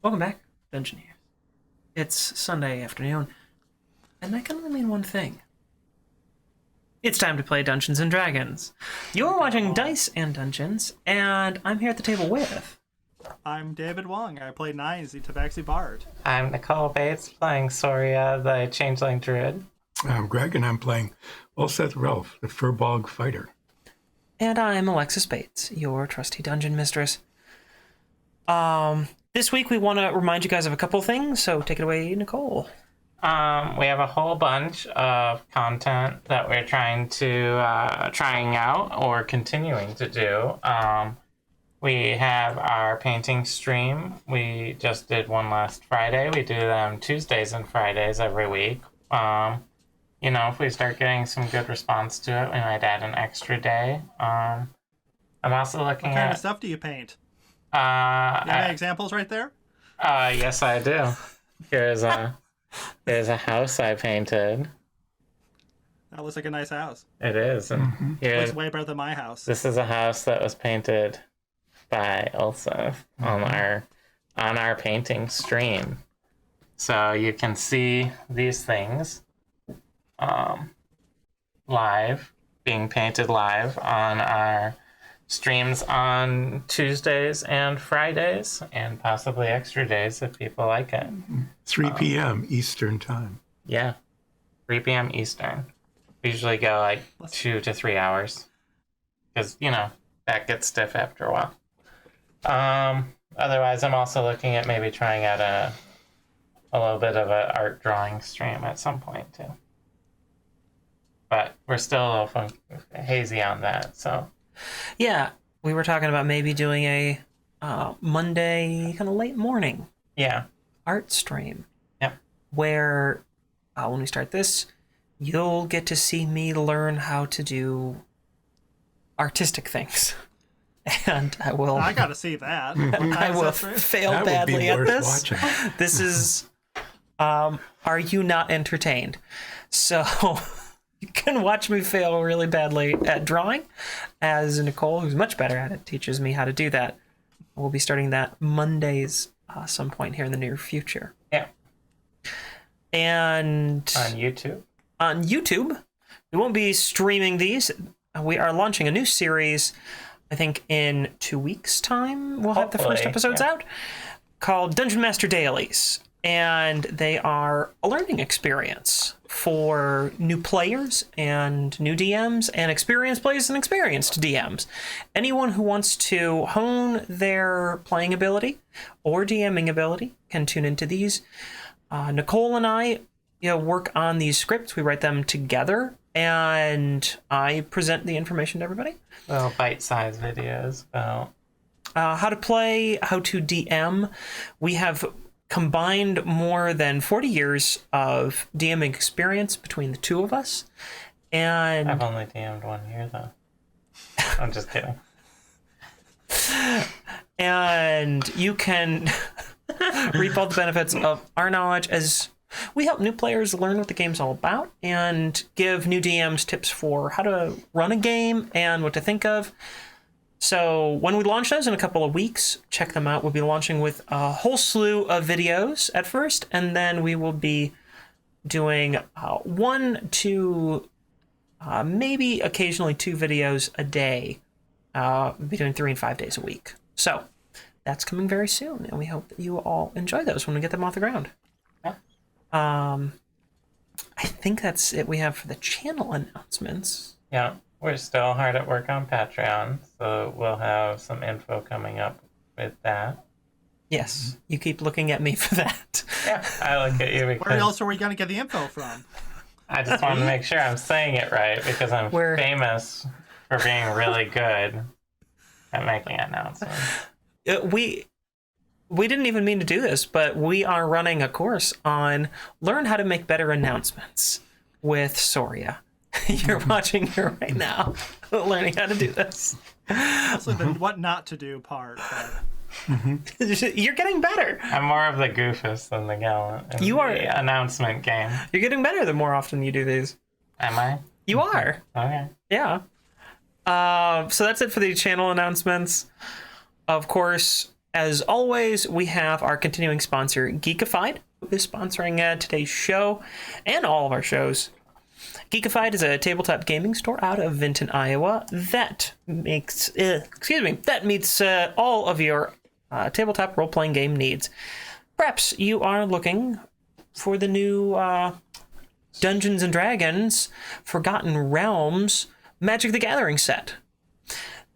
Welcome back, Dungeoneers. It's Sunday afternoon, and that can only mean one thing. It's time to play Dungeons and Dragons. You're watching Dice and Dungeons, and I'm here at the table with... I'm David Wong. I play Nines, the Tabaxi Bard. I'm Nicole Bates, playing Soria, the Changeling Druid. I'm Greg, and I'm playing Ulseth Relf, the Furbog Fighter. And I'm Alexis Bates, your trusty dungeon mistress. This week we want to remind you guys of a couple things, so take it away, Nicole. We have a whole bunch of content that we're trying out or continuing to do. We have our painting stream. We just did one last Friday. We do them Tuesdays and Fridays every week. If we start getting some good response to it, we might add an extra day. I'm also looking What kind of stuff do you paint? You have any examples right there? Yes, I do. Here's a house I painted. That looks like a nice house. It is. And Looks way better than my house. this is a house that was painted by Ulseth on our painting stream. So you can see these things live, being painted live on our streams on Tuesdays and Fridays, and possibly extra days if people like it. 3 p.m. Eastern Time. Yeah, 3 p.m. Eastern. We usually go like 2 to 3 hours, because that gets stiff after a while. Otherwise, I'm also looking at maybe trying out a little bit of an art drawing stream at some point too. But we're still a little hazy on that, so. Yeah, we were talking about maybe doing a Monday kind of late morning art stream. Yep. Where when we start this, you'll get to see me learn how to do artistic things. And I will... I gotta see that. I will fail That would badly be at worth this. watching. This is... are you not entertained? So... You can watch me fail really badly at drawing, as Nicole, who's much better at it, teaches me how to do that. We'll be starting that Mondays some point here in the near future. Yeah. And On YouTube. We won't be streaming these. We are launching a new series, I think in 2 weeks' time. We'll have the first Hopefully, episodes yeah. out, called Dungeon Master Dailies. And they are a learning experience for new players and new DMs and experienced players and experienced DMs. Anyone who wants to hone their playing ability or DMing ability can tune into these. Nicole and I work on these scripts. We write them together, and I present the information to everybody. Little bite-sized videos about How to play, how to DM. We have combined more than 40 years of DMing experience between the two of us. And I've only DM'd 1 year, though. I'm just kidding. And you can reap all the benefits of our knowledge as we help new players learn what the game's all about and give new DMs tips for how to run a game and what to think of. So when we launch those in a couple of weeks, check them out. We'll be launching with a whole slew of videos at first, and then we will be doing 1 to maybe occasionally 2 videos a day. We'll be doing 3 and 5 days a week. So that's coming very soon, and we hope that you all enjoy those when we get them off the ground. Yeah. I think that's it we have for the channel announcements. Yeah. We're still hard at work on Patreon, so we'll have some info coming up with that. Yes, you keep looking at me for that. Yeah, I look at you Where because else are we gonna get the info from? I just want to make sure I'm saying it right, because I'm famous for being really good at making announcements. We didn't even mean to do this, but we are running a course on learn how to make better announcements with Soria. You're watching her right now, learning how to do this. Also, the what not to do part. But... You're getting better. I'm more of the goofus than the gallant in You are. the announcement game. You're getting better the more often you do these. Am I? You are. Okay. Yeah. So that's it for the channel announcements. Of course, as always, we have our continuing sponsor, Geekified, who is sponsoring today's show and all of our shows. Geekified is a tabletop gaming store out of Vinton, Iowa that meets all of your tabletop role-playing game needs. Perhaps you are looking for the new Dungeons & Dragons Forgotten Realms Magic the Gathering set.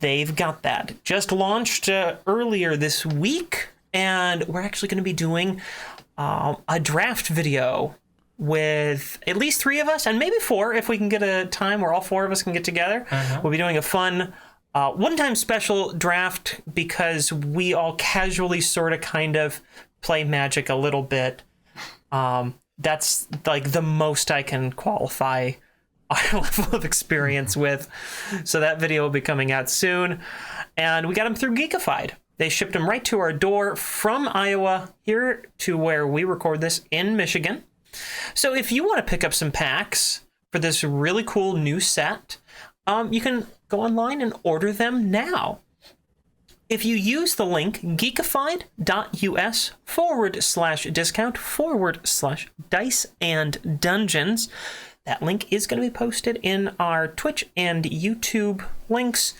They've got that. Just launched earlier this week, and we're actually going to be doing a draft video with at least 3 of us, and maybe 4 if we can get a time where all 4 of us can get together. We'll be doing a fun one-time special draft because we all casually sort of kind of play Magic a little bit. That's like the most I can qualify our level of experience with. So that video will be coming out soon. And we got them through Geekified. They shipped them right to our door from Iowa here to where we record this in Michigan. So if you want to pick up some packs for this really cool new set, you can go online and order them now. If you use the link geekified.us/discount/dice and dungeons, that link is going to be posted in our Twitch and YouTube links.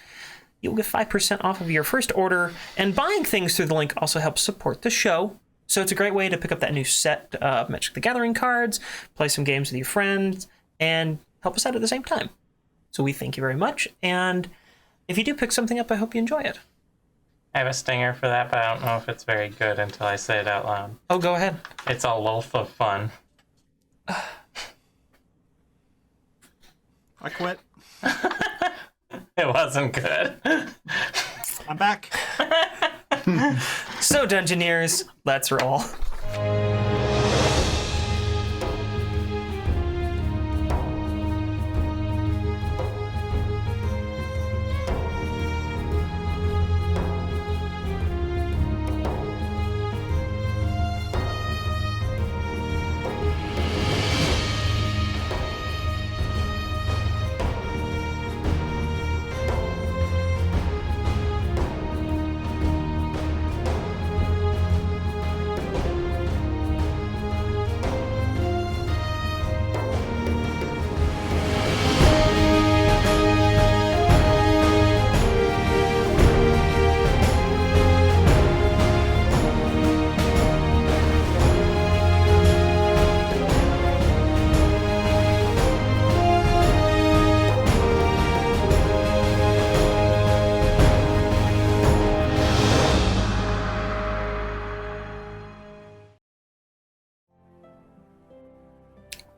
You'll get 5% off of your first order, and buying things through the link also helps support the show. So it's a great way to pick up that new set of Magic the Gathering cards, play some games with your friends, and help us out at the same time. So we thank you very much, and if you do pick something up, I hope you enjoy it. I have a stinger for that, but I don't know if it's very good until I say it out loud. Oh, go ahead. It's a loaf of fun. I quit. It wasn't good. I'm back. So, Dungeoneers, let's roll.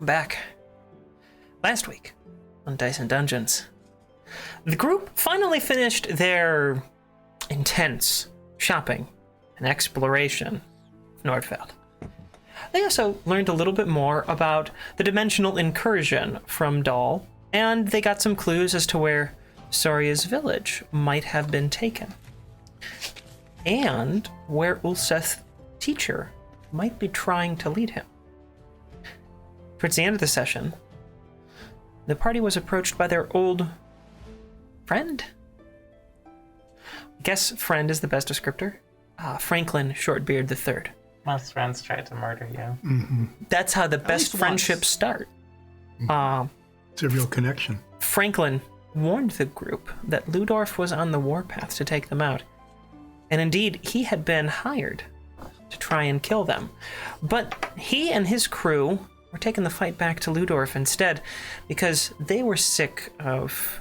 Back last week on Dice and Dungeons, the group finally finished their intense shopping and exploration of Nordfeld. They also learned a little bit more about the dimensional incursion from Dahl, and they got some clues as to where Soria's village might have been taken, and where Ulseth's teacher might be trying to lead him. Towards the end of the session, the party was approached by their old friend. I guess friend is the best descriptor. Franklin Shortbeard III. Most friends tried to murder you. That's how the best least friendships start. It's a real connection. Franklin warned the group that Ludorf was on the warpath to take them out. And indeed, he had been hired to try and kill them. But he and his crew were taking the fight back to Ludorf instead because they were sick of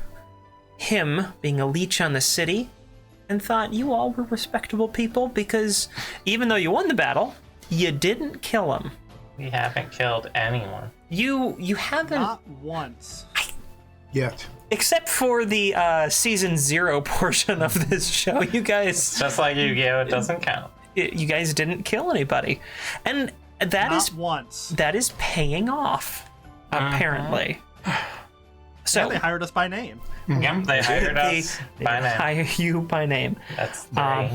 him being a leech on the city and thought you all were respectable people because even though you won the battle, you didn't kill him. We haven't killed anyone. You haven't... Not once. Yet. Except for the season 0 portion of this show, you guys... Just like Yu-Gi-Oh! It doesn't count. You guys didn't kill anybody. And Not once. that is paying off, apparently. So Yeah, they hired us by name. Yep, they hired us they by name. hire you by name. That's 3.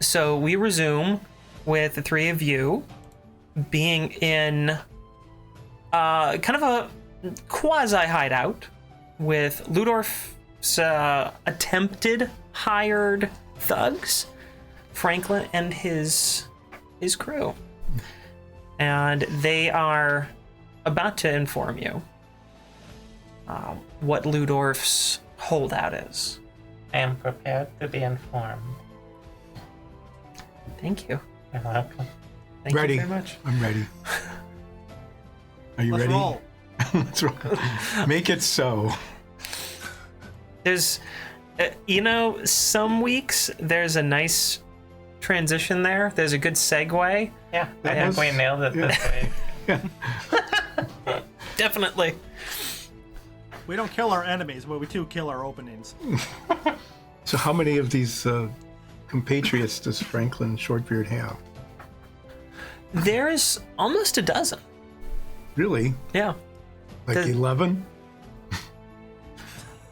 So we resume with the 3 of you being in kind of a quasi hideout with Ludorf's attempted hired thugs Franklin and his crew. And they are about to inform you what Ludorf's holdout is. I am prepared to be informed. Thank you. You're welcome. Thank Ready. you very much. I'm ready. Are you Let's ready? roll. Let's roll. Make it so. There's, some weeks there's a nice transition there. There's a good segue. Yeah, I That think was- we nailed it yeah. this week. Yeah. Definitely. We don't kill our enemies, but we do kill our openings. So how many of these compatriots does Franklin Shortbeard have? There's almost a dozen. Really? Yeah. Like The- 11?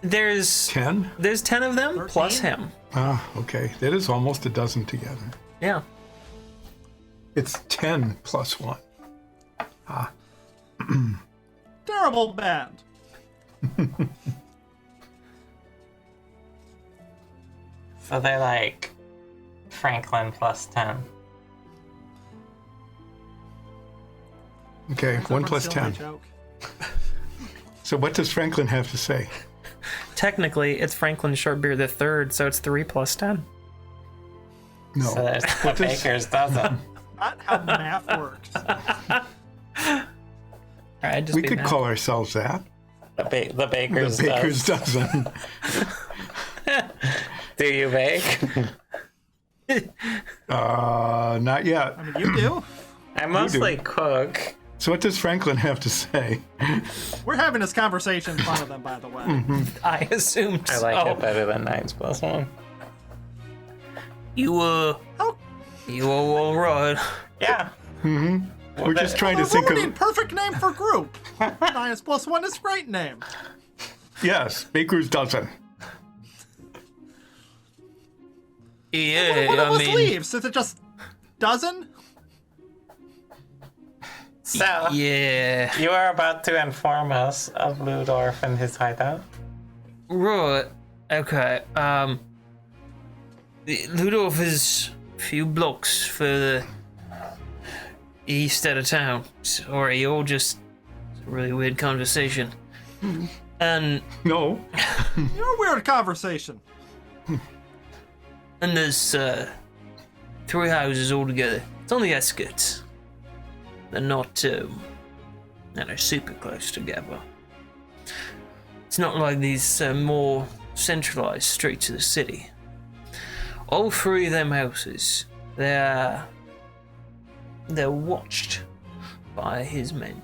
There's 10? 10 of them 13? plus him. Ah, okay. That is almost a dozen together. Yeah. It's 10 plus 1. Terrible band. So they're like Franklin plus 10. Okay, 1 plus Still my 10. joke. So what does Franklin have to say? Technically, it's Franklin Shortbeard the third, so it's 3 plus 10. No. So there's a What does- baker's dozen. Not how math works. All right, just we be could mad. call ourselves that. The baker's The baker's dozen. dozen. Do you bake? Not yet. I mean, you do. I mostly cook. So what does Franklin have to say? We're having this conversation in front of them, by the way. I assumed I so. like it better than 9 plus 1. You, How? you all right. Yeah. We're just trying to The think ruining of... perfect name for group. 9 plus 1 is a great name. Yes, baker's dozen. Yeah, One of I us mean, leaves. Is it just dozen? So, yeah. you are about to inform us of Ludorf and his hideout. Right. Okay. Ludorf is a few blocks further east out of town. Sorry, all just a really weird conversation. And No. You're a weird conversation. there's 3 houses altogether. It's on the outskirts. They're not super close together. It's not like these more centralized streets of the city. All 3 of them houses, they're watched by his men.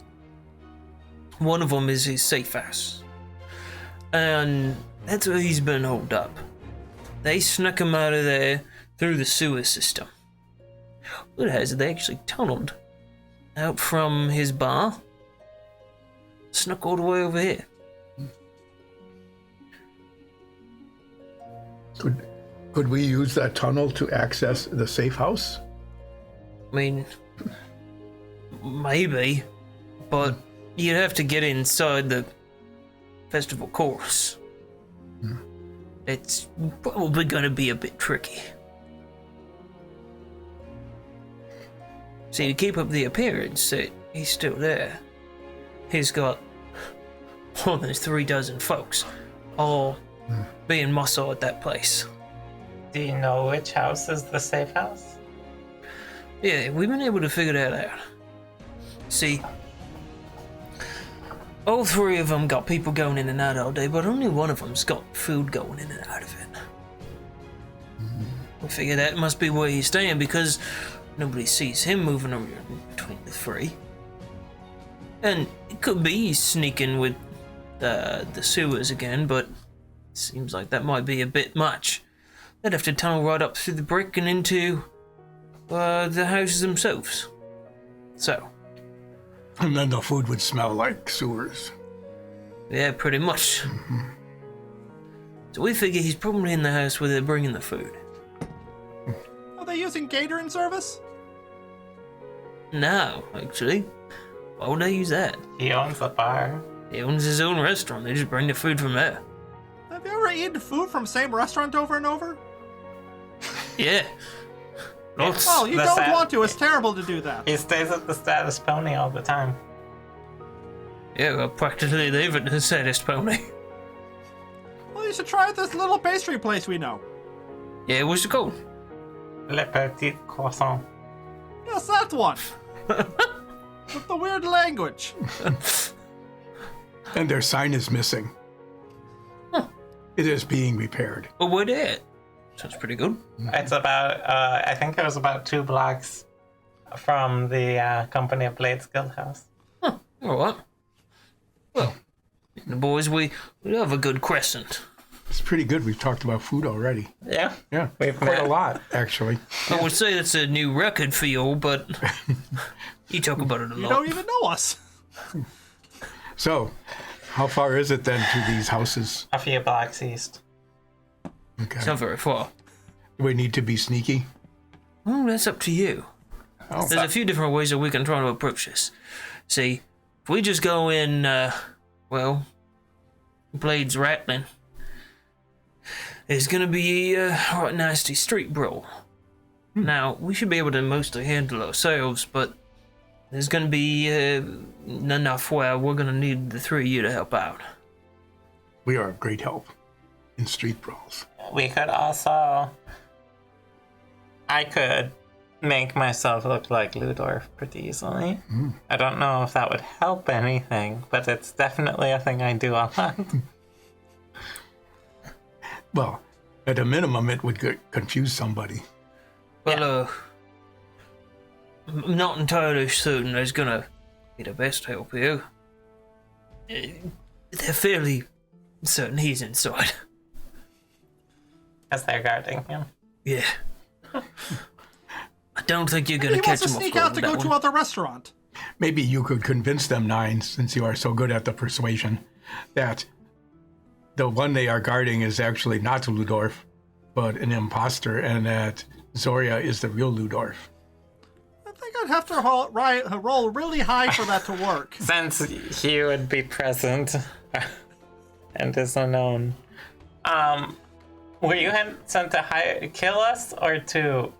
One of them is his safe house, and that's where he's been holed up. They snuck him out of there through the sewer system. What has they actually tunneled out from his bar, snuck all the way over here. Could we use that tunnel to access the safe house? I mean, maybe, but you'd have to get inside the festival course. It's probably gonna be a bit tricky. See, to keep up the appearance that he's still there, he's got more than 3 dozen folks, all being muscle at that place. Do you know which house is the safe house? Yeah, we've been able to figure that out. See, all 3 of them got people going in and out all day, but only one of them's got food going in and out of it. We figure that must be where he's staying because nobody sees him moving around between the 3. And it could be he's sneaking with the sewers again, but it seems like that might be a bit much. They'd have to tunnel right up through the brick and into the houses themselves. So, And then the food would smell like sewers. yeah, pretty much. So we figure he's probably in the house where they're bringing the food. Are they using catering service? No, actually. Why would they use that? He owns the bar. He owns his own restaurant. They just bring the food from there. Have you ever eaten food from same restaurant over and over? Yeah. Lots. Well, you The don't sad- want to. It's terrible to do that. He stays at the status pony all the time. Yeah, I practically live at the saddest pony. Well, you should try this little pastry place we know. Yeah, what's it called? Le Petit Croissant. Yes, that one. With the weird language. And their sign is missing. It is being repaired. Well, we're there. Sounds pretty good. It's about, I think it was about 2 blocks from the Company of Blades Guild House. All right. Well, the boys, we have a good crescent. It's pretty good. We've talked about food already. Yeah. Yeah, We've quite met. a lot, actually. I would say that's a new record for you, but you talk about it a You lot. don't even know us. So, how far is it then to these houses? A few blocks east. Okay. It's not very far. Do we need to be sneaky? Well, that's up to you. Oh. There's a few different ways that we can try to approach this. See, if we just go in, well, blades rattling, it's gonna be a right nasty street brawl. Now, we should be able to mostly handle ourselves, but there's gonna be enough where we're gonna need the 3 of you to help out. We are of great help in street brawls. We could also... I could make myself look like Ludorf pretty easily. I don't know if that would help anything, but it's definitely a thing I do a lot. Well, at a minimum, it would confuse somebody. Well, I'm not entirely certain there's gonna be the best help here. They're fairly certain he's inside. As they're guarding him. Yeah. I don't think you're He gonna wants catch to him off sneak guard out to with go that to one. another restaurant. Maybe you could convince them, Nine, since you are so good at the persuasion, that the one they are guarding is actually not Ludorf, but an imposter, and that Zoria is the real Ludorf. I think I'd have to roll really high for that to work. Since he would be present and is unknown. Were you sent to kill us or to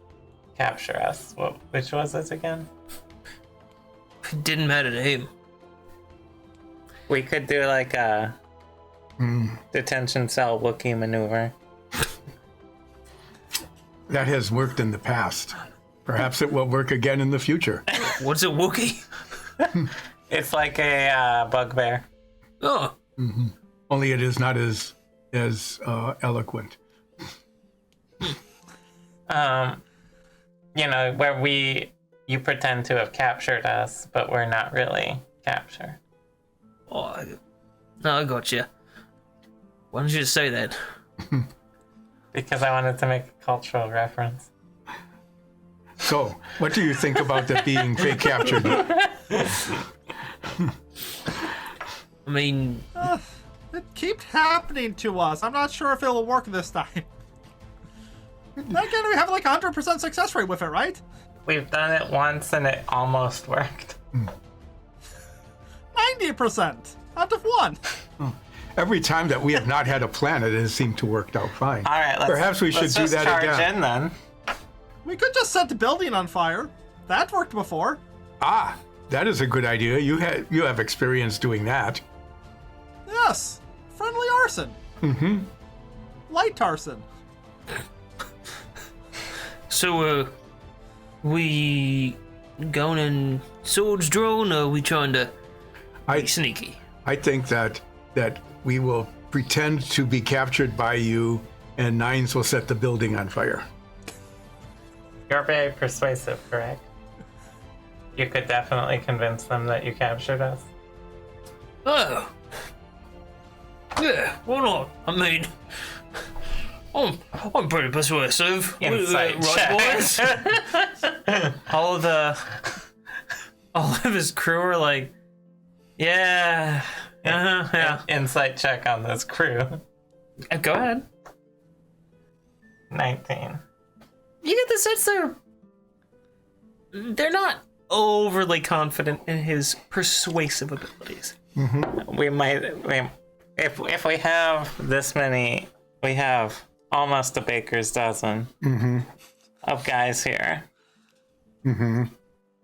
capture us? Which was it again? It didn't matter to him. We could do like a detention cell Wookiee maneuver. That has worked in the past. Perhaps it will work again in the future. What's a Wookiee? It's like a bugbear. Oh, Only it is not as eloquent. You know, where you pretend to have captured us, but we're not really captured. no, I got you. Why don't you just say that? Because I wanted to make a cultural reference. So, what do you think about that being fake captured? I mean, It keeps happening to us. I'm not sure if it'll work this time. Then again, we have like 100% success rate with it, right? We've done it once and it almost worked. 90% out of 1. Every time that we have not had a plan, it has seemed to work out fine. All right, Perhaps we should let's do just that charge again. in then. We could just set the building on fire. That worked before. Ah, that is a good idea. You have experience doing that. Yes. Friendly arson. Light arson. so, we going in swords drawn, or are we trying to be sneaky? I think that we will pretend to be captured by you, and Nines will set the building on fire. You're very persuasive, correct? You could definitely convince them that you captured us. Oh. Yeah, why not? I mean, I'm pretty persuasive. Insight Right, boys? all of his crew are like, yeah, yeah. Insight check on this crew. Go ahead. 19. You get the sense they're not overly confident in his persuasive abilities. We might, if we have this many, we have almost a baker's dozen. of guys here. Mm-hmm.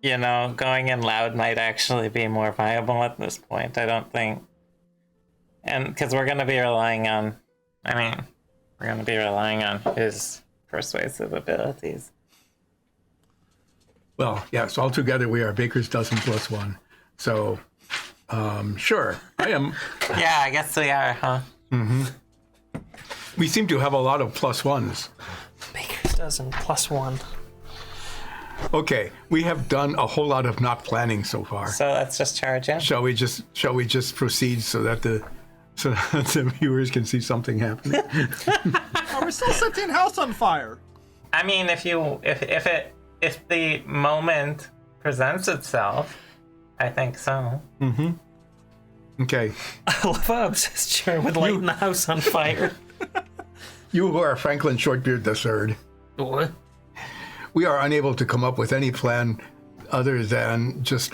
You know, going in loud might actually be more viable at this point. I don't think, and because we're going to be relying on, his persuasive abilities. Well, yes, altogether we are baker's dozen plus one. So, sure, I am. Yeah, I guess we are, huh? We seem to have a lot of plus ones. Baker's dozen plus one. Okay, we have done a whole lot of not planning so far. So let's just charge in. Shall we just proceed so that the viewers can see something happening? Are we still setting house on fire? I mean, if the moment presents itself, I think so. Okay. I love how obsessed you are with lighting the house on fire. You who are Franklin Shortbeard III, What? we are unable to come up with any plan other than just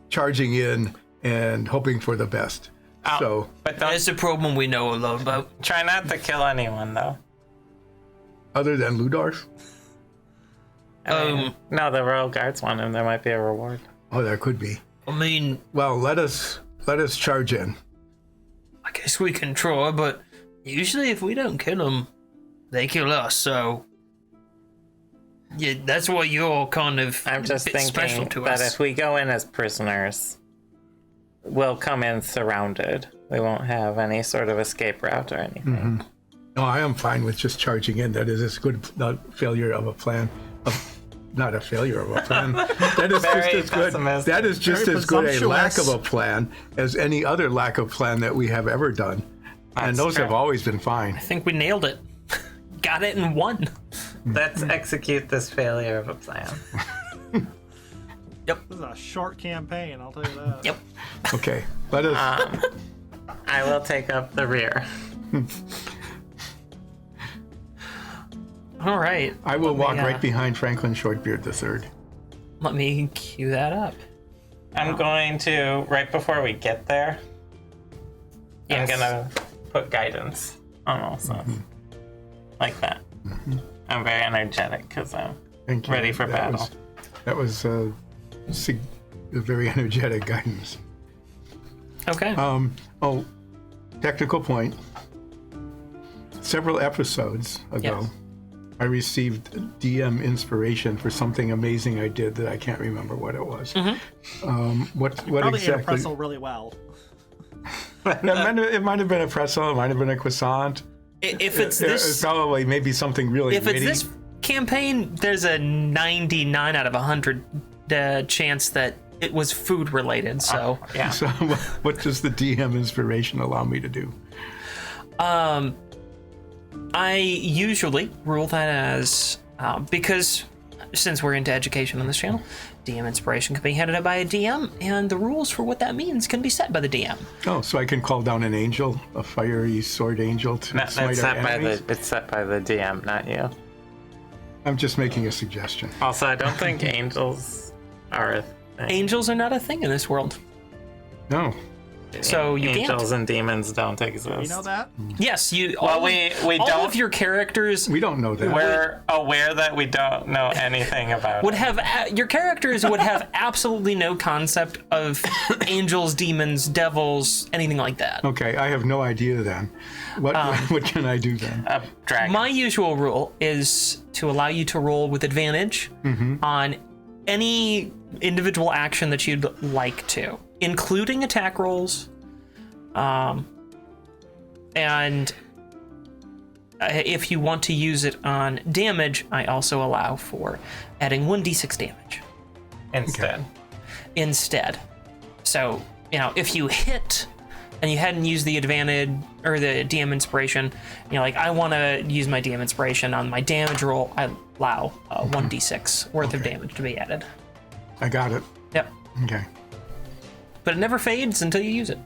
charging in and hoping for the best. Oh, So, but That's a problem we know a lot about. try not to kill anyone, though. other than Ludorf? No, the Royal Guards want him. There might be a reward. Oh, there could be. I mean, Well, let us charge in. I guess we can try, but usually if we don't kill them, they kill us, so... Yeah, that's why you're kind of I'm just a bit special thinking to that us. if we go in as prisoners, we'll come in surrounded. We won't have any sort of escape route or anything. No, I am fine with just charging in. That is as good a failure of a plan. Not a failure of a plan. That is Very just as good. pessimistic. That is just Very as good a lack of presumptuous. a plan as any other lack of plan that we have ever done. And That's those true. have always been fine. I think we nailed it. Got it in one. Let's execute this failure of a plan. This is a short campaign, I'll tell you that. Yep. Okay, let us. I will take up the rear. All right. I will walk me, right behind Franklin Shortbeard III. Let me cue that up. I'm going to, right before we get there, Yes. I'm gonna put guidance on also. Like that. I'm very energetic because I'm Thank you. ready for battle. That was a very energetic guidance. Okay. Oh, technical point. Several episodes ago, Yes. I received DM inspiration for something amazing I did that I can't remember what it was. What Probably ate a exactly? pretzel really well. It might have been a pretzel. It might have been a croissant. If it's It's this, probably maybe something really if it's witty. this campaign, there's a 99 out of 100 chance that it was food related. So, Yeah. So what does the DM inspiration allow me to do? I usually rule that as because since we're into education on this channel, DM inspiration can be handed out by a DM, and the rules for what that means can be set by the DM. Oh, so I can call down an angel, a fiery sword angel, to No, smite it's our set by enemies? it's set by the DM, not you. I'm just making a suggestion. Also, I don't think angels are a thing. Angels are not a thing in this world, No. so you Angels can't. and demons don't exist. You know that? Yes, you. Well, all, we all don't. of your characters We don't know that. We're aware that we don't know anything about would it. have your characters would have absolutely no concept of angels, demons, devils, anything like that. Okay, I have no idea then. What what can I do then? A dragon. My usual rule is to allow you to roll with advantage on any individual action that you'd like to, including attack rolls. And if you want to use it on damage, I also allow for adding 1d6 damage instead. So, if you hit and you hadn't used the advantage or the DM inspiration, like, I want to use my DM inspiration on my damage roll, I allow 1d6 worth of damage to be added. I got it. Yep. Okay. But it never fades until you use it.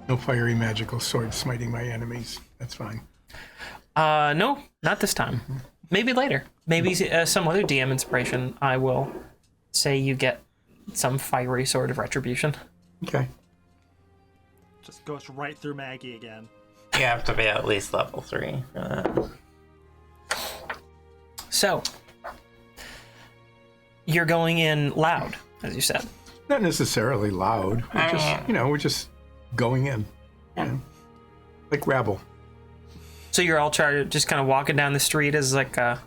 No fiery magical sword smiting my enemies. That's fine. No, not this time. Maybe later. Maybe some other DM inspiration. I will say you get some fiery sword of retribution. Okay. Just goes right through Maggie again. You have to be at least level 3 for that. So, you're going in loud, as you said. Not necessarily loud. We're just going in. Like rabble. So you're all just kind of walking down the street as like a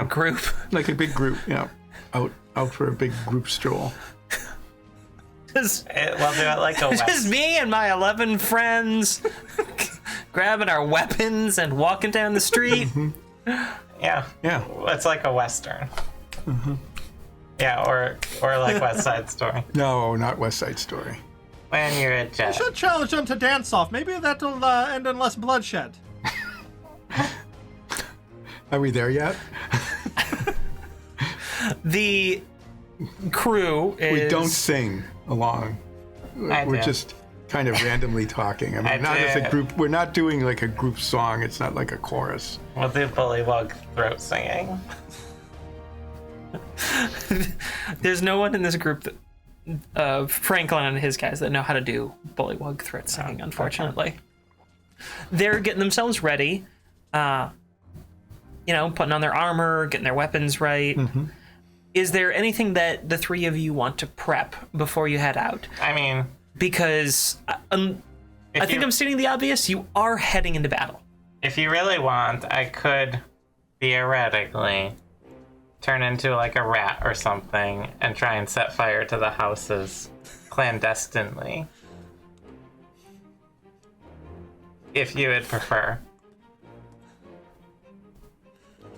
group. Like a big group, out for a big group stroll. We'll do it like a Just me and my 11 friends grabbing our weapons and walking down the street. Yeah. It's like a Western. Yeah, or like West Side Story. No, not West Side Story. When you're a You jet. should challenge them to dance off. Maybe that'll end in less bloodshed. Are we there yet? The crew is... We don't sing along. We're just kind of randomly talking. I mean, not as a group. We're not doing like a group song. It's not like a chorus. We'll do bullywug throat singing. There's no one in this group that, Franklin and his guys, that know how to do bullywug throat singing, unfortunately. Okay. They're getting themselves ready, putting on their armor, getting their weapons right. Mm-hmm. Is there anything that the three of you want to prep before you head out? I mean... Because I think I'm stating the obvious, you are heading into battle. If you really want, I could theoretically turn into like a rat or something and try and set fire to the houses clandestinely. If you would prefer.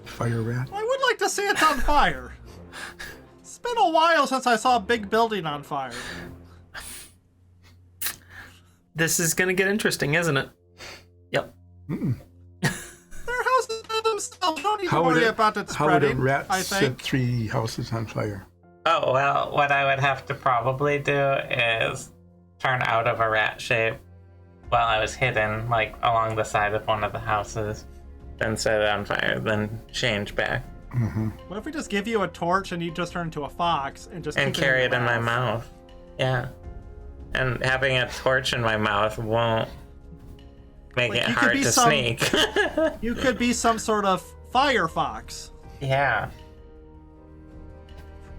Fire rat? I would like to see it on fire. It's been a while since I saw a big building on fire. This is going to get interesting, isn't it? Yep. Their houses are themselves. Don't need to worry about it spreading. How would a rat set 3 houses on fire? Oh, well, what I would have to probably do is turn out of a rat shape while I was hidden, like, along the side of one of the houses, then set it on fire, then change back. Mm-hmm. What if we just give you a torch and you just turn into a fox and just carry it in my mouth? Yeah. And having a torch in my mouth won't make it hard to sneak. You could be some sort of fire fox. Yeah.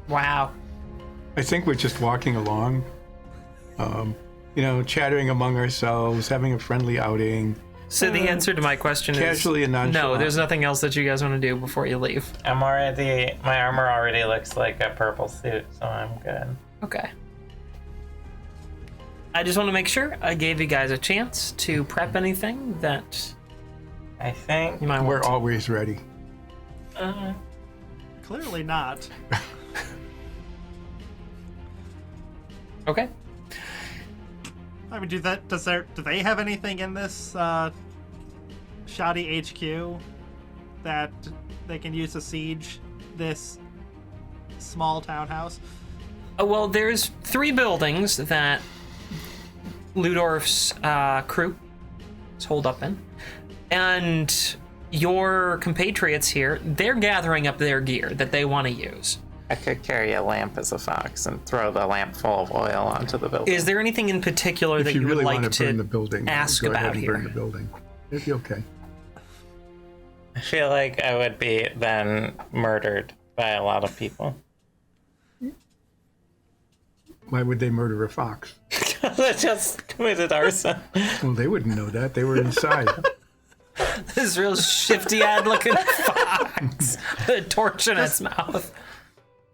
Wow. I think we're just walking along, chattering among ourselves, having a friendly outing. So the answer to my question casually is... and nonchalant. No, there's nothing else that you guys want to do before you leave. My armor already looks like a purple suit, so I'm good. Okay. I just want to make sure I gave you guys a chance to prep anything that I think you might want. We're always ready. Clearly not. Okay. I mean, do they have anything in this shoddy HQ that they can use to siege this small townhouse? Well, there's 3 buildings that Ludorf's crew is holed up in, and your compatriots here, they're gathering up their gear that they want to use. I could carry a lamp as a fox and throw the lamp full of oil onto the building. Is there anything in particular that you really would like want to burn the building, ask go ahead about and here? burn the building. It'd be okay. I feel like I would be then murdered by a lot of people. Why would they murder a fox? They just committed arson. Well, they wouldn't know that. They were inside. This real shifty-eyed looking fox with a torch in its mouth.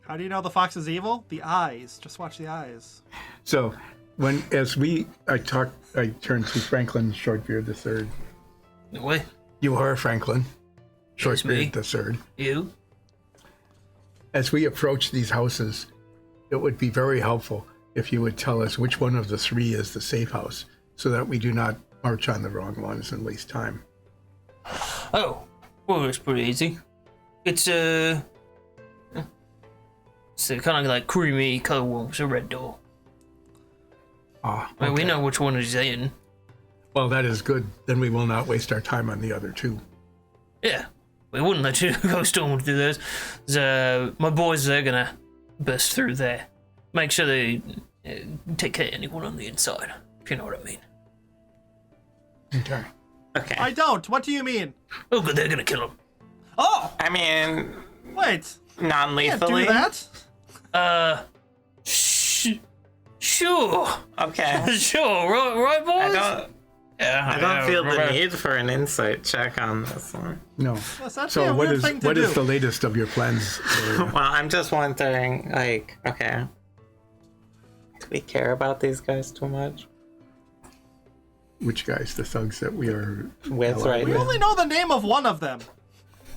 How do you know the fox is evil? The eyes. Just watch the eyes. So, I turned to Franklin Shortbeard III. What? You are Franklin Yes, me. Shortbeard III. You? As we approach these houses, it would be very helpful if you would tell us which one of the 3 is the safe house, so that we do not march on the wrong ones and waste time. Oh, well, it's pretty easy. It's kind of like creamy color wolves, a red door. Ah, I mean, we okay. know which one is in. Well, that is good. Then we will not waste our time on the other 2. Yeah, we wouldn't let you go storming through those. My boys, they're gonna burst through there. Make sure they take care of anyone on the inside, if you know what I mean. Okay. Okay. I don't. What do you mean? Oh, good, they're gonna kill them. Oh, I mean, wait. Can't do non-lethally. that. Sure. Okay. Sure, right, boys? I don't feel the need for an insight check on this one. No. That's actually So a what weird is thing to what do. is the latest of your plans? Well, I'm just wondering, like, okay, do we care about these guys too much? Which guys? The thugs that we are With allied right We with? now? only know the name of one of them.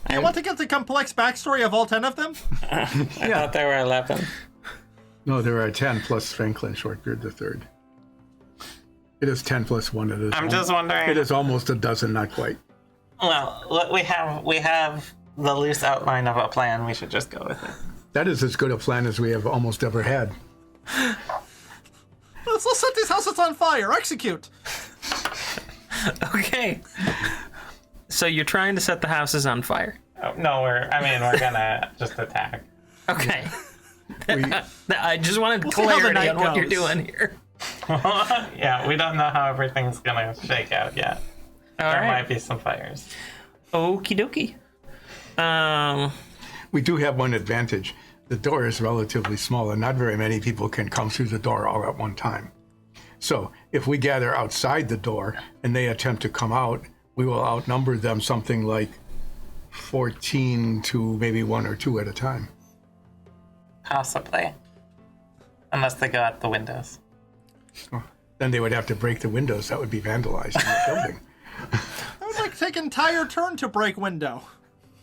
Do you want to get the complex backstory of all 10 of them? I thought there were 11. No, there are 10 plus Franklin Shortbeard the third. It is 10 plus 1. It is I'm just wondering. It is almost a dozen, not quite. Well, look, we have the loose outline of a plan. We should just go with it. That is as good a plan as we have almost ever had. Let's set these houses on fire. Execute. Okay. So you're trying to set the houses on fire. Oh, no, we're gonna just attack. Okay. We, I just wanted see how the clarity night on what you're goes. doing here. Yeah, we don't know how everything's gonna shake out yet. All There right. might be some fires. Okie dokie. we do have one advantage. The door is relatively small, and not very many people can come through the door all at one time. So if we gather outside the door and they attempt to come out, we will outnumber them something like 14 to maybe 1 or 2 at a time. Possibly. Unless they go out the windows. Then they would have to break the windows that would be vandalized in the building. That would like take an entire turn to break window.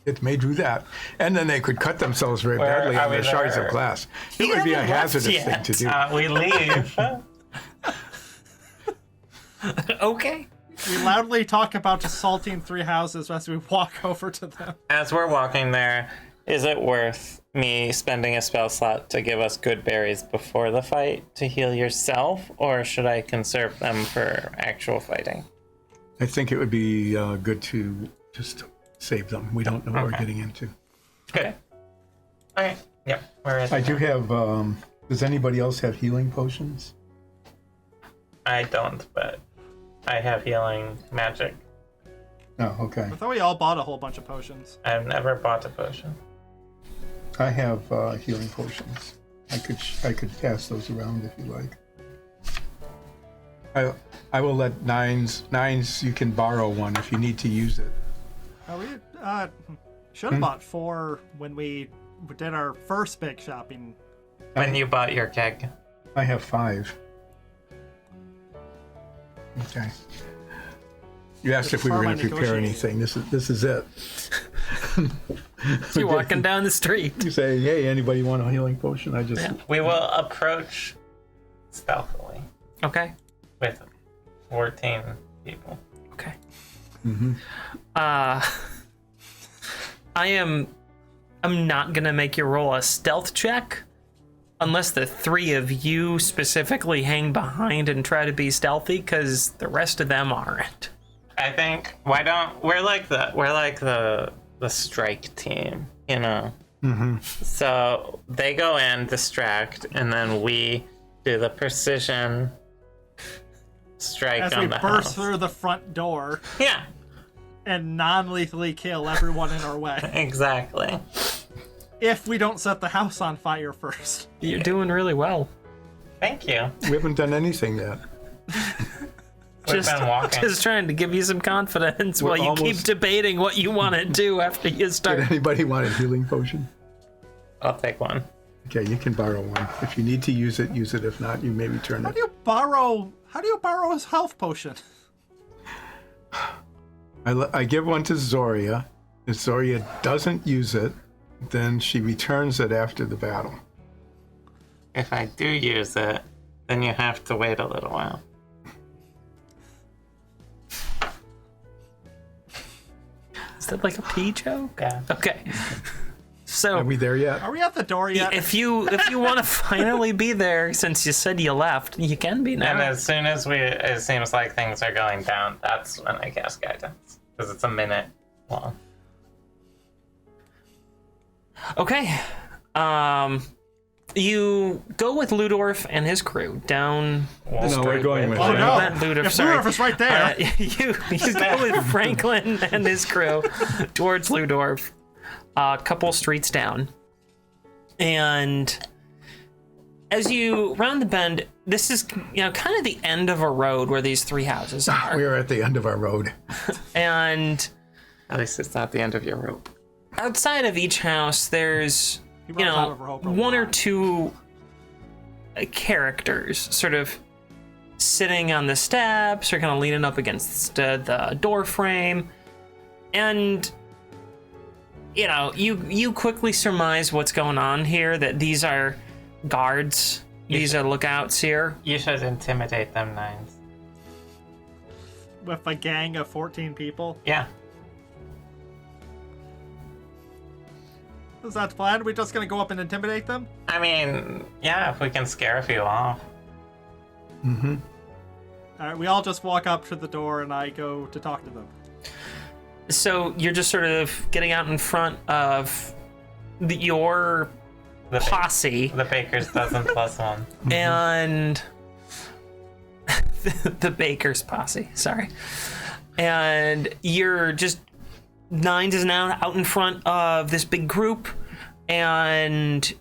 It may do that. And then they could cut themselves very Where badly are on we the shards there? of glass. It would be a haven't left hazardous thing yet. to do. We leave. Okay. We loudly talk about assaulting 3 houses as we walk over to them. As we're walking there, is it worth me spending a spell slot to give us good berries before the fight to heal yourself, or should I conserve them for actual fighting? I think it would be good to just save them. We don't know what we're Okay. getting into. Good. Okay. Yep. Where is I it? do have, does anybody else have healing potions? I don't, but I have healing magic. Oh, okay. I thought we all bought a whole bunch of potions. I've never bought a potion. I have healing potions. I could pass those around if you like. I will let Nines, you can borrow one if you need to use it. We should have bought 4 when we did our first big shopping. When you bought your keg. I have 5. Okay. You asked if we were going to prepare anything. This is it. You're walking down the street. You say, hey, anybody want a healing potion? I just, Yeah. We will approach stealthily Okay. with 14 people. Okay. Mm-hmm. I'm not gonna make you roll a stealth check unless the 3 of you specifically hang behind and try to be stealthy, because the rest of them aren't. I think we're like the strike team, you know. mm-hmm. So they go in, distract, and then we do the precision strike As on we the burst house. through the front door Yeah, and non-lethally kill everyone in our way. exactly. If we don't set the house on fire first. You're doing really well. Thank you. We haven't done anything yet. We've been walking. Just trying to give you some confidence We're while you keep almost- debating what you want to do after you Did start. anybody want a healing potion? I'll take one. Okay, you can borrow one. If you need to use it, use it. If not, you may return How it. do you borrow his health potion? I give one to Zoria. If Zoria doesn't use it, then she returns it after the battle. If I do use it, then you have to wait a little while. Is that like a pee joke? Yeah. Okay. So Are we there yet? Are we at the door yet? if you want to finally be there, since you said you left, you can be now. And as soon as it seems like things are going down, that's when I cast guidance. Because it's a minute long. Okay. You go with Ludorf and his crew down the No, street. we're going with Oh, him. no. Not Ludorf, If sorry. Ludorf is right there. You go with Franklin and his crew towards Ludorf. a couple streets down. And as you round the bend, this is, kind of the end of a road where these three houses are. We are at the end of our road. And At least it's not the end of your rope. outside of each house, there's, runs out of rope one or line. two characters sort of sitting on the steps or kind of leaning up against the door frame. And, you quickly surmise what's going on here, that these are guards. These are lookouts here. You should intimidate them, Nines. With a gang of 14 people. Yeah. Is that the plan? Are we just gonna go up and intimidate them? I mean, yeah, if we can scare a few off. Alright, we all just walk up to the door and I go to talk to them. So you're just sort of getting out in front of your The ba- posse The baker's dozen plus one. and the baker's posse. Sorry. And you're just Nines is now out in front of this big group, and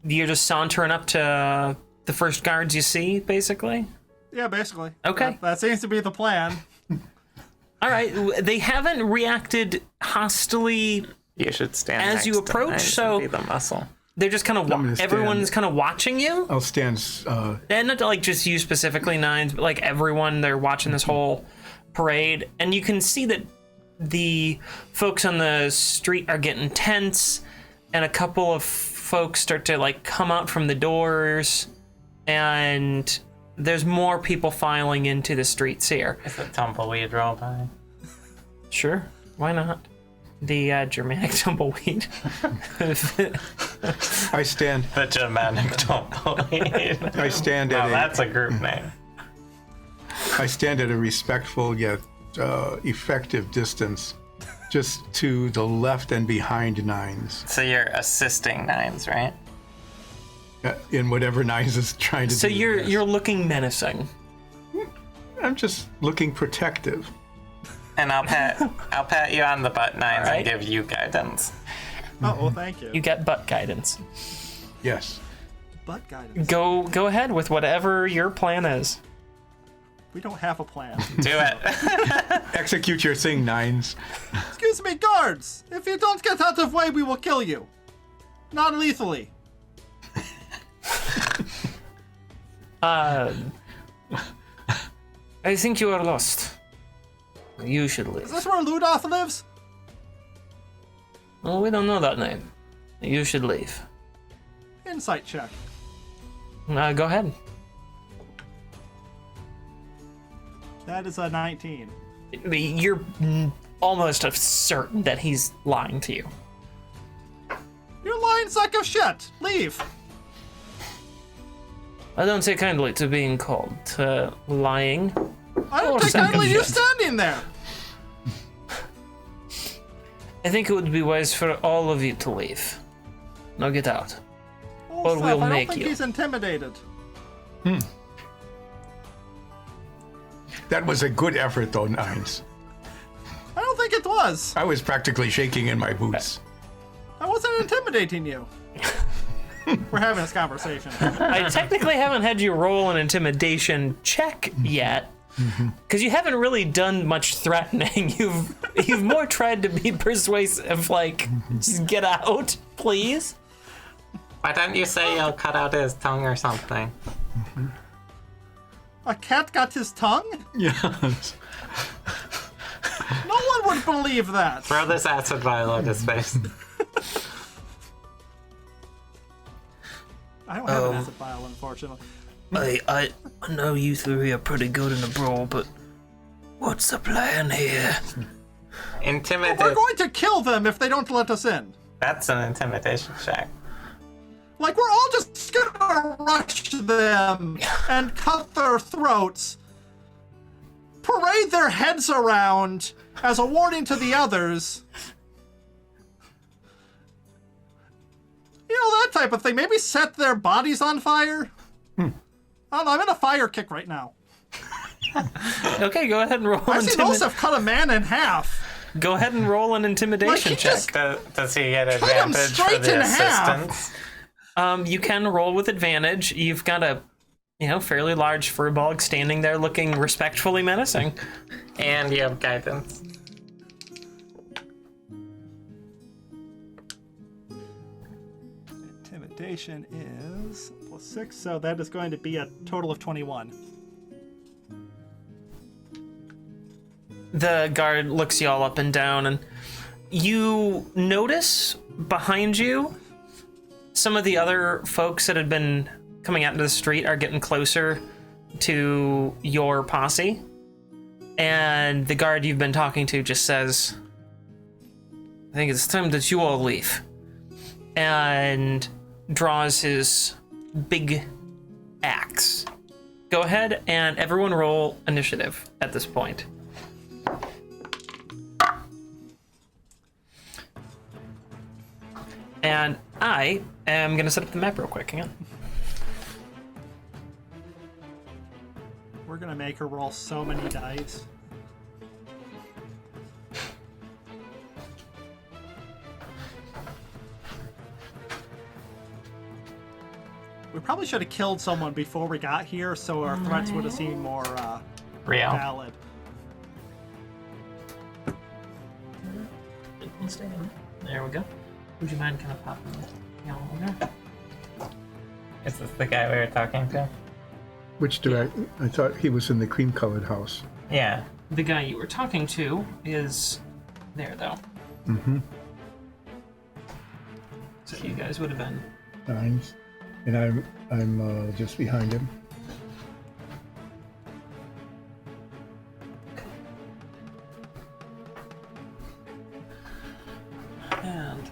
you're just sauntering up to the first guards you see, basically. Yeah, basically. Okay. That seems to be the plan. All right. They haven't reacted hostily. You should stand As next you to approach, Nines so- and be the muscle. They're just kind of gonna stand- everyone's kind of watching you. I'll stand. And not like just you specifically, Nines, but like everyone, they're watching this whole parade. And you can see that the folks on the street are getting tense, and a couple of folks start to like come out from the doors, and there's more people filing into the streets here. Is it tumbleweed roll by? Sure, why not? The Germanic tumbleweed. I stand. The Germanic tumbleweed. I stand Now at that's a group name. I stand at a respectful yet effective distance, just to the left and behind Nines, So you're assisting Nines, right? in whatever Nines is trying to So do. you're yes. you're looking menacing. I'm just looking protective. And I'll pat you on the butt, Nines, All right. and give you guidance. Oh, well, thank you. You get butt guidance. Yes. Butt guidance. Go ahead with whatever your plan is. We don't have a plan. Do it. Execute your thing, Nines. Excuse me, guards! If you don't get out of way, we will kill you. Not lethally. I think you are lost. You should Is leave. this where Ludorf lives? Well, we don't know that name. You should leave. Insight check. Go ahead. That is a 19. You're almost certain that he's lying to you. You're lying sack of shit. Leave. I don't take kindly to being called lying. I don't Oh, take sack of kindly you shit. standing there. I think it would be wise for all of you to leave. Now get out. Oh, Or Seth, we'll I don't make think you. he's intimidated. That was a good effort, though, Nines. I don't think it was. I was practically shaking in my boots. I wasn't intimidating you. We're having this conversation. I technically haven't had you roll an intimidation check yet, because you haven't really done much threatening. You've more tried to be persuasive, like just get out, please. Why don't you say you'll cut out his tongue or something? A cat got his tongue? Yes. No one would believe that. Throw this acid vial at his face. I don't have an acid vial, unfortunately. I know you three are pretty good in a brawl, but what's the plan here? We're Intimidate. going to kill them if they don't let us in. That's an intimidation check. Like, we're all just gonna rush them and cut their throats, parade their heads around as a warning to the others. You know, that type of thing. Maybe set their bodies on fire. I don't know, I'm in a fire kick right now. Okay, go ahead and roll I've seen intimidation. Olsef cut a man in half. Go ahead and roll an intimidation he check. just- Does he get him advantage for straight the in half. assistance? You can roll with advantage. You've got a, fairly large furbolg standing there looking respectfully menacing. And you have guidance. Intimidation is +6, so that is going to be a total of 21. The guard looks you all up and down, and you notice behind you some of the other folks that had been coming out into the street are getting closer to your posse. And the guard you've been talking to just says, I think it's time that you all leave. And draws his big axe. Go ahead and everyone roll initiative at this point. And I am going to set up the map real quick. Hang on. We're gonna make her roll so many dice. We probably should have killed someone before we got here, so our threats would have seemed more Real. valid. There we go. Would you mind kind of popping y'all in there? Is this the guy we were talking to? Which direction? I thought he was in the cream-colored house. Yeah. The guy you were talking to is there, though. Mm-hmm. So you guys would have been. Nines. And I'm just behind him. And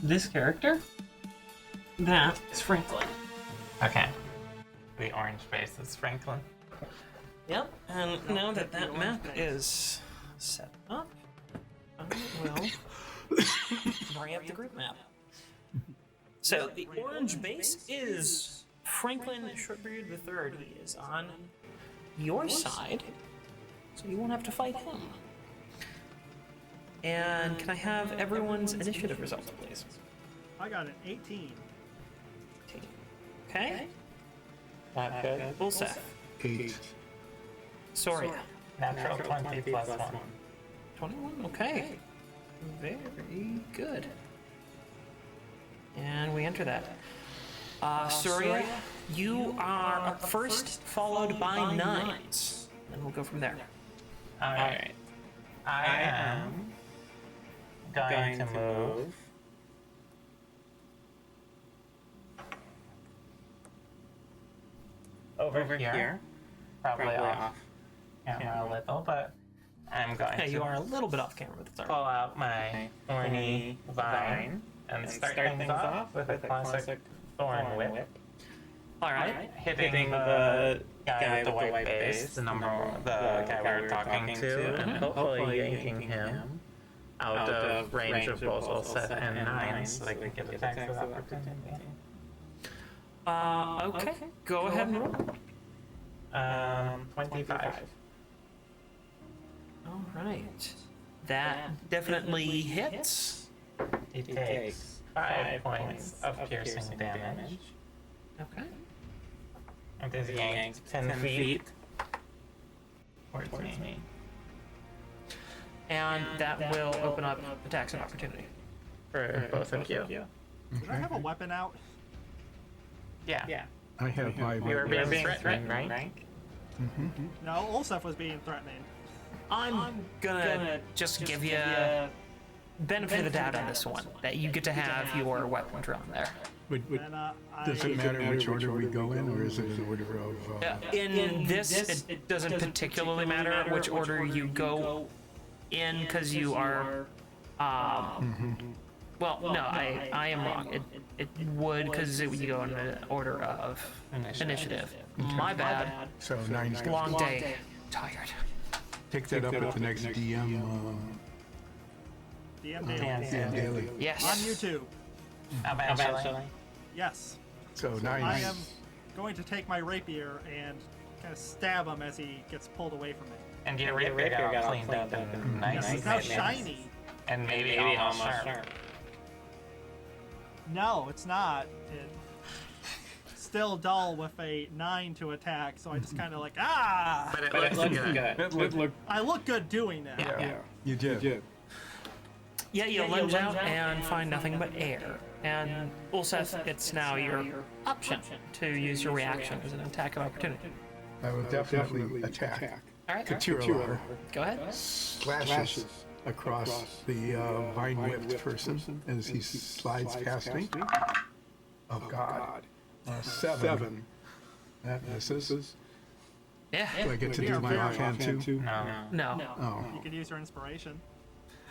this character, that is Franklin. Okay. The orange face is Franklin. Yep, and now that that map is set up, I will bring up the group map. So the orange base is Franklin Shortbeard III. He is on your side, so you won't have to fight him. And can I have everyone's initiative results, please? I got an 18. Okay. Not good. Ulseth. 8. Soria. Natural 20 plus 1. 21, okay. Very good. And we enter that. Soria, you are up first, followed by Nines. And we'll go from there. Alright. I am going to move over here. Probably off camera a little, but I'm going Yeah, to you are a little bit off camera, but it's pull alright. out my thorny vine and start things off with a classic thorn whip. Alright. Hitting the guy with the white base, the guy we were talking to, and hopefully yanking him out of range of both Ulseth and Nines so they can get attacks of opportunity. Okay. Go ahead and roll. 25. Alright. That definitely hits. He takes 5 points of piercing damage Okay. and is yanked 10 feet towards me. And that will open up attacks of opportunity. For both of you. Did I have a weapon out? Yeah. I have my You were weapon. being threatened, right? No, Olsef was being threatening. I'm gonna just give you benefit of the doubt on this one, that you get to have your weapon drawn there. And Does it matter which order we go in, or is it in order of... In this, it doesn't particularly matter which order you go in, because you are... Well, no, I am wrong. It would, because you go in the order of initiative. My bad. So 9's got Long day. Tired. Pick that up at the next DM DM Daily. DM Daily. Yes. On YouTube. Eventually. Yes. So I 9's... am going to take my rapier and kind of stab him as he gets pulled away from me. And your rapier got all cleaned up and nice. It's now shiny. And maybe almost sharp. No, it's not. It's still dull with a 9 to attack, so I just kind of like, But it looks good. It looked. I look good doing that. Yeah, you did. Yeah, you lunge out and find nothing but air. And Ulseth, it's now your option to use your reaction as an attack of opportunity. I will definitely attack. All right, Katira go ahead. slashes across the vine-whipped person as he slides past me. Oh God. 7. That misses. Yeah. Do I get to do my offhand too? No. Oh. You could use your inspiration.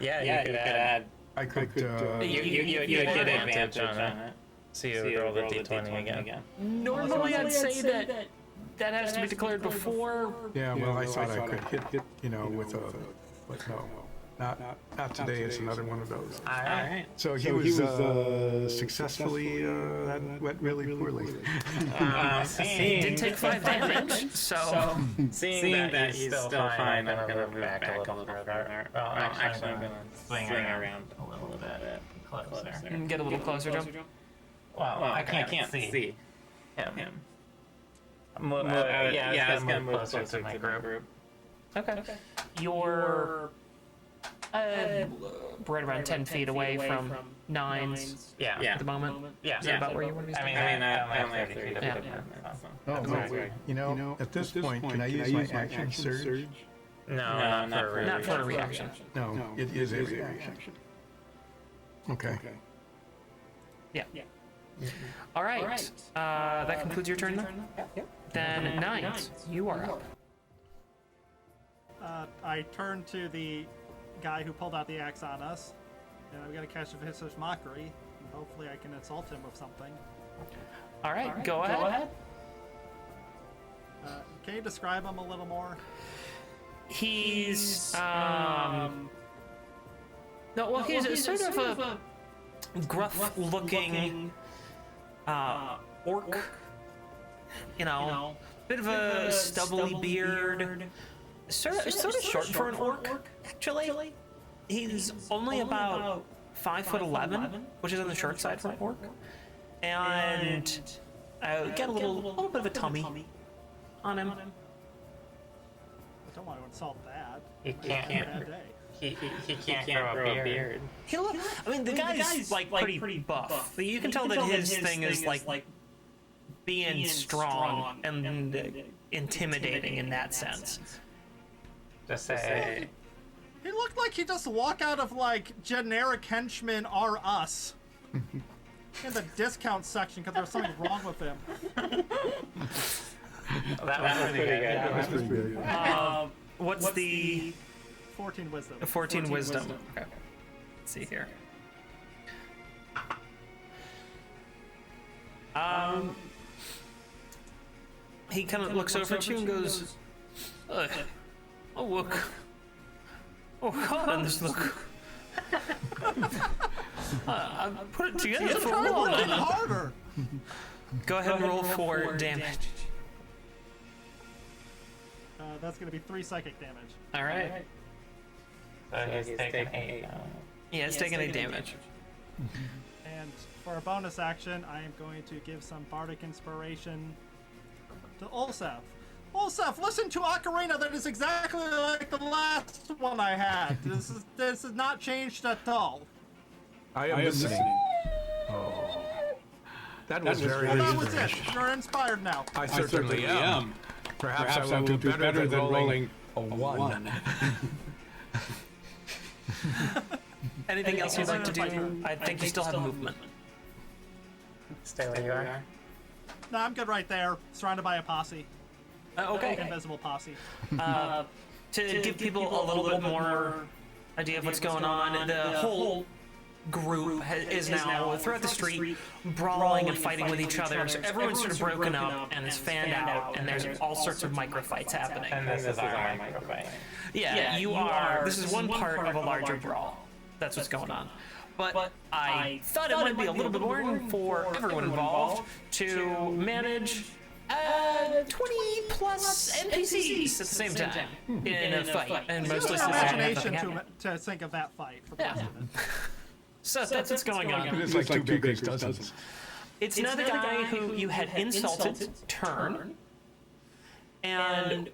Yeah, you could add. I could. You get advantage on it. So you roll the d20 again. Normally, I'd say that has to be declared before. Yeah, well, I thought I could hit, with a, but no, not today. It's another one of those. All right. So he was successfully. That went really poorly. He did take 5 damage, so Seeing that he's still fine, I'm gonna move back a little further. Well, actually, I'm gonna swing around a little bit closer. get a little closer to him. Well, I can't see him. Yeah, it's gonna move closer to my group. Okay. You're right around 10 feet away from 9s Yeah. at the moment. Yeah. Is that about where you want to be? I mean, I only have 30 feet of movement. Oh, wait. At this point, can I use my action surge? No, not Not for a reaction. No, it is a reaction. Okay. Yeah. All right. That concludes your turn then? Then 9s, you are up. I turn to the guy who pulled out the axe on us, and we got to catch a vicious mockery. And hopefully, I can insult him with something. All right, go ahead. Can you describe him a little more? He's no, well, he's sort of a gruff-looking orc. Bit of a stubbly beard. Sort of short for an orc, actually. He's only about 5'11", which is on the short side for an orc, and get a little bit of a tummy on him. I don't want to insult that. He Bad can't. day. He can't grow a beard. The guy's like pretty buff. You can tell that his thing is like being strong and intimidating in that sense. Just say. He looked like he just walked out of like generic henchmen are us in the discount section because there was something wrong with him. That was pretty good. That was pretty good. What's the 14 wisdom. 14 wisdom? Okay. Let's see here. He kind of looks over at you and goes, "Oh look! Oh God, and this look! I put it together for a while Working now." harder. Go ahead and roll for damage. That's going to be 3 psychic damage. All right. So he's taking 8 now. Yeah, it's taking 8 damage. And for a bonus action, I am going to give some bardic inspiration to Ulseth. Ulseth, listen to Ocarina. That is exactly like the last one I had. This is not changed at all. I am listening. Oh. That was very That was inspirational. it. You're inspired now. I certainly am. Perhaps I will do better than rolling a 1. Anything else you'd like to do? I think you still have movement. Stay where you are. No, I'm good right there. Surrounded by a posse. Okay. Invisible posse. To give people a little bit more idea of what's going on, the whole group is now throughout the street, brawling and fighting with each other. So everyone's sort of broken up and is fanned out, and there's all sorts of micro fights happening. And this is our microfight. Yeah, you are. This is one part of a larger brawl. That's what's going on. But I thought it might be a little bit boring for everyone involved to manage 20 plus NPCs at the same time in a fight, and mostly Use your civilian imagination happening. to think of that fight for Yeah. most of it. So that's what's going on. It's like two baker's dozens. It's another guy who you had insulted, turn, and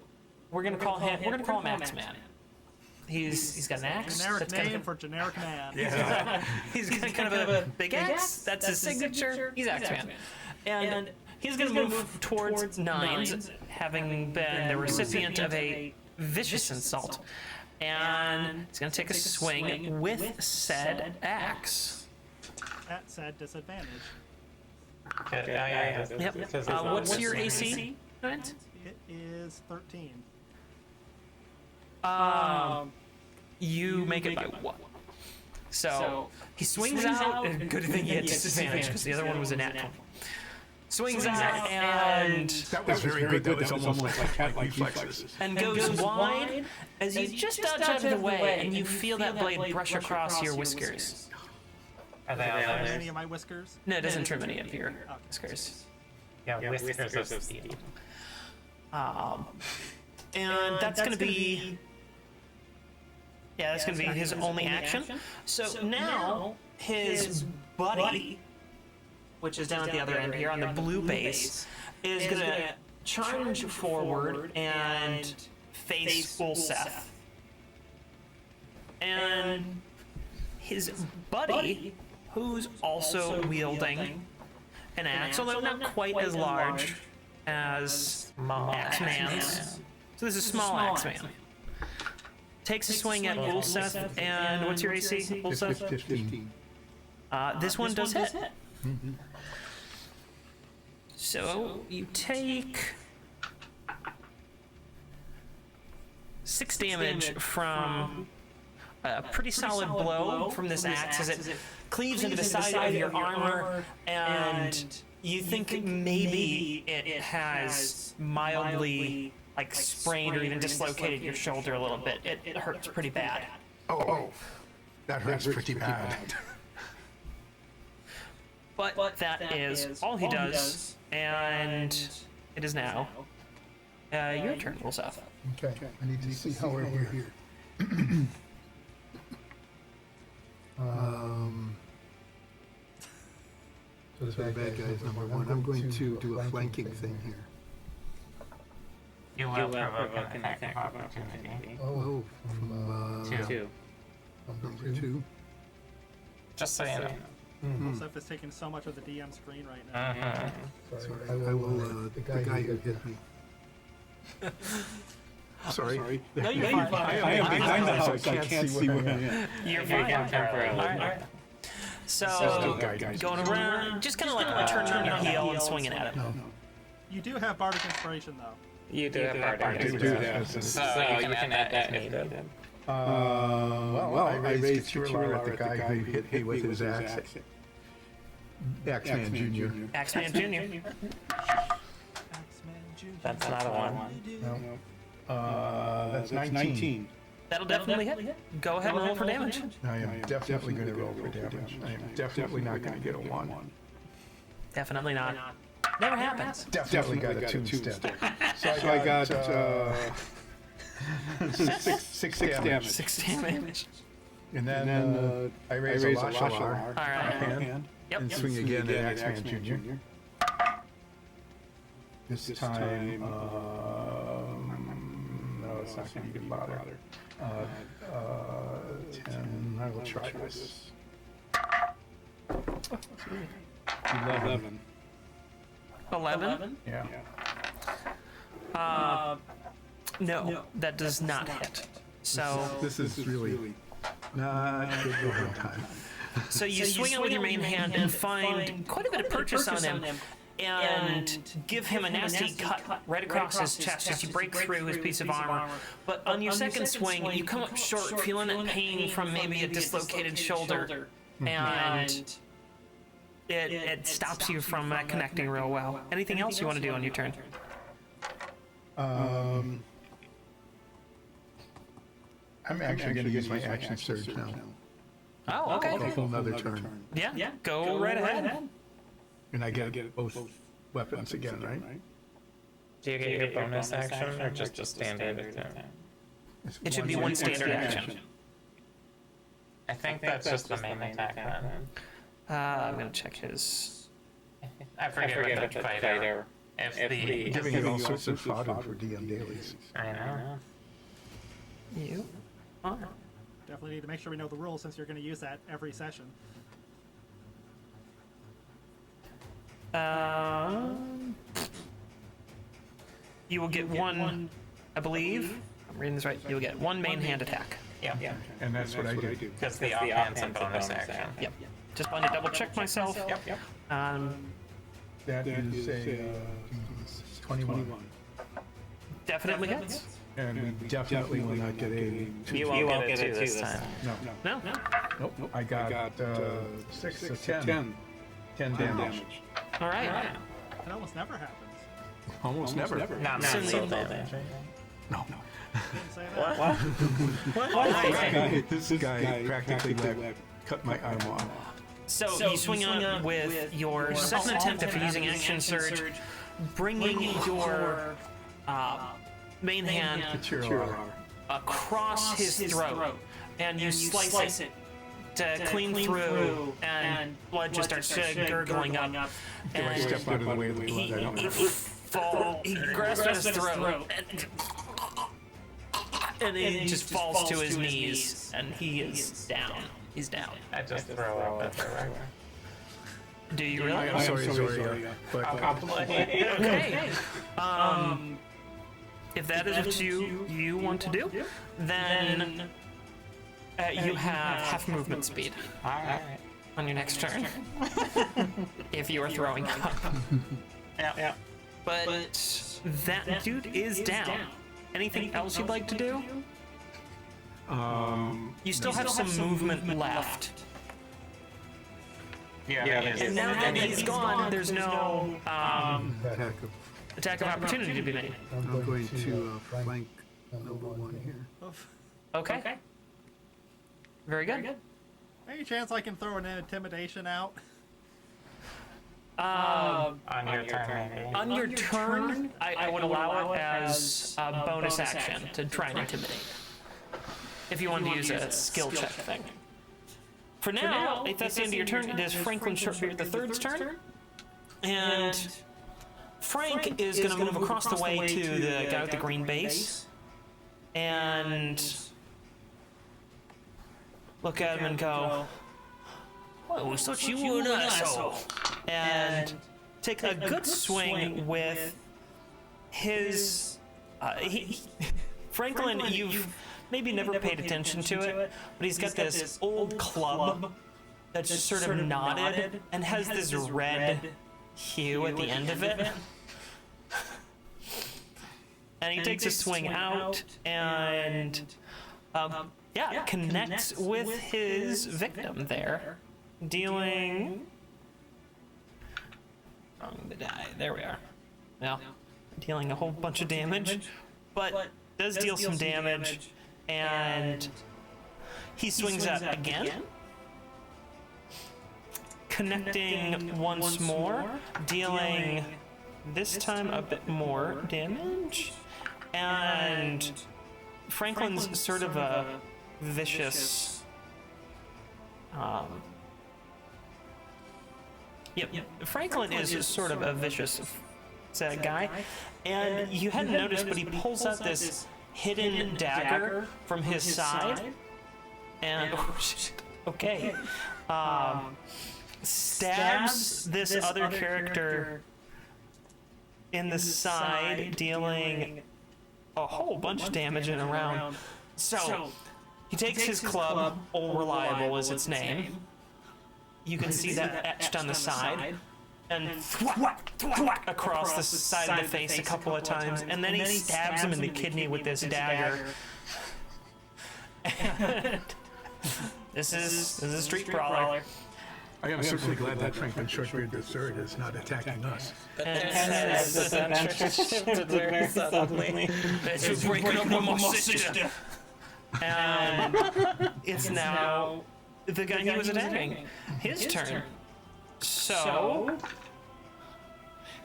we're gonna call him Axeman. He's got an axe. Generic that's name kind for generic man. he's got kind of a big axe. That's his signature. He's Axeman, and he's gonna move towards Nines, having been the recipient of a vicious insult, and he's gonna take a swing with said axe. At said disadvantage. Yep. What's your AC? Nines? It is 13. You make it by one. So he swings out, and good thing he had disadvantage because the other one was a nat 20. Swings out and That was very good. That was almost like cat-like reflexes. goes wide as you just dodge out of the way, and you feel that blade brush across your whiskers. Are they all there? Any of my whiskers? No, it doesn't trim any of your whiskers. Yeah, whiskers are so steep. And that's going to be... Yeah, that's going to be his only action. So now his buddy, which is down at the other end here on the blue base, is going to charge forward and face Ulseth. And his buddy, who's also wielding an axe, although not quite as large as Axeman's. So this is a small Axeman. Takes a swing at Ulseth, and what's your AC, Ulseth? 15. This one does hit. So you take 6 damage from a pretty solid blow from this axe as it cleaves into the side of your armor, and you think maybe it has mildly like sprained or even dislocated your shoulder a little bit. It hurts pretty bad. Oh, that hurts pretty bad. But that is all he does, and it is now your turn, Ulseth. Okay, I need to see how we're here. So the bad guy is number one. I'm going to do a flanking thing here. You will provoke an attack of opportunity. Oh, from Two. number two. Just so you know. Ulseth is taking so much of the DM screen right now. Mm-hmm. I will, the guy who hit me. Sorry. No, you're fine. I am behind the house. I can't see where I am. You're You can fine. temporarily. Alright. So, Guys. going around, just kind of like turning on your heel and swinging at him. You do have Bardic Inspiration, though. You do have I do that. So you can add that if needed. Well, I raised the cheerleader at the guy who hit me with his axe. Axeman Jr. Axeman Jr. Axeman Jr. That's not a one. That's 19. That'll definitely hit. Go ahead and roll for damage. I am definitely going to roll for damage. I am definitely not going to get a 1. Definitely not. Never happens. Definitely got a 2 instead. So I got 6 damage. 6 damage. And then I raise a Lashalar All right. hand Yep. and swing again at Axeman Jr. This time, no, it's not going to even bother. 10, I will try this. 11. 11? Yeah. No, that does not hit. So, This is really not good over time. so you swing it with your main hand and find quite a bit of purchase on him, and give him a nasty cut right across his chest as you break through his piece of armor. But on your second swing, you come up short, feeling that pain from maybe a dislocated shoulder, and it stops you from connecting real well. Anything else you want to do on your turn? I'm actually going to use my action surge now. Oh, okay. A whole nother turn. Yeah, go right ahead. And I get both weapons again, right? Do you get your bonus action or just a standard attack? It should be one standard action. I think that's just the main attack then. I'm gonna check his. I forget what the fighter. If the Giving you all sorts of fodder for DM dailies. I know. You. Oh. Definitely need to make sure we know the rules since you're going to use that every session. You will get one, I believe. I'm reading this right. You will get one main hand attack. Yeah. And that's what I do. Because the offhand's a bonus action. Yep. Just wanted to double check myself. Yep. That is a 21. Definitely hits. And definitely will not get a... You won't get it too this time. No. Nope. I got 6 to 10. 10 damage. All right. It almost never happens. Almost never. Not So so you- damage. No. Didn't say that. This guy practically cut my arm off. So you swing on with your second attempt after using action surge, bringing your main hand across his throat, and you slice it to clean through, and blood just starts gurgling up. Do I step out of the way of the blood? I don't know. He grasps at his throat, and he just falls to his knees, and he is down. He's down. I just throw up at the regular. Do you really? I'm sorry, Zoria. I'll play. Okay. If that is what you want to do, then you have half movement speed Alright. on your next turn. If you are throwing up. Yeah. But that dude is down. Anything else you'd like to do? You still have some movement left. Yeah. And now that he's gone, there's no attack of opportunity to be made. I'm going to flank number 1 here. Okay. Very good. Any chance I can throw an intimidation out? On your turn, maybe. On your turn, I would allow it as a bonus action to try and intimidate. If you wanted to use a skill check thing. For now, if that's the end of your turn, it is Franklin Shortbeard III's turn. And Frank is going to move across the way to the guy with the green base. And look at him and go, "I always thought you were an asshole." And take a good swing with his... Franklin, you've maybe never paid attention to it, but he's got this old club that's just sort of knotted and has this red hue at the end of it. And he takes a swing out and connects with his victim there, dealing... Wrong the die. There we are. Now, dealing a whole bunch of damage, but does deal some damage, and he swings out again, connecting once more, dealing this time a bit more damage, and Franklin's sort of a vicious... Franklin is sort of a vicious guy, and you hadn't noticed, but he pulls out this hidden dagger from his side, and stabs this other character in the side, dealing a whole bunch of damage in a round. So he takes his club, Old Reliable is its name. You can see that etched on the side, and across the side of the face a couple of times, and then he stabs him in the kidney with this dagger. And this is a street brawler. I am certainly glad that Franklin Shortbeard III is not attacking us. And The adventure shifted very suddenly. it's breaking up with my sister. And it's now the guy he was attacking. His turn. So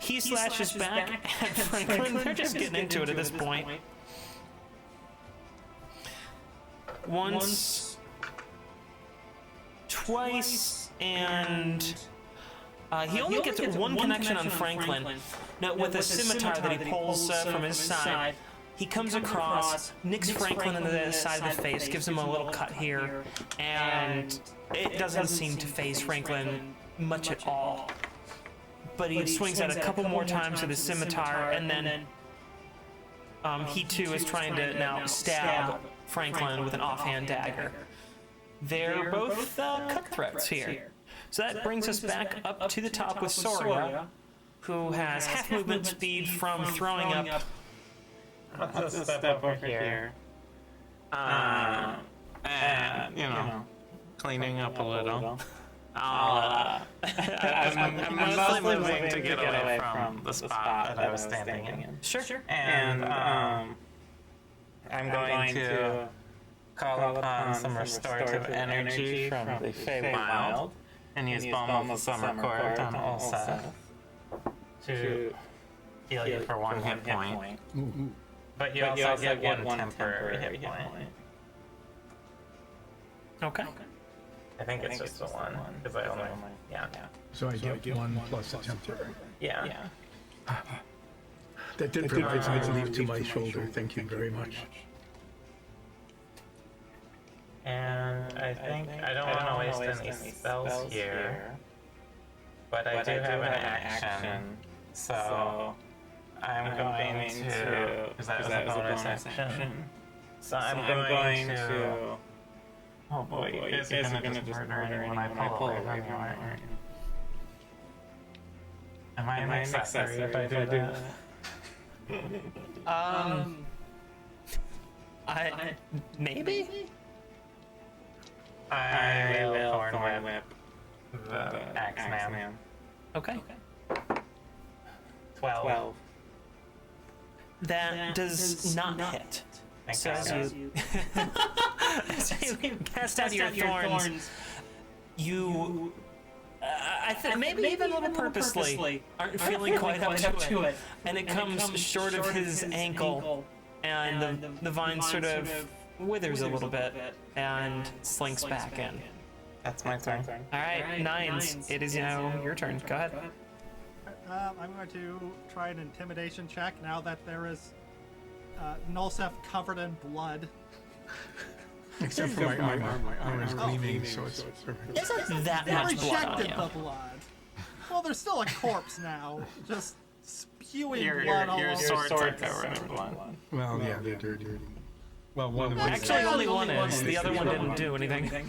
He slashes back at Franklin. They're just getting into it at this point. Once, twice, and he only gets one connection on Franklin. Now, with a scimitar that he pulls from his side, he comes across, nicks Franklin in the side of the face, gives him a little cut here, and it doesn't seem to faze Franklin much at all. But he swings at a couple more times with his scimitar, and then he too is trying to now stab Franklin with an offhand dagger. They're both cutthroats here. So that brings us back up to the top with Soria, who has half movement speed from throwing up. Let's just step over here. And, cleaning up a little. I'm mostly moving to get away from the spot that I was standing in. Sure. And I'm going to call upon some restorative energy from the Feywild and use Balm of Summer Court on Ulsa to heal you for 1 hit point. But you also get one temporary hit point. Okay. I think it's just the one, because I only, yeah. So I get 1 plus a temporary. Yeah. That did provide some relief to my shoulder. Thank you very much. And I think I don't want to waste any spells here, but I do have an action, so I'm going to, because that was a bonus action, so I'm going to, oh boy, you guys are going to just murder anyone I pull away from you, aren't you? Am I an accessory if I do that? I maybe? I will Thorn Whip the Axeman. Okay. 12. That does not hit. So as you cast out your thorns, you, I think maybe even a little purposely, aren't feeling quite up to it, and it comes short of his ankle, and the vine sort of withers a little bit and slinks back in. That's my turn. All right, Nines, it is now your turn. Go ahead. I'm going to try an intimidation check now that there is Nulsef covered in blood. Except for my armor. My armor is gleaming, so it's perfect. Isn't that They much blood on rejected you? the blood. Well, there's still a corpse now, just spewing Your blood all over. sword's covered in blood. Well, yeah, they're dirty. Well, one of them Actually, only one is. The other one didn't do anything.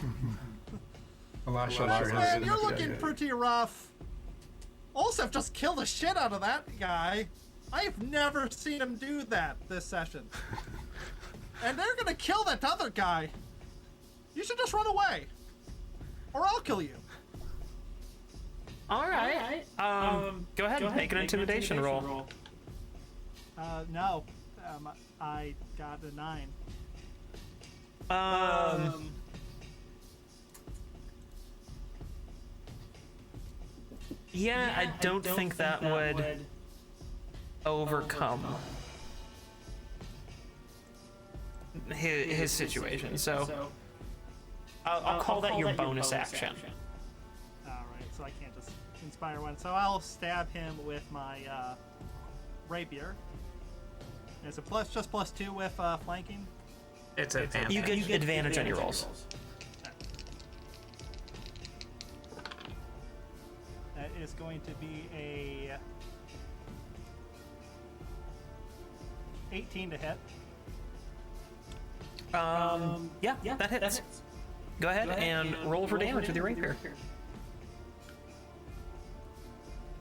Alasha Man, you're looking pretty rough. Olsef just killed the shit out of that guy. I've never seen him do that this session. And they're gonna kill that other guy. You should just run away. Or I'll kill you. All right. Go ahead. Make an intimidation roll. No. I got a 9. Yeah, I don't think that would overcome his situation. So I'll call that your bonus action. Alright, so I can't just inspire one. So I'll stab him with my rapier. Is it just +2 with flanking? It's advantage. You get advantage on your rolls. That is going to be a 18 to hit. Yeah, that hits. Go ahead and roll for damage with your rapier.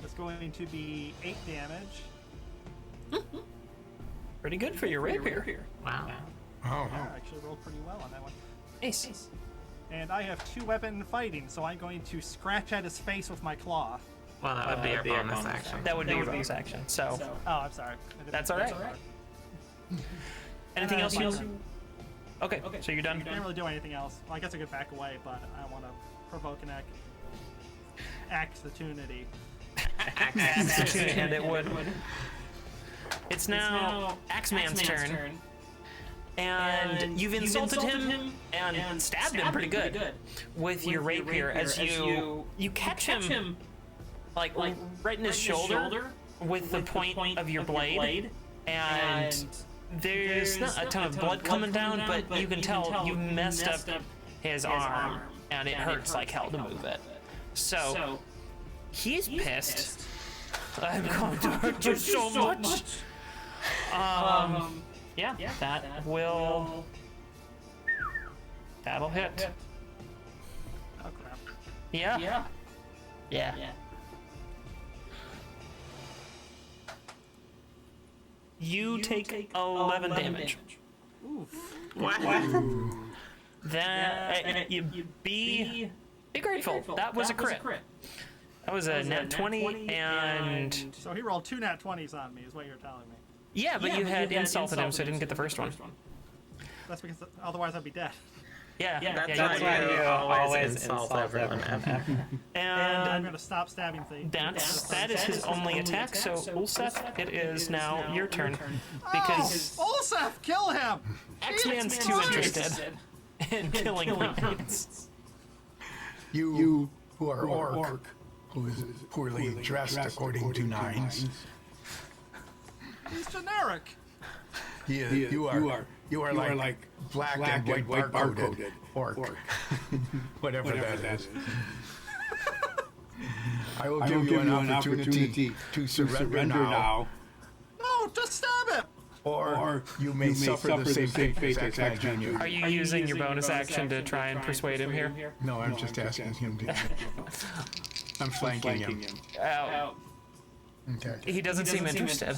That's going to be 8 damage. Pretty good for your rapier. Wow. I actually rolled pretty well on that one. Ace. And I have 2-weapon fighting, so I'm going to scratch at his face with my claw. Well, that would be our bonus action. That would be your bonus action. So Oh, I'm sorry. that's all right. Anything else you? Okay, so you're done. Can't really do anything else. Well, I guess I could back away, but I want to provoke an opportunity. and it would. It's now Axeman's turn. And you've insulted him and stabbed him pretty good with your rapier as you catch him like right in his shoulder with the point of your blade, and there's not a ton of blood coming down, but you can tell you messed up his arm and it hurts like hell to move it. So he's pissed. I'm going to hurt you so much. Yeah, that'll hit. Oh crap. Yeah. You take 11 damage. Oof. Then you be grateful. That was a crit. That was a nat 20, and So he rolled 2 nat 20s on me, is what you're telling me. yeah, but you had insulted him, so I didn't get the first one. That's because otherwise I'd be dead. Yeah, That's why you always insult everyone. I'm and gonna stop stabbing things. that is his only attack. So Ulseth, it is now your turn because Olsef, kill him! Axeman's too interested in killing Knights. You who are orc, who is poorly dressed according to Nines. He's generic. You are like black and white barcoded orc. Whatever that is. I will give you an opportunity to surrender now, No, just stab him! or you may suffer the same fate as Axeman Jr. Are you using your bonus action to try and persuade him here? No, I'm just asking him to. I'm flanking him. Oh, Okay. he doesn't seem interested.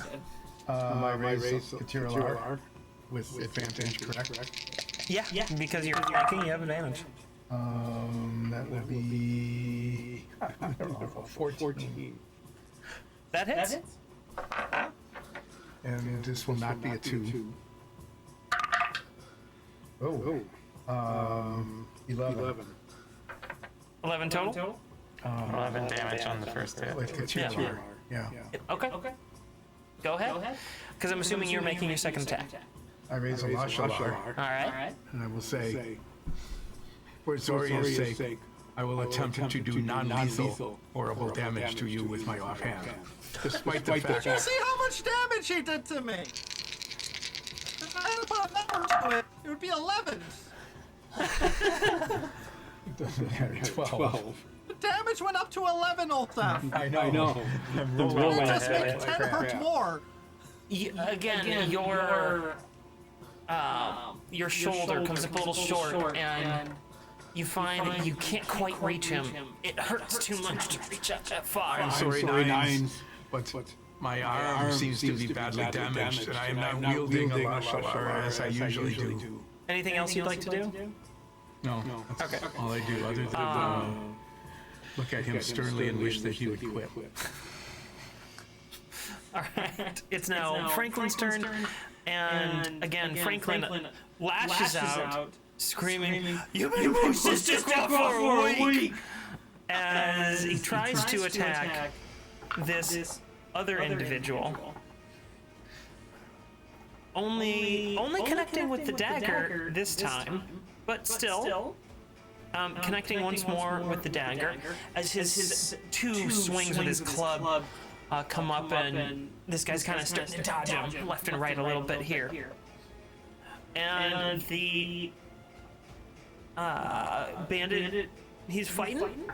My raise material R with advantage, correct? Yeah, because you're flanking, you have advantage. That will be, I don't know, 14. That hits. And this will not be a 2. 11. 11 total. 11 damage on the first hit. With material R. Yeah. Okay. Go ahead. Because I'm assuming you're making your second attack. I raise a martial R, All right. and I will say, for Zoria's sake, I will attempt to do non-lethal horrible damage to you with my offhand. Despite the fact You see how much damage he did to me? If I had to put a number to it, it would be 11. it doesn't have 12. The damage went up to 11, Olsef. I know. I'm rolling. It just makes 10 hurt more. Again, your shoulder comes up a little short, and you find that you can't quite reach him. It hurts too much to reach out that far. I'm sorry, Nines, but my arm seems to be badly damaged, and I am not wielding a martial art as I usually do. Anything else you'd like to do? No. Okay. All I do, other than look at him sternly and wish that he would quit. All right. It's now Franklin's turn, and again, Franklin lashes out, screaming, "You've been resistant for a week!" As he tries to attack this other individual. Only connecting with the dagger this time, but still connecting once more with the dagger as his two swings with his club come up, and this guy's kind of starting to dodge him left and right a little bit here. And the bandit he's fighting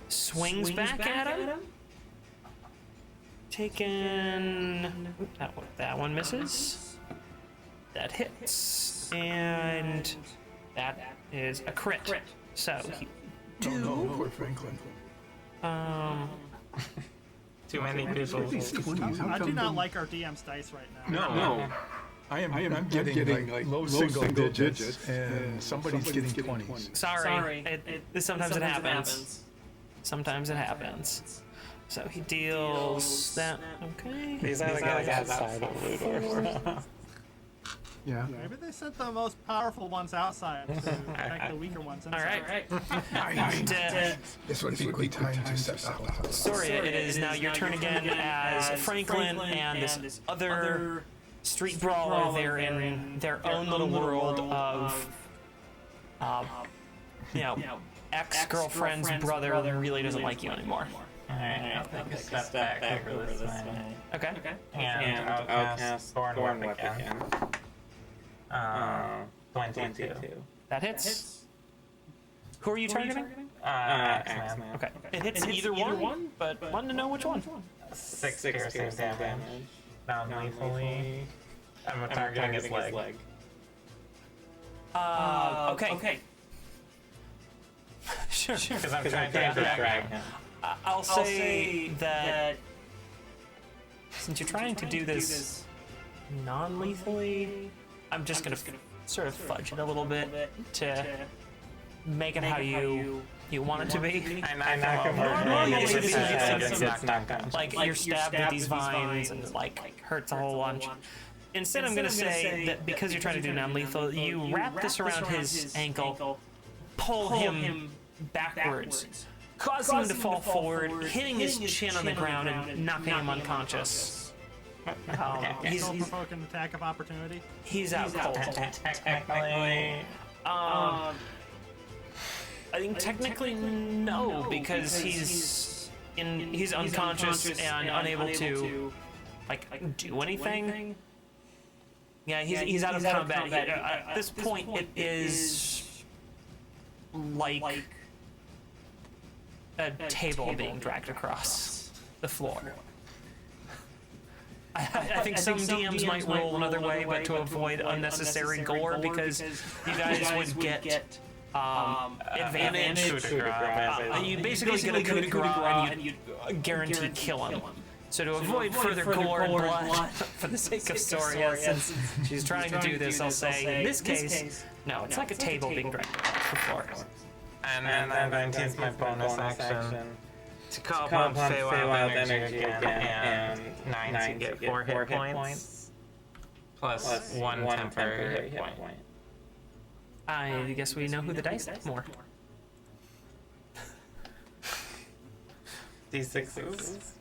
swings back at him. Taking that one misses. That hits, and that is a crit. So he No, poor Franklin. Too many people. I do not like our DM's dice right now. No. I'm getting like low single digits, and somebody's getting 20s. sorry. Sometimes it happens. Sometimes it happens. So he deals that. Okay. These are the guys outside of Ludorf. Yeah. Maybe they sent the most powerful ones outside to protect the weaker ones All inside. right. This would be a good time to set up. Soria, it is now your turn again as Franklin and this other street brawler. They're in their own little world of, ex-girlfriend's brother really doesn't like you anymore. Alright, I'll take a step back over this way. Okay. And I'll cast Thorn Whip again. 22. That hits. Who are you targeting? X-Man. Okay. It hits either one, but wanted to know which one. 6 piercing damage. Non-lethally. I'm targeting his leg. Okay. Sure. Because I'm trying to drag him. I'll say that since you're trying to do this non-lethally, I'm just gonna sort of fudge it a little bit to make it how you want it to be. I knock him over. Normally He this gets is knocked out. like you're stabbed with these vines and like hurts a whole bunch. Instead, I'm gonna say that because you're trying to do non-lethal, you wrap this around his ankle, pull him backwards, causing him to fall forward, hitting his chin on the ground and knocking him unconscious. He's provoke an attack of opportunity. He's out cold. Technically, I think technically no, because he's unconscious and unable to like do anything. Yeah, he's out of combat. At this point, it is like a table being dragged across the floor. I think some DMs might roll another way, but to avoid unnecessary gore, because you guys would get advantage. You basically get a coup de grace and you guarantee kill him. So to avoid further gore and blood, for the sake of Soria, since she's trying to do this, I'll say, in this case, no, it's like a table being dragged across the floor. and then I'm going to use my bonus action to call upon Feywild Energy again, and 9 to get 4 hit points, plus 1 temporary hit point. I guess we know who the dice is more. D6s.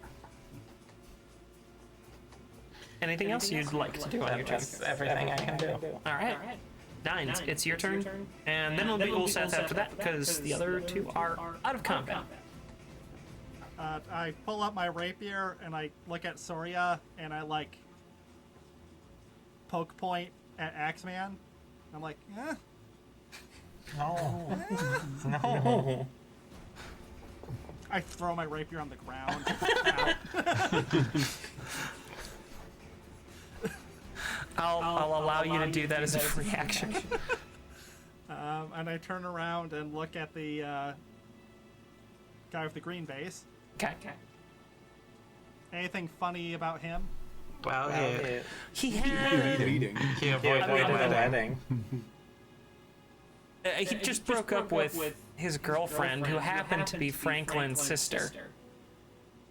Anything else you'd like to do on your turn? That's everything I can do. All right. Nines, it's your turn, and then it'll be Ulseth after that, because the other two are out of combat. I pull up my rapier and I look at Soria and I like poke point at Axeman. I'm like, eh. No. No. I throw my rapier on the ground. I'll allow you to do that as a free action. And I turn around and look at the guy with the green base. Okay. Anything funny about him? Well, He had. Bleeding. he avoided the wedding. He just broke up with his girlfriend, who happened to be Franklin's sister.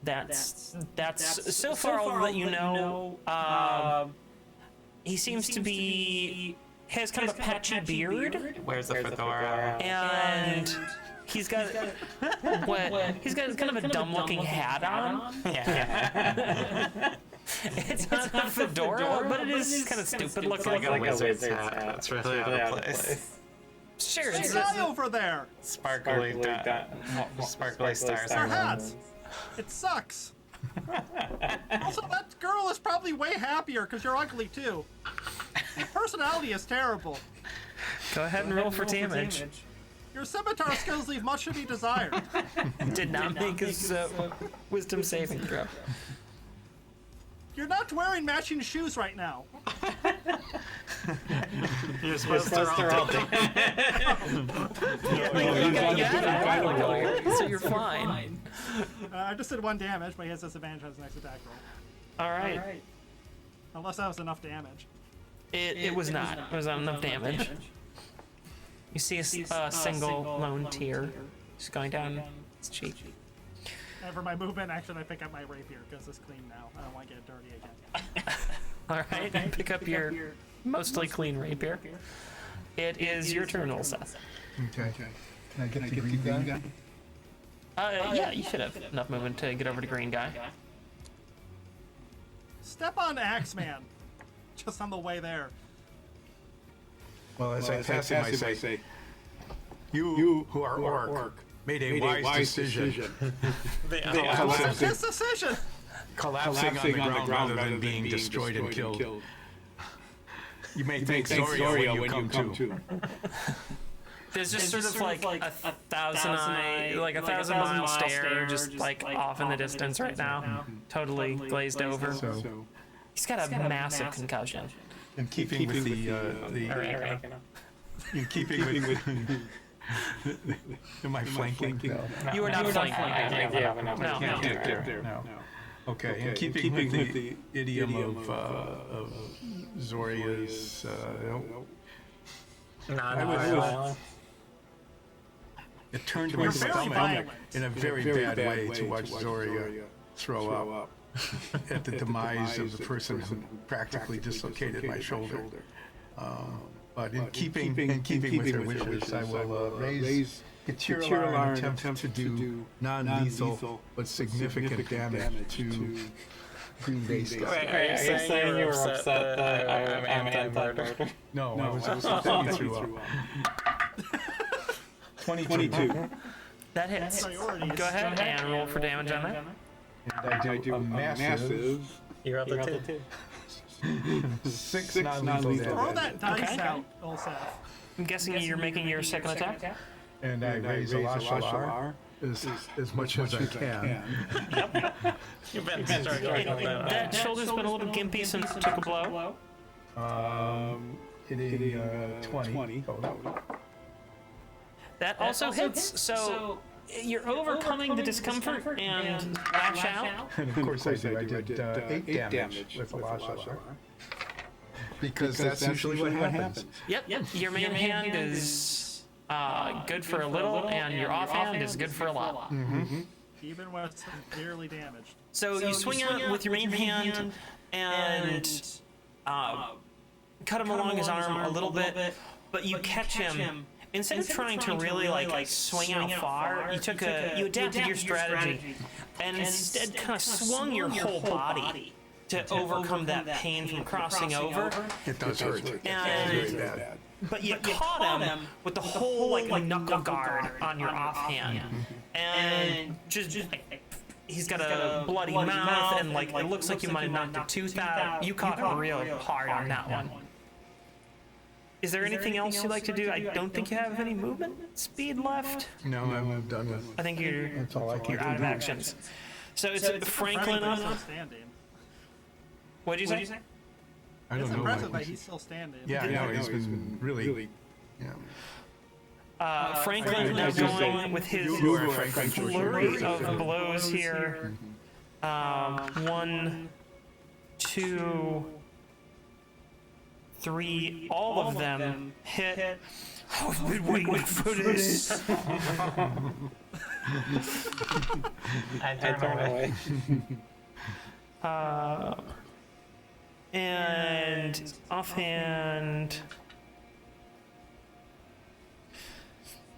That's so far all that you know. He seems to be has kind of a patchy beard, Wears the fedora. and he's got kind of a dumb-looking hat on. Yeah. It's not a fedora, but it is kind of stupid looking. Like a wizard's hat. That's really out of place. Sure, Hey, it's guy over there! Sparkly stars. Their hats! It sucks! Also, that girl is probably way happier because you're ugly too. Your personality is terrible. Go ahead and roll for damage. Your scimitar skills leave much to be desired. Did not make his wisdom saving throw. You're not wearing matching shoes right now. You're supposed to roll. So you're fine. I just did 1 damage, but he has disadvantage on his next attack roll. All right. Unless that was enough damage. It was not. It was not enough damage. You see a single lone tear just going down his cheek. And for my movement action, I pick up my rapier because it's clean now. I don't want to get it dirty again. All right. Pick up your mostly clean rapier. It is your turn, Ulseth. Okay. Can I get the green guy? Yeah, you should have enough movement to get over to green guy. Step on Axeman. Just on the way there. Well, as I pass him, I say, you who are orc made a wise decision. What's his decision? Collapsing on the ground rather than being destroyed and killed. You may thank Zoria when you come to. There's just sort of like a thousand mile stare just like off in the distance right now. Totally glazed over. So, He's got a massive concussion. in keeping with in keeping with am I flanking? You are not flanking. I think you have enough. No. Can't get there. No. Okay. In keeping with the idiom of Zoria's, Non-violent. it turned to my You're very stomach violent. in a very bad way to watch Zoria throw up at the demise of the person who practically dislocated my shoulder. But in keeping with her wishes, I will raise Getirar and attempt to do non-lethal but significant damage to Green Bay Scout. Wait, are you saying you were upset that I'm anti-murder? No, I was upset that you threw up. 22. That hits. Priorities. Go ahead and roll for damage on that. And I do a massive You rolled a 2. 6 non-lethal Throw damage. that dice Okay. out, Ulseth. I'm guessing you're making your second attack. And I raise Alashalar as much as I can. You've been struggling. That shoulder's been a little gimpy since it took a blow. Hitting 20 total. That also hits, so you're overcoming the discomfort and lash out. And of course I do. I did 8 damage with Alashalar. Because that's usually what happens. Yep. Your main hand is good for a little, and your offhand is good for a lot. Even when it's severely damaged. So you swing out with your main hand and cut him along his arm a little bit, but you catch him. Instead of trying to really like swing out far, you adapted your strategy and instead kind of swung your whole body to overcome that pain from crossing over. It does hurt. It's And very bad. but you caught him with the whole like knuckle guard on your offhand, and just he's got a bloody mouth, and like it looks like you might have knocked a tooth out. You caught him real hard on that one. Is there anything else you'd like to do? I don't think you have any movement speed left. No, I'm done with I think you're all I can out of do. actions. So it's Franklin Still up. standing. What'd you say? I don't It's know. impressive Like, that he's still standing. yeah, I know. He's been really. Franklin now going with his You are Franklin flurry of blows here. 1, 2, 3. All of them hit. Oh, I've been waiting for this. I turn away. And offhand.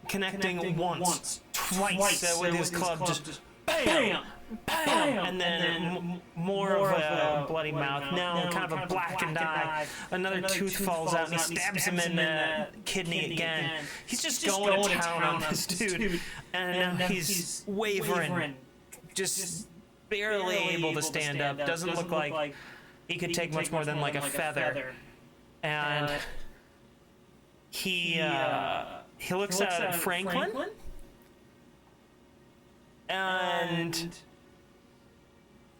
Connecting once, twice with his club, just bam, bam, and then more of a bloody mouth. Now kind of a blackened eye. Another tooth falls out, and he stabs him in the kidney again. He's just going to town on this dude, and now he's wavering, just barely able to stand up. Doesn't look like he could take much more than like a feather, and he looks at Franklin, and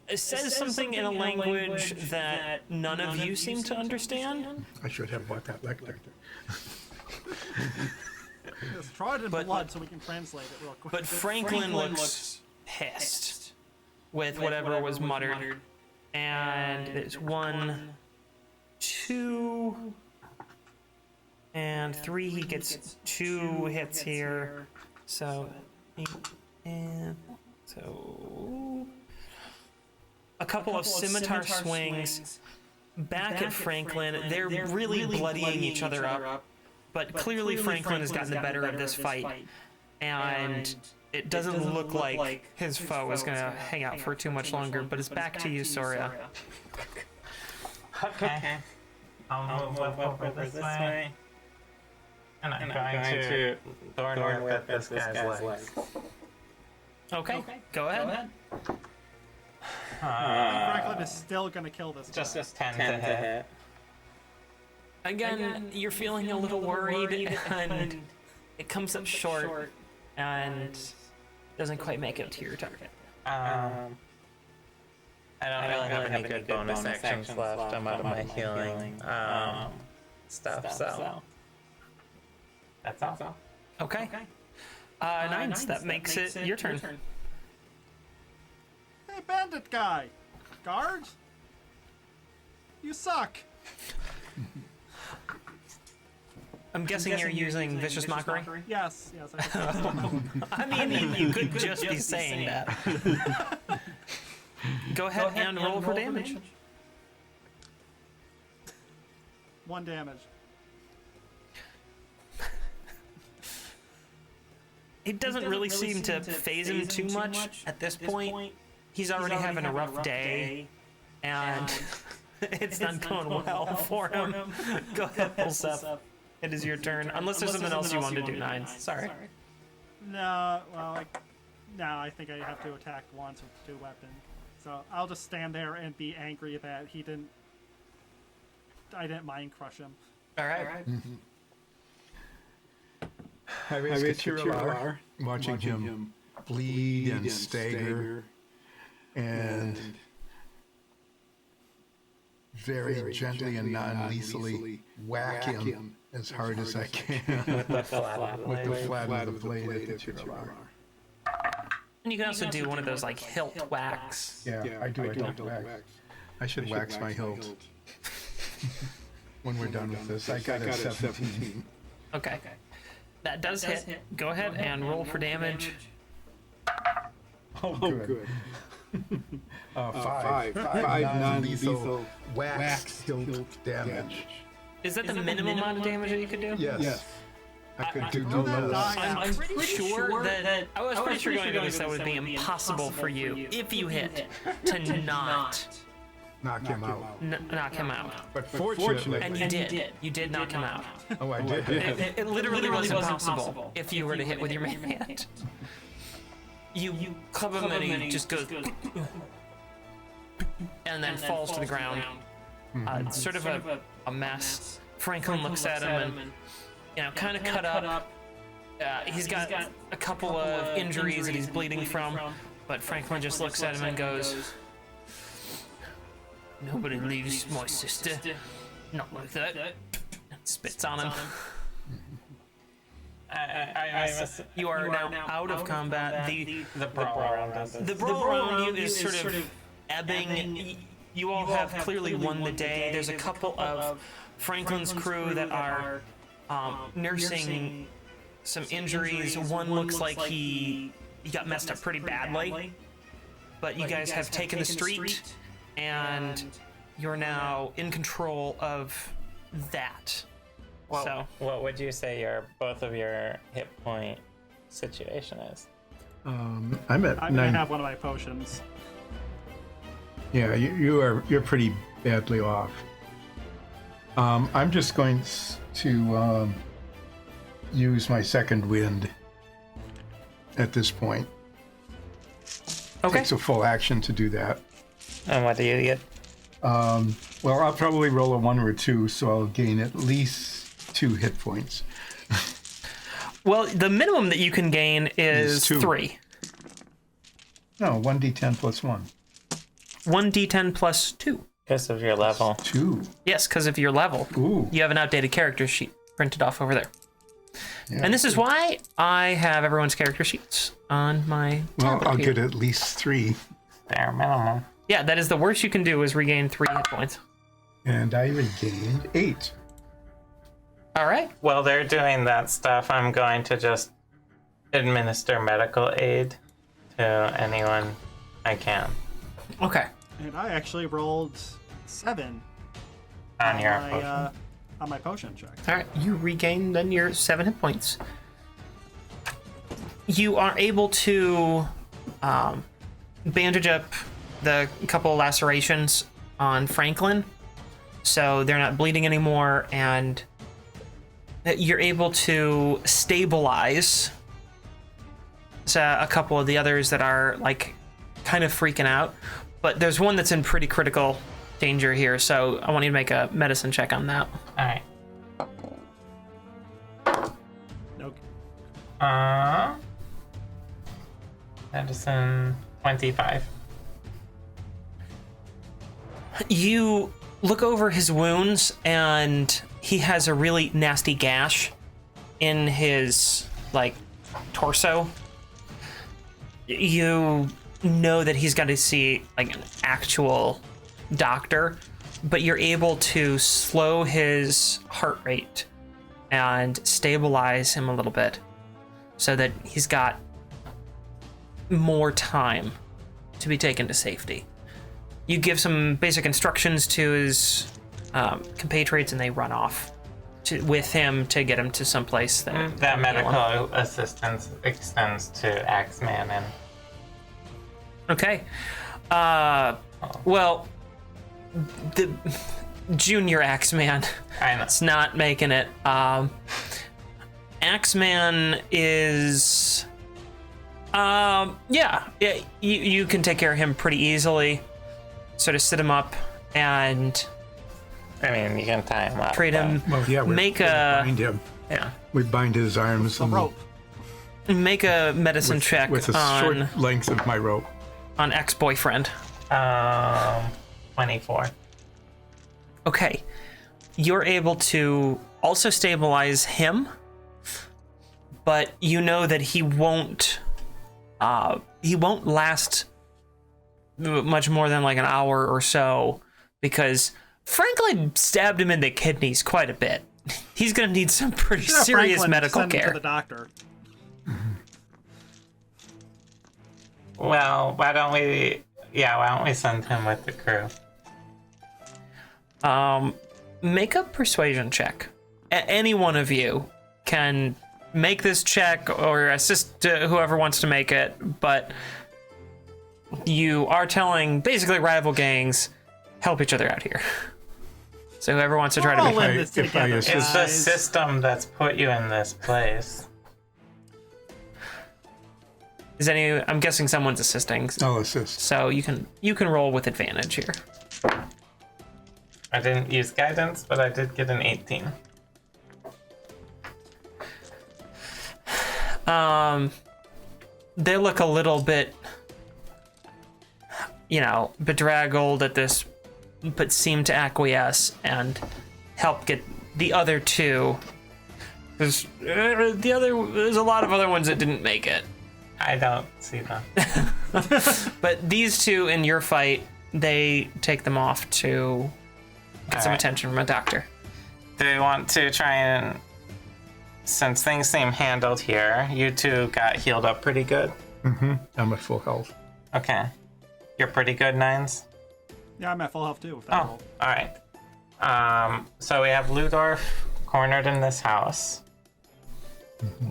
it says something in a language that none of you seem to understand. I should have bought that lectern. Just draw it in blood so we can translate it real quick. But Franklin looks pissed with whatever was muttered. And it's 1, 2, and 3. He gets 2 hits here. So, 8, and so a couple of scimitar swings back at Franklin. They're really bloodying each other up, but clearly Franklin has gotten the better of this fight, and it doesn't look like his foe is going to hang out for too much longer. But it's back to you, Soria. Okay. I'll move over this way. And I'm going to thorn whip this guy's legs. Okay, go ahead. Franklin is still gonna kill this guy. Just 10 to hit. Again, you're feeling a little worried, and it comes up short, and doesn't quite make it to your target. I don't really have any good bonus actions left. I'm out of my healing stuff, so that's all. Okay. Nines, that makes it your turn. Hey, bandit guy! Guard? You suck! I'm guessing you're using Vicious Mockery? Yes. I mean, you could just be saying that. Go ahead and roll for damage. 1 damage. It doesn't really seem to phase him too much at this point. He's already having a rough day, and it's not going well for him. Go ahead, Pulsep. It is your turn. Unless there's something else you want to do, Nines. Sorry. No, well, I think I have to attack once with 2 weapons. So I'll just stand there and be angry that I didn't mind crush him. All right. I risk a watching him bleed and stagger, and very gently and non-lethally whack him as hard as I can With the flat of the blade at the Chiralar. And you can also do one of those like hilt whacks. Yeah, I do a hilt wax. I should wax my hilt when we're done with this. I got a 17. Okay. That does hit. Go ahead and roll for damage. Oh, good. 5 non-lethal wax hilt damage. Is that the minimum amount of damage that you could do? Yes. I could do no less. I'm pretty sure that I was pretty sure going into this that would be impossible for you if you hit to not Knock him out. knock him out. But fortunately, And you did. You did knock him out. oh, I did. It literally was impossible if you were to hit with your main hand. You club him and he just goes and then falls to the ground. It's sort of a mess. Franklin looks at him and kind of cut up. He's got a couple of injuries that he's bleeding from, but Franklin just looks at him and goes, "Nobody leaves my sister. Not like that." And spits on him. You are now out of combat. The brawl around us. The brawl around you is sort of ebbing. You all have clearly won the day. There's a couple of Franklin's crew that are nursing some injuries. One looks like he got messed up pretty badly. But you guys have taken the street, and you're now in control of that. So, what would you say both of your hit point situation is? I'm at I'm gonna 9. have one of my potions. Yeah, you're pretty badly off. I'm just going to use my second wind at this point. okay. Takes a full action to do that. And what do you get? Well, I'll probably roll a 1 or a 2, so I'll gain at least 2 hit points. Well, the minimum that you can gain is 2. 3. No, 1d10 plus 1. 1d10 plus 2. Because of your level. 2. Yes, because of your level. Ooh. You have an outdated character sheet printed off over there. Yeah. And this is why I have everyone's character sheets on my Well, tablet I'll here. get at least 3. Bare minimum. Yeah, that is the worst you can do is regain 3 hit points. And I regained 8. All right. While they're doing that stuff, I'm going to just administer medical aid to anyone I can. Okay. And I actually rolled 7. On your my, potion. on my potion check. All right, you regain then your 7 hit points. You are able to bandage up the couple lacerations on Franklin, so they're not bleeding anymore, and you're able to stabilize a couple of the others that are like kind of freaking out. But there's one that's in pretty critical danger here, so I want you to make a medicine check on that. All right. Okay. Medicine 25. You look over his wounds, and he has a really nasty gash in his like torso. You know that he's got to see like an actual doctor, but you're able to slow his heart rate and stabilize him a little bit so that he's got more time to be taken to safety. You give some basic instructions to his compatriots, and they run off with him to get him to someplace that That medical assistance extends to Axeman and... Okay. Well, the junior Axeman I know. is not making it. Axeman is... yeah, you can take care of him pretty easily. Sort of sit him up and I mean, you can tie him up. treat him. Well, yeah, we Make a- bind him. Yeah. We bind his arms A rope. Make a medicine check with a on short length of my rope. ex-boyfriend. 24. Okay. You're able to also stabilize him, but you know that he won't last much more than like an hour or so, because Franklin stabbed him in the kidneys quite a bit. He's gonna need some pretty Should have serious Franklin medical send him care. to the doctor. Well, why don't we send him with the crew? Make a persuasion check. Any one of you can make this check or assist whoever wants to make it, but you are telling basically rival gangs, help each other out here. So whoever wants to try to We're be... all in this if I together, assist- It's the guys. system that's put you in this place. I'm guessing someone's assisting, I'll assist. so you can roll with advantage here. I didn't use guidance, but I did get an 18. They look a little bit, bedraggled at this, but seem to acquiesce and help get the other two. There's a lot of other ones that didn't make it. I don't see them. But these two in your fight, they take them off to get some Alright. attention from a doctor. Do we want to try and... Since things seem handled here, you two got healed up pretty good. I'm at full health. Okay. You're pretty good, Nines? Yeah, I'm at full health too. With that Oh, roll. alright. So we have Ludorf cornered in this house.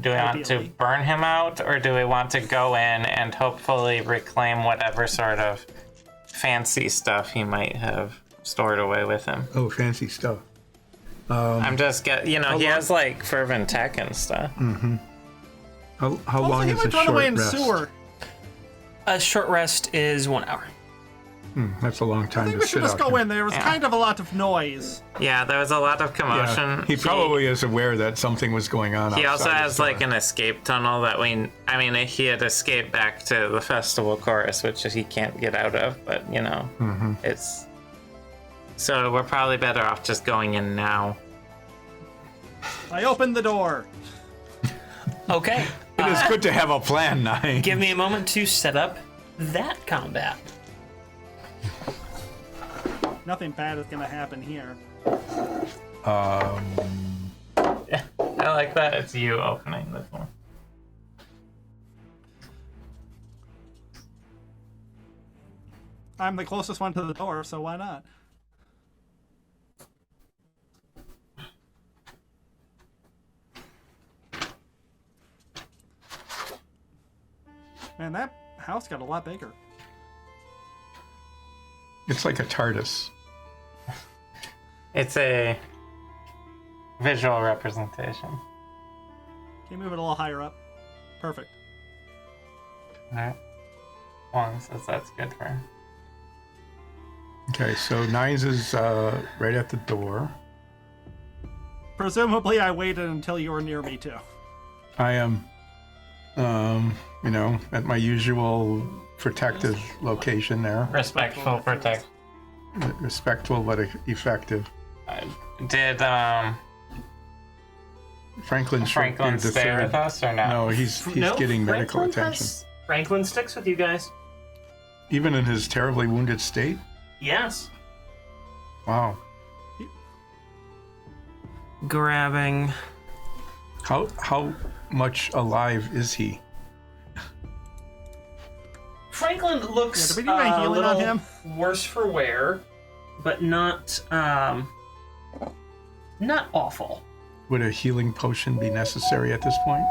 Do we want to Ideally. burn him out, or do we want to go in and hopefully reclaim whatever sort of fancy stuff he might have stored away with him? Oh, fancy stuff. I'm just he has like fervent tech and stuff. How Also, long he is a went run short away in rest? sewer. A short rest is 1 hour. That's a long I time think to we should sit just out go here. in. There was Yeah. kind of a lot of noise. Yeah, there was a lot of commotion. Yeah, he probably is aware that something was going on. He also outside has his door. like an escape tunnel that he had escaped back to the festival chorus, which he can't get out of, but it's... So we're probably better off just going in now. I opened the door. Okay. It is good to have a plan, Nine. Give me a moment to set up that combat. Nothing bad is gonna happen here. I like that it's you opening the door. I'm the closest one to the door, so why not? Man, that house got a lot bigger. It's like a TARDIS. It's a visual representation. Can you move it a little higher up? Perfect. Alright. One says that's good for him. Okay, so Nines is right at the door. Presumably, I waited until you were near me too. I am, at my usual protective location there. Respectful, protect. Respectful but effective. Did Franklin Franklin the stay third. with us or no? No, he's getting medical attention. Franklin sticks with you guys. Even in his terribly wounded state? Yes. Wow. Grabbing. How much alive is he? Franklin looks Yeah, did we do any a healing on little him? worse for wear, but not awful. Would a healing potion be necessary at this point?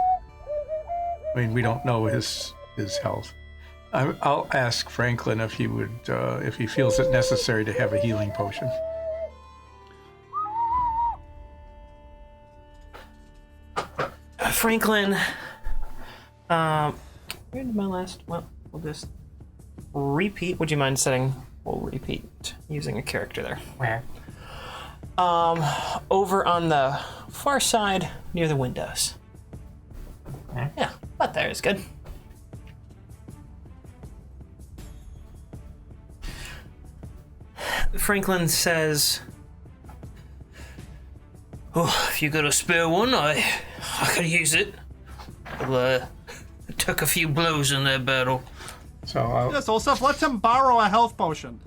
I mean, we don't know his health. I'll ask Franklin if he would, if he feels it necessary to have a healing potion. Franklin, where did my last? Well, we'll just repeat. Would you mind setting? We'll repeat using a character there. Where? Over on the far side near the windows. Okay. Yeah, about there is good. Franklin says, "Oh, if you got a spare one, I could use it. I took a few blows in that battle." So Yes, Olsef, let him borrow a health potion.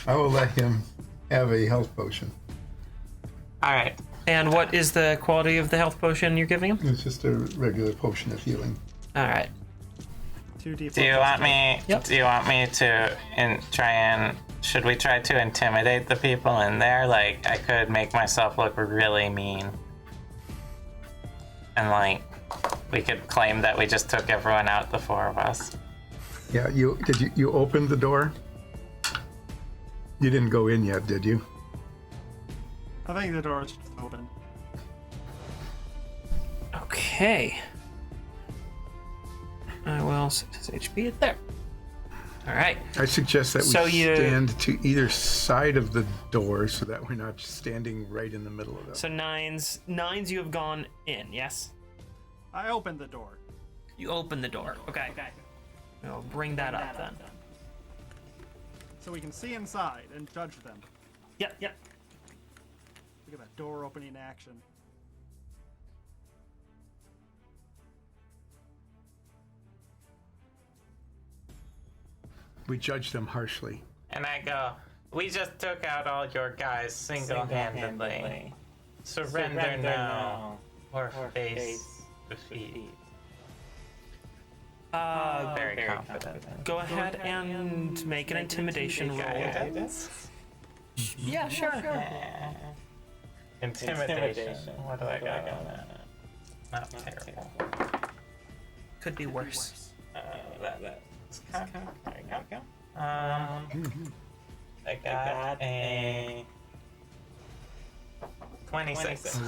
I will let him have a health potion. Alright. And what is the quality of the health potion you're giving him? It's just a regular potion of healing. All right. 2d4. Do you want me? Yep. Do you want me to try and? Should we try to intimidate the people in there? Like, I could make myself look really mean, and like, we could claim that we just took everyone out, the four of us. Yeah, you opened the door? You didn't go in yet, did you? I think the door is open. Okay. I will set his HP at there. All right. I suggest that we So you- stand to either side of the door so that we're not standing right in the middle of it. So nines, you have gone in, yes? I opened the door. You open the door. Okay. We'll bring that up then. So we can see inside and judge them. Yep. Look at that door opening action. We judge them harshly. And I go, we just took out all your guys single-handedly. Surrender now, or face defeat. Very confident. Go ahead and make an intimidation roll. Guidance? Yeah, sure. Intimidation. What do I got on that? Not terrible. Could be worse. That's kind of, there you go. I got a 26.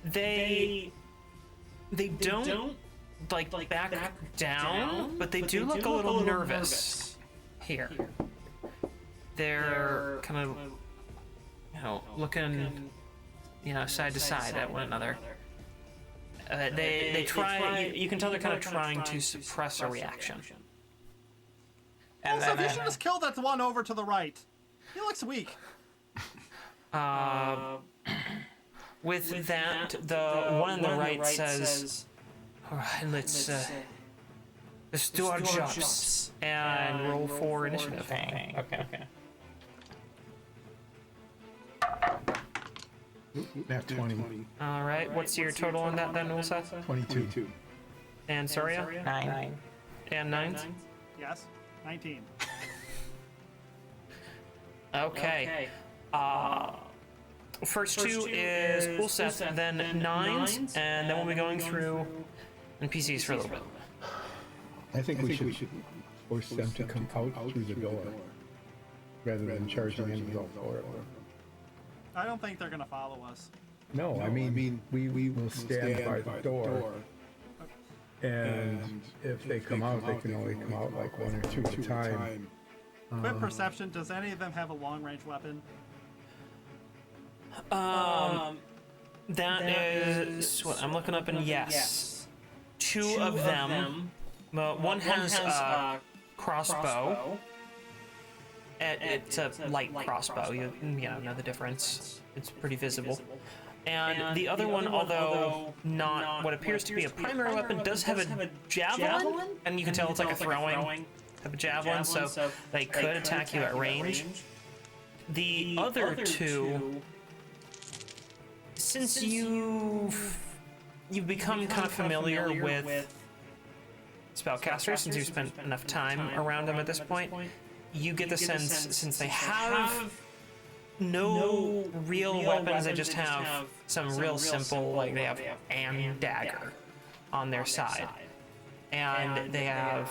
They don't like back down, but they do look a little nervous here. They're kind of, looking, side to side at one another. They try. You can tell they're kind of trying to suppress a reaction. And Also, then you should just kill that one over to the right. He looks weak. With that, the one on the right says, "All right, let's do our jobs and roll for initiative." Okay. Nat 20. All right, what's your total on that then, Ulsa? 22. And Soria? 9. And nines? Yes. 19. Okay. First two is full sets, then nines, and then we'll be going through NPCs for a little bit. I think we should force them to come out through the door rather than charging in with all four of them. I don't think they're gonna follow us. No, I mean we will stand by the door, and if they come out, they can only come out like one or two at a time. Quick perception, does any of them have a long-range weapon? That is what I'm looking up, and yes. Two of them. One has a crossbow. It's a light crossbow. You know the difference. It's pretty visible. And the other one, although not what appears to be a primary weapon, does have a javelin, and you can tell it's like a throwing of a javelin, so they could attack you at range. The other two, since you've become kind of familiar with spellcasters, since you've spent enough time around them at this point, you get the sense, since they have no real weapons, they just have some real simple, like they have and dagger on their side, and they have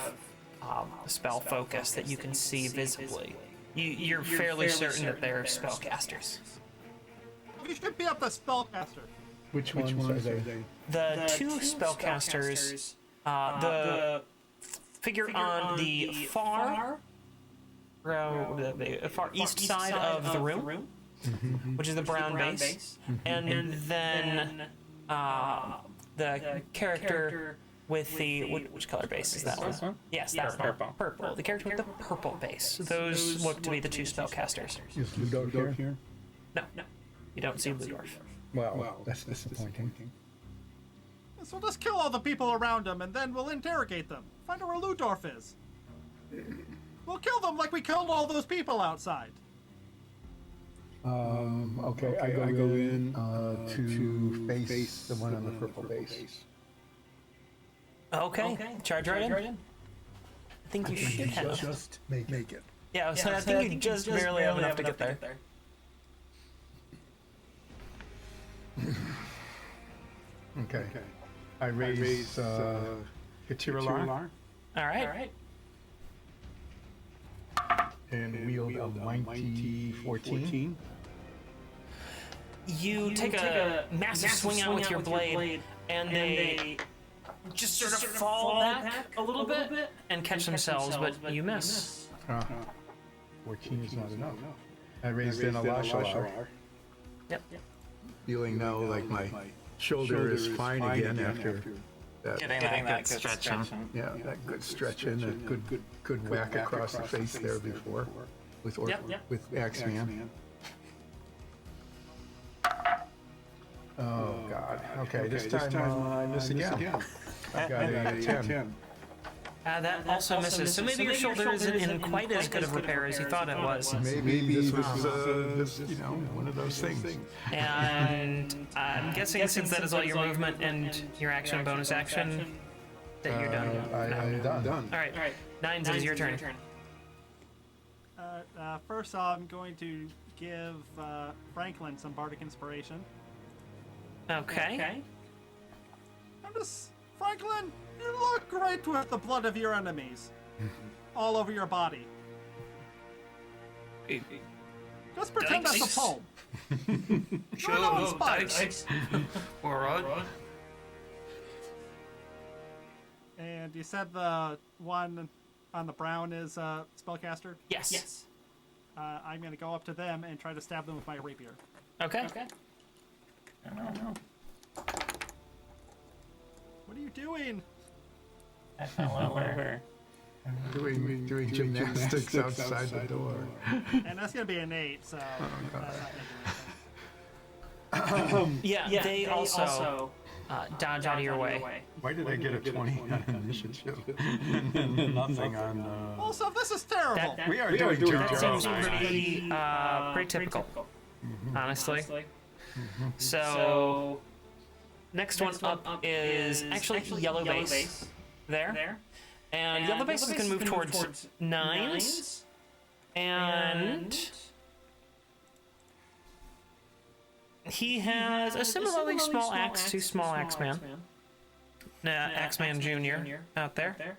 a spell focus that you can see visibly. You're fairly certain that they're spellcasters. We should be up the spellcaster. Which ones are they? The two spellcasters, the figure on the far east side of the room, which is the brown base, and then the character with the which color base is that one? Yes, that one. Purple. The character with the purple base. Those look to be the two spellcasters. Is Ludorf here? No, you don't see Ludorf. Well, that's disappointing. So let's kill all the people around him, and then we'll interrogate them. Find out where Ludorf is. We'll kill them like we killed all those people outside. Okay, I go in to face the one on the purple base. Okay. Charge right in. I think you should have. Just make it. Yeah, so I think you just barely have enough to get there. Okay. I raise Hitiralar All right. and wield a mighty 14. You take a massive swing out with your blade, and they just sort of fall back a little bit and catch themselves, but you miss. 14 is not enough. I raised in a Lashalar. Yep. Feeling now like my shoulder is fine again after that. Getting that good stretching. Yeah, that good stretching, a good whack across the face there before with Axeman. Oh God. Okay, this time I miss again. I got a 10. That also misses. So maybe your shoulder isn't in quite as good of repair as you thought it was. Maybe this was one of those things. And I'm guessing since that is all your movement and your action, bonus action, that you're done. I'm done. All right. Nines, it is your turn. First I'm going to give Franklin some bardic inspiration. Okay. Franklin, you look great with the blood of your enemies all over your body. Just pretend that's a poem. Sure, thanks. All right. And you said the one on the brown is a spellcaster? Yes. I'm going to go up to them and try to stab them with my rapier. Okay. No. What are you doing? I fell over. Doing gymnastics outside the door. And that's going to be an 8, so that's not going to do anything. Yeah, they also dodge out of your way. Why did I get a 20 on initiative? Nothing on. Also, this is terrible. We are doing That seems Jojo. pretty typical, honestly. So, next one up is actually yellow base. There. And yellow base is going to move towards nines. And He has a similarly small axe to small Axeman. Axeman Jr. out there.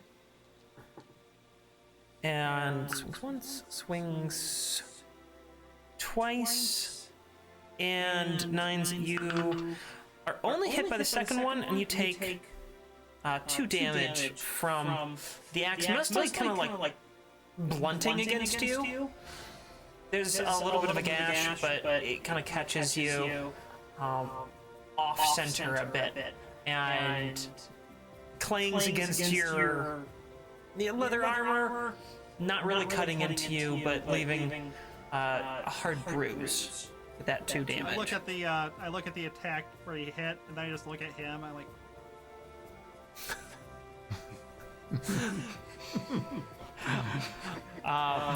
And swings once, swings twice, and nines. You are only hit by the second one, and you take 2 damage from the axe, mostly kind of like blunting against you. There's a little bit of a gash, but it kind of catches you off center a bit, and clings against your leather armor, not really cutting into you, but leaving a hard bruise with that 2 damage. I look at the attack where he hit, and then I just look at him. I'm like,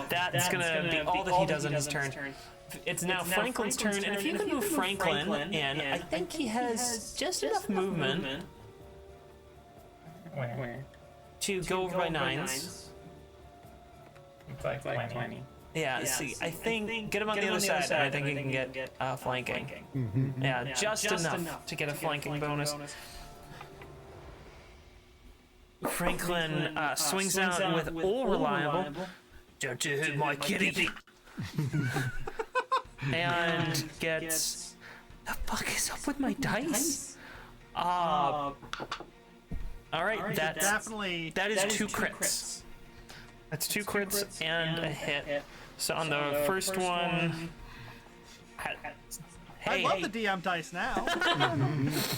that's gonna be all that he does on his turn. It's now Franklin's turn, and if you can move Franklin in, I think he has just enough movement Where? to go over by 9s. It's like 20. Yeah, see, I think get him on the other side, and I think he can get flanking. Yeah, just enough to get a flanking bonus. Franklin swings out with all reliable. Don't you hit my kitty? And gets. The fuck is up with my dice? All right, that is 2 crits. That's 2 crits and a hit. So on the first one, I love the DM dice now.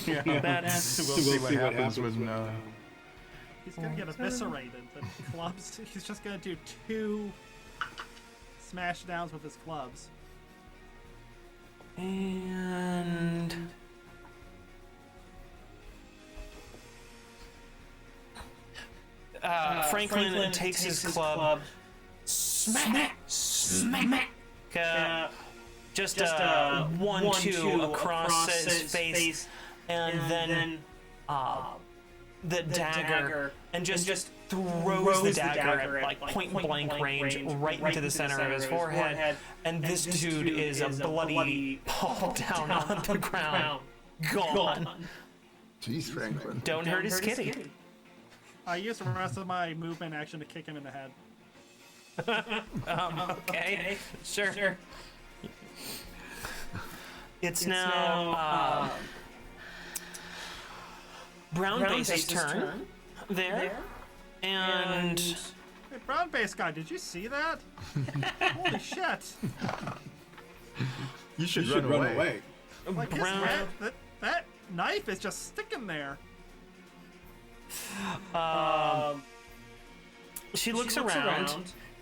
That's We'll see what happens when. He's gonna get eviscerated. The clubs. He's just gonna do 2 smash downs with his clubs. and Franklin takes his club, smack, just a 1-2 across his face, and then the dagger, and just throws the dagger at like point blank range right into the center of his forehead, and this dude is a bloody pulp down on the ground, gone. Jeez, Franklin. Don't hurt his kitty. I use the rest of my movement action to kick him in the head. Okay, sure. It's now Brown Base's turn there, and Hey, brown base guy, did you see that? Holy shit! You should run away. Like his Brown- head, that knife is just sticking there. she looks around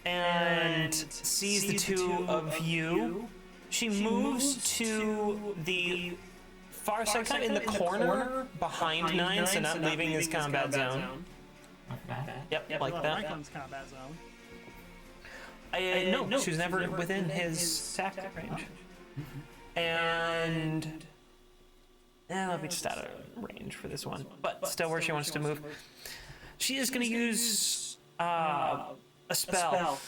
and sees the 2 of you. She moves to the far side, kind of in the corner behind 9, so not leaving his combat zone. Yep, like that. Franklin's combat zone. No, she was never within his attack range. And that'll be just out of range for this one, but still where she wants to move. She is going to use a spell.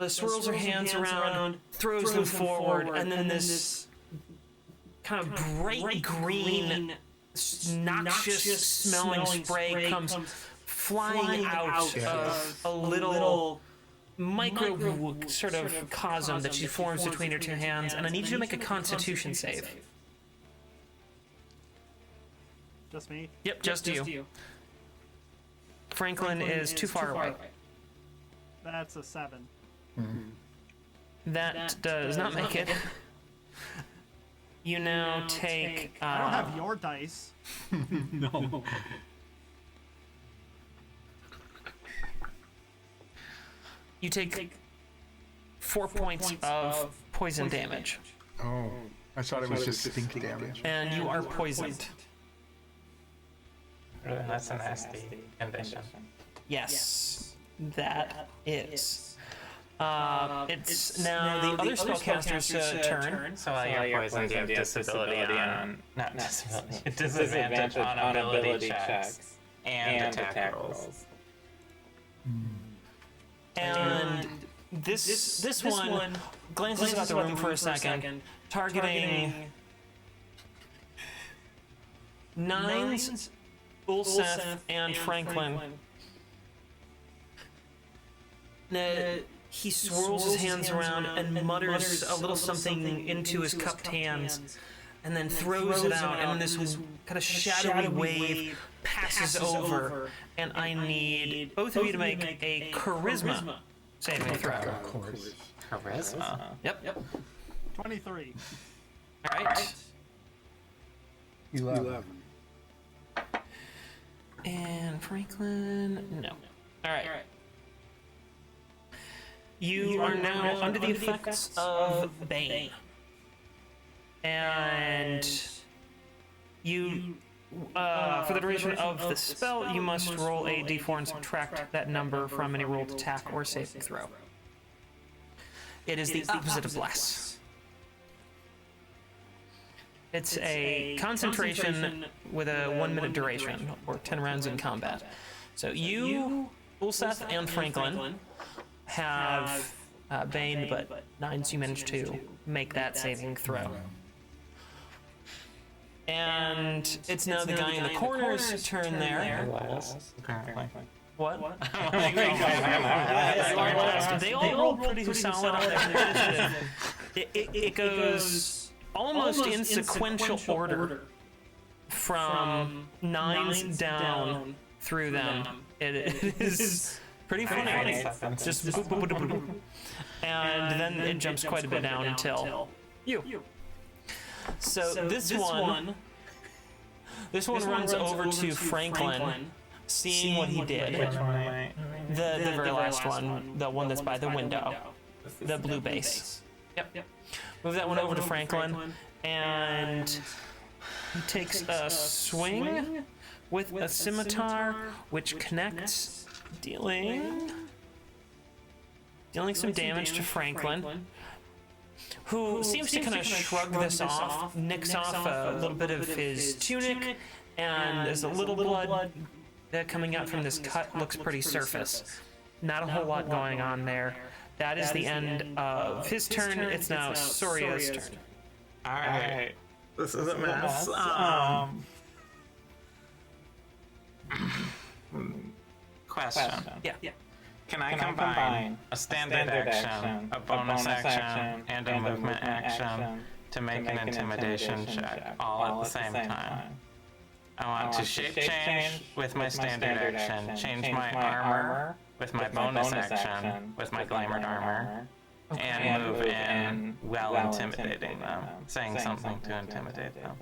Swirls her hands around, throws them forward, and then this kind of bright green, noxious smelling spray comes flying out of a little micro sort of chasm that she forms between her 2 hands, and I need you to make a Constitution save. Just me? Yep, just you. Franklin is too far away. That's a 7. That does not make it. You now take. I don't have your dice. No. You take 4 points of poison damage, Oh, I thought it was just stink damage. and you are poisoned. That's a nasty condition. Yes, that is. It's now the other spellcaster's turn. So while you're poisoned, you have disability on... Not disability. Disadvantage on ability checks and attack rolls. And this one glances about the room for a second, targeting Nines, Ulseth, and Franklin. He swirls his hands around and mutters a little something into his cupped hands, and then throws it out, and this kind of shadowy wave passes over, and I need both of you to make a charisma saving throw. Of course. Charisma. Yep. 23. All right. 11. And Franklin, no. All right. You are now under the effects of Bane. And you, for the duration of the spell, you must roll a d4 and subtract that number from any rolled attack or saving throw. It is the opposite of bless. It's a concentration with a 1 minute duration, or 10 rounds in combat. So you, Ulseth, and Franklin have Bane, but nines you managed to make that saving throw. And it's now the guy in the corner's turn there. Apparently. What? They all rolled pretty solid on their initiative. It goes almost in sequential order from nines down through them. It is pretty funny. Just boop, boop, boop, boop, boop. And then it jumps quite a bit down until you. So this one runs over to Franklin, seeing what he did. The very last one, the one that's by the window, the blue base. Yep. Move that one over to Franklin, and he takes a swing with a scimitar, which connects, dealing some damage to Franklin, who seems to kind of shrug this off, nicks off a little bit of his tunic, and there's a little blood coming out from this cut. Looks pretty surface. Not a whole lot going on there. That is the end of his turn. It's now Soria's turn. Alright. This is a mess. Question. Yeah. Can I combine a standard action, a bonus action, and a movement action to make an intimidation check all at the same time? I want to shape change with my standard action, change my armor with my bonus action, with my glamored armor, and move in while intimidating them, saying something to intimidate them.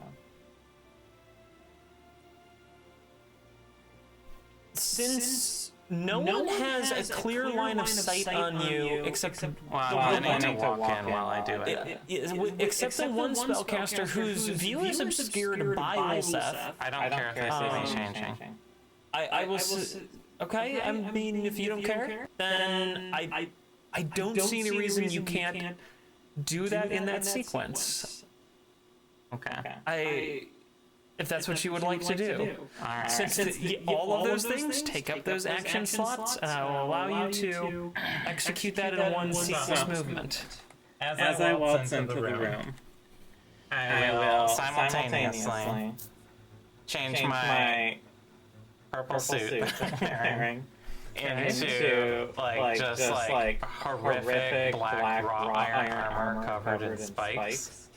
Since no one has a clear line of sight on you, except I need to walk in while I do it. Except the one spellcaster whose view is obscured by Ulseth. I don't care if they see me changing. I will. Okay, I mean, if you don't care, then I don't see any reason you can't do that in that sequence. Okay. If that's what you would like to do. Alright. Since all of those things take up those action slots, and I will allow you to execute that in one sequence movement. As I waltz into the room, I will simultaneously change my purple suit that I'm wearing into like horrific black raw iron armor covered in spikes.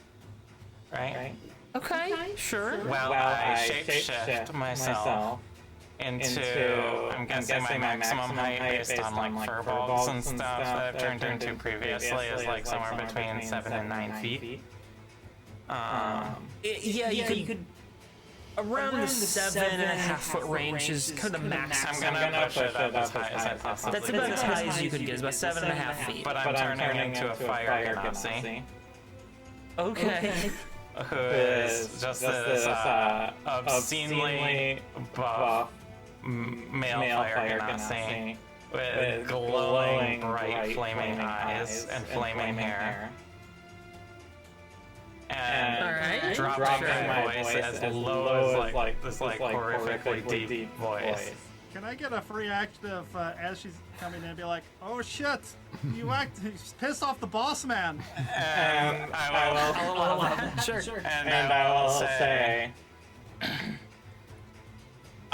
Right? Okay, sure. Well, I shapeshift myself into, I'm guessing my maximum height based on like fur balls and stuff that I've turned into previously is like somewhere between 7 and 9 feet. You could around the 7.5 foot range is kind of the max. I'm gonna push it up as high as I possibly That's about as high as you could get. It's about 7.5 feet. But I'm turning into a fire Ganassi. Okay. Who is just this obscenely buff male fire Ganassi with glowing, bright, flaming eyes and flaming hair. And dropping my voice as low as like this horrifically deep voice. Can I get a free active as she's coming in and be like, oh shit, you pissed off the boss man? And I will, Sure. and I will say,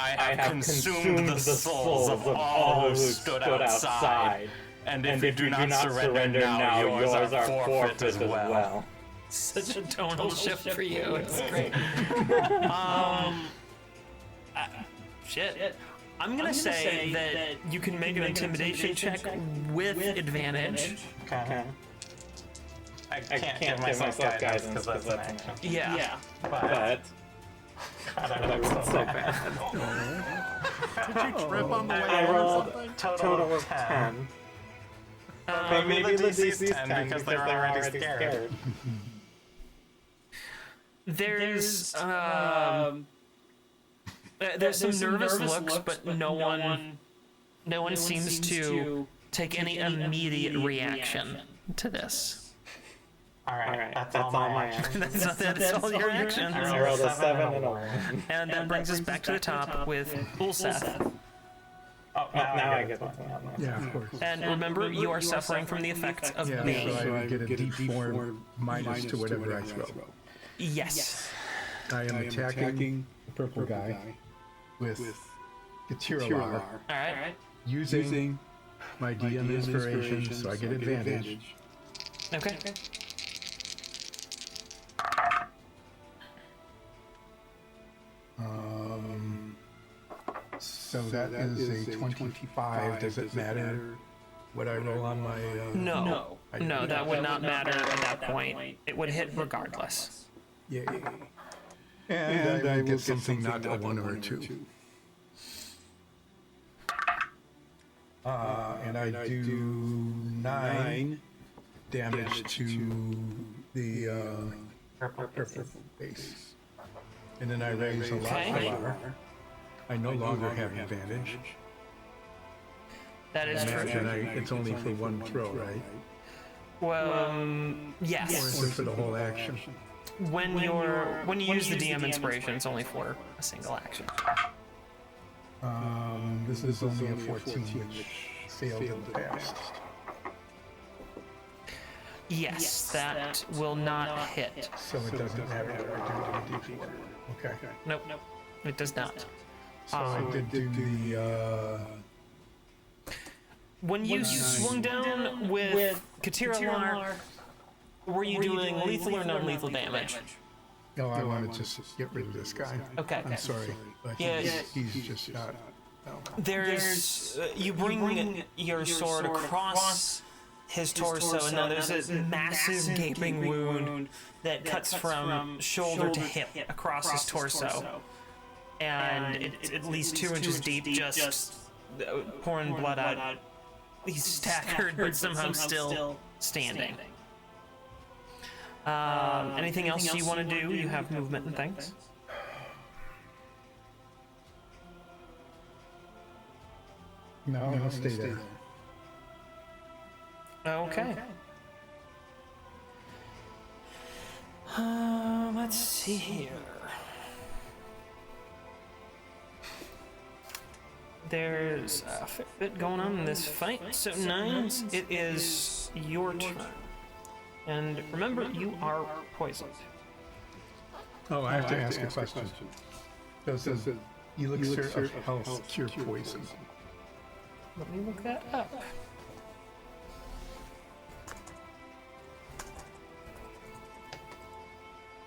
I have consumed the souls of all who stood outside. And if you do not surrender now, yours are forfeit as well. Such a tonal shift for you. It's great. Shit. I'm gonna say that you can make an intimidation check with advantage. Okay. I can't give myself guidance because that's an action. Yeah. But God, I look so bad. Did you trip on the way I in or rolled something? total of 10. Maybe the DC is 10 because they're already scared. There's some nervous looks, but no one seems to take any immediate reaction to this. Alright, that's all my action. That's all your actions. I rolled a 7 and a 1. And that brings us back to the top with Ulseth. Oh, now I get one. Yeah, of course. And remember, you are suffering from the effects of Yeah, being. so I get a D4 minus to whatever I throw. Yes. I am attacking the purple guy with Getiralar, Alright. using my DM inspiration, so I get advantage. Okay. So that is a 25. Does it matter what I roll on my... No, that would not matter at that point. It would hit regardless. Yay. And I will get something not a 1 or a 2. And I do 9 damage to the purple base. And then I raise a lot. I no longer have advantage. That is true. And it's only for one throw, right? Well, Or yes. is it for the whole action? When you use the DM inspiration, it's only for a single action. This is only a 14, which failed in the past. Yes, that will not hit. So it doesn't matter what I do to the D4. Okay. Nope, it does not. So I did do the... When you swung down with Katiralar, were you doing lethal or non-lethal damage? No, I want to just get rid of this guy. Okay. I'm sorry, but Yeah, he's just not... No. There's you bring your sword across his torso, and now there's a massive gaping wound that cuts from shoulder to hip across his torso, and it's at least 2 inches deep, just pouring blood out. He's staggered, but somehow still standing. Anything else you want to do? You have movement and things. No, I'll stay there. Okay. Let's see here. There's a fair bit going on in this fight. So, Nines, it is your turn. And remember, you are poisoned. Oh, I have to ask a question. Does the elixir of health cure poison? Let me look that up.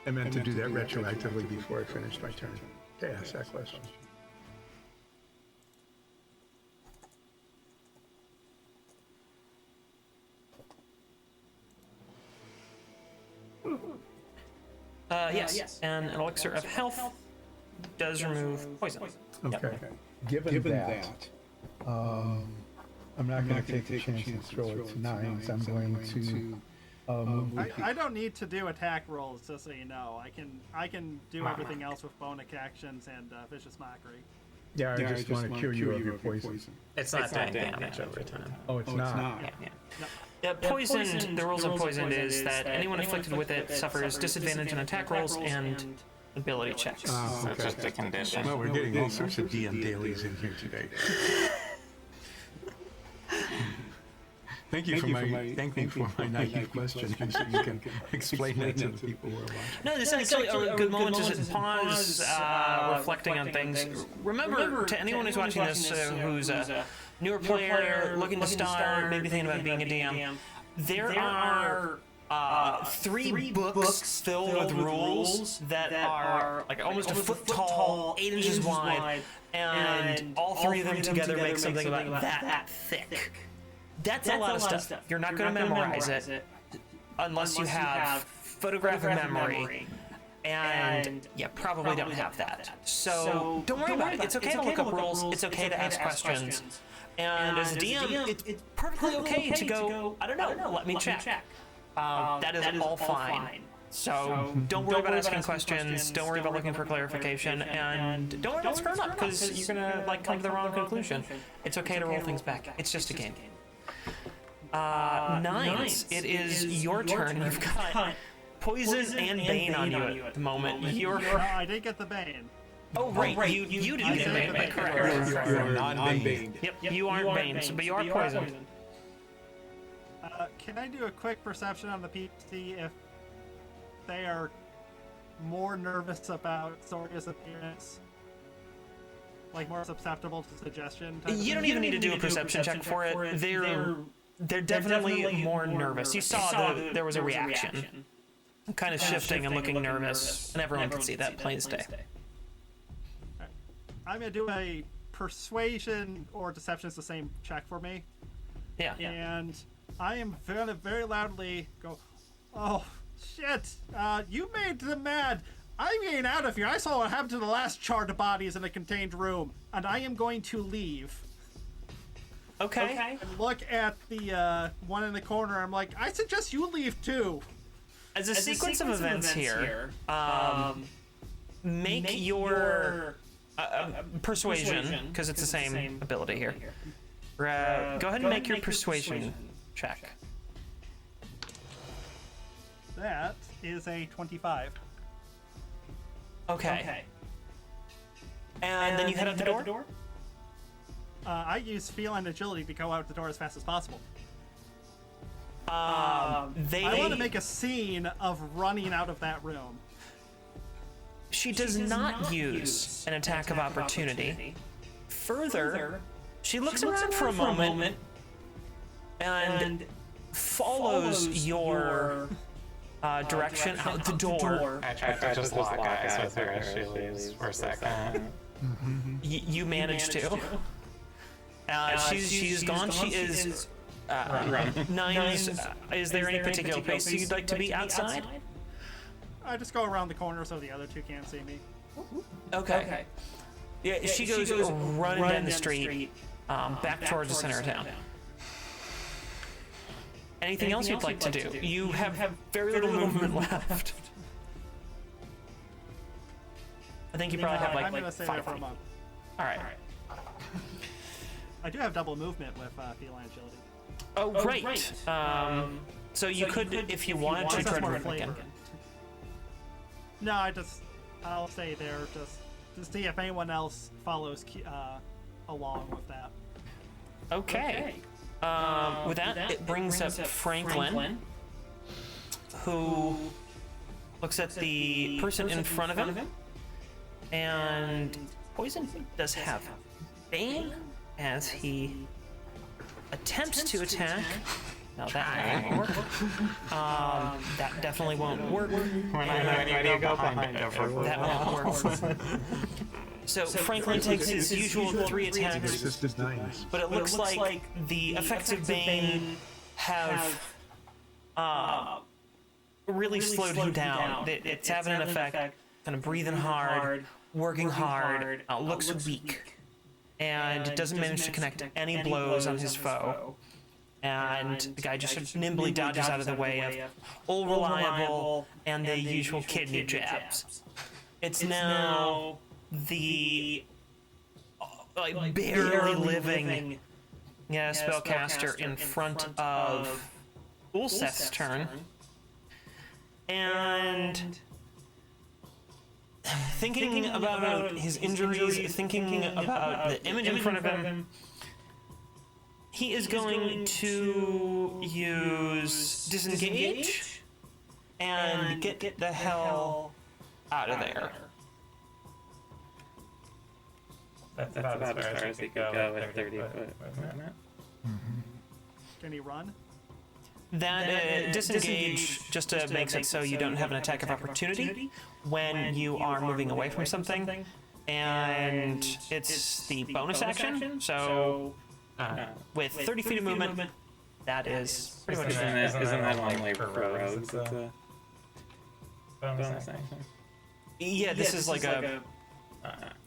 I meant to do that retroactively before I finished my turn. To ask that question. Yes, and an elixir of health does remove poison. Okay. Given that, I'm not going to take the chance and throw it to 9s. I'm going to move. I don't need to do attack rolls, just so you know. I can do everything else with bonus actions and vicious mockery. Yeah, I just want to cure you of your poison. It's not doing damage over time. Oh, it's not. Yeah, poisoned, the rules of poisoned is that anyone afflicted with it suffers disadvantage on attack rolls and ability checks. That's just a condition. Well, we're getting all sorts of DM dailies in here today. Thank you for my naive question, so you can explain that to the people who are watching. No, this is actually a good moment to pause, reflecting on things. Remember, to anyone who's watching this, who's a newer player, looking to start, maybe thinking about being a DM, there are 3 books filled with rules that are like almost a foot tall, 8 inches wide, and all 3 of them together make something about that thick. That's a lot of stuff. You're not going to memorize it unless you have photographic memory. And you probably don't have that. So don't worry about it. It's okay to look up rules. It's okay to ask questions. And as a DM, it's perfectly okay to go, I don't know, let me check. That is all fine. So don't worry about asking questions. Don't worry about looking for clarification, and don't worry about screwing up because you're gonna come to the wrong conclusion. It's okay to roll things back. It's just a game. Nines. It is your turn. You've got poison and bane on you at the moment. You're. No, I did get the bane. Oh right, you did get bane. Correct. You're non-baned. Yep, you aren't bane, but you are poisoned. Can I do a quick perception on the PC if they are more nervous about Soria's appearance? Like more susceptible to suggestion? You don't even need to do a perception check for it. They're definitely more nervous. You saw there was a reaction. Kind of shifting and looking nervous, and everyone could see that plain as day. I'm going to do a persuasion or deception is the same check for me. Yeah. And I am very, very loudly go, oh, shit, you made them mad. I'm getting out of here. I saw what happened to the last charred bodies in a contained room, and I am going to leave. Okay. And look at the one in the corner. I'm like, I suggest you leave too. As a sequence of events here, make your persuasion, because it's the same ability here. Go ahead and make your persuasion check. That is a 25. Okay. And then you head out the door? I use feline agility to go out the door as fast as possible. I want to make a scene of running out of that room. She does not use an attack of opportunity. Further, she looks around for a moment and follows your direction out the door. I tried to just lock eyes with her as she leaves for a second. You managed to. She's gone. She is. Nines. Is there any particular place you'd like to be outside? I just go around the corner so the other two can't see me. Okay. Yeah, she goes running down the street, back towards the center of town. Anything else you'd like to do? You have very little movement left. I think you probably have I'm gonna stay there for a month. All right. I do have double movement with feline agility. Oh, right. So you could, if you wanted to, try to run again. No, I'll stay there just to see if anyone else follows along with that. Okay. With that, it brings up Franklin, who looks at the person in front of him, and Poison does have Bane as he attempts to attack. No, that won't work. That definitely won't work. When you go behind it, That won't work. So Franklin takes his usual 3 attacks, Assisted nines. but it looks like the effects of Bane have really slowed him down. It's having an effect, kind of breathing hard, working hard, looks weak, and doesn't manage to connect any blows on his foe. And the guy just sort of nimbly dodges out of the way of old reliable and the usual kidney jabs. It's now the barely living spellcaster in front of Ulseth's turn. And thinking about his injuries, thinking about the image in front of him, he is going to use disengage and get the hell out of there. That's about as far as he could go with 30 foot movement. Can he run? That disengage just makes it so you don't have an attack of opportunity when you are moving away from something, and it's the bonus action. So with 30 feet of movement, that is pretty much Isn't that only for rogues? It's a bonus action. Yeah, this is like a.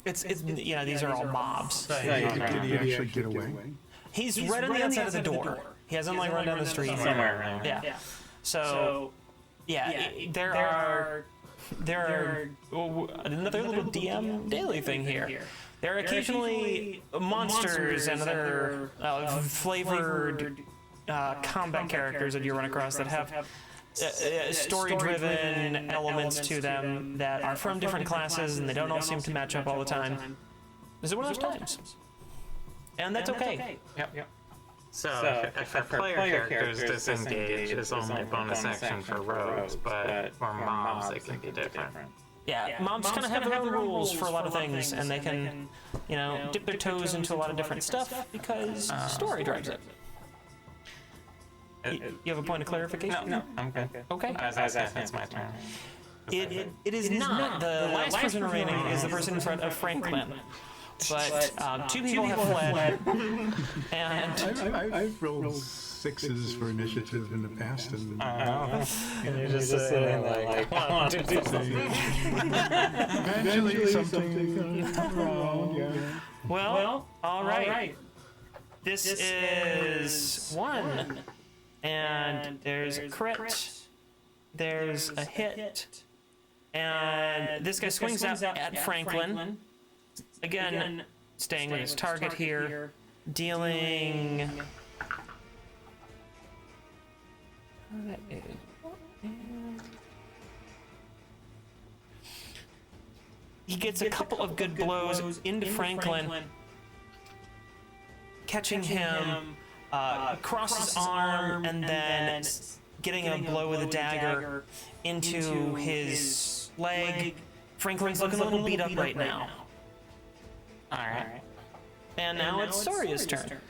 It's yeah. These are all mobs. Did he actually get away? He's right on the outside of the door. He hasn't like run down the street. Somewhere around. Yeah. So yeah, there are another little DM daily thing here. There are occasionally monsters and other flavored combat characters that you run across that have story-driven elements to them that are from different classes, and they don't all seem to match up all the time. This is one of those times. And that's okay. Yep. So if a player character's disengage is only bonus action for rogues, but for mobs it can be different. Yeah, mobs kind of have their own rules for a lot of things, and they can, dip their toes into a lot of different stuff because story drives it. You have a point of clarification? No, I'm good. Okay. It's my turn. It is not. The last person remaining is the person in front of Franklin. But two people have fled, and I've rolled 6s for initiative in the past, and And you're just sitting there like, I want to do something. eventually something comes around. Yeah. well, all right. This is 1, and there's a crit, there's a hit, and this guy swings out at Franklin. Again, staying with his target here, dealing. That is. He gets a couple of good blows into Franklin, catching him across his arm, and then getting a blow with a dagger into his leg. Franklin's looking a little beat up right now. Alright. And now it's Soria's turn.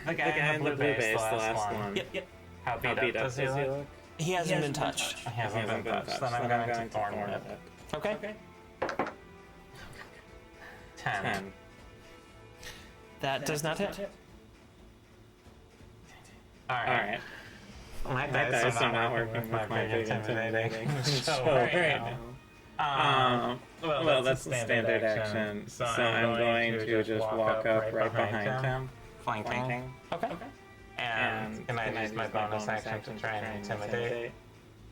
The guy in the blue base, the last one. Yep. How beat up does he look? He hasn't been touched. He hasn't been touched. Then I'm going to thorn it. Okay. 10. That does not hit. Alright. My dice are not working with my big intimidating show right now. Well, that's the standard action. So I'm going to just walk up right behind him, flanking. Okay. And can I use my bonus action to try and intimidate?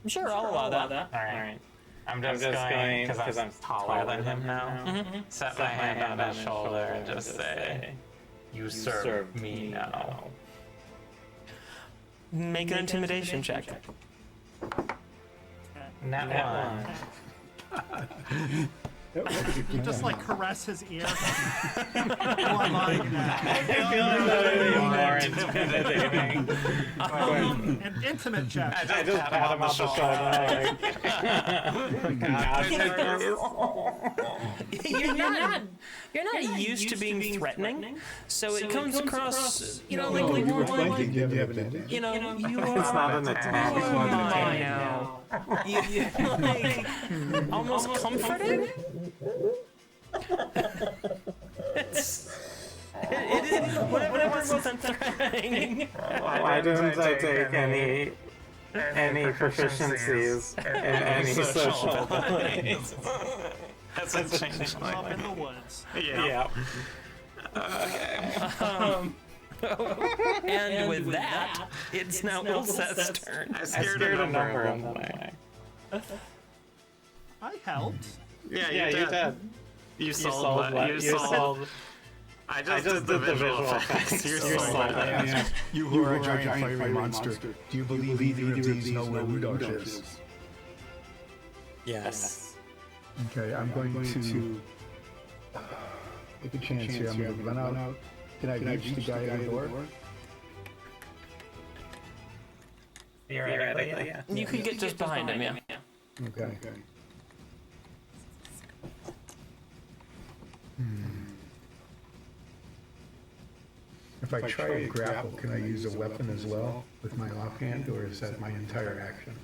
Sure, I'll allow that. Alright. I'm just going, because I'm taller than him now, set my hand on his shoulder and just say, "You serve me now." Make an intimidation check. Not one. You just like caress his ear. While lying there. I feel like that would be more intimidating. An intimate check. I just pat him on the shoulder. You're not used to being threatening, so it comes across, like You more were like, flanking, did you have an advantage? you It's not an attack. are mine now. Like, almost comforting. It is whatever wasn't threatening. Why didn't I take any proficiencies in any social abilities? That's a change. Up in the woods. Yeah. And with that, it's now Ilseth's turn. I scared a number of them. I helped. Yeah, you did. You sold. I just did the visual effects. You sold it. Yeah. You who are a giant fiery monster, do you believe either of these know where Ludorf is? Yes. Okay, I'm going to take a chance here. I'm going to run out Can I reach the guy at the door? Theoretically, yeah. You could get just behind him, yeah. Okay. If I try to grapple, can I use a weapon as well with my offhand, or is that my entire action?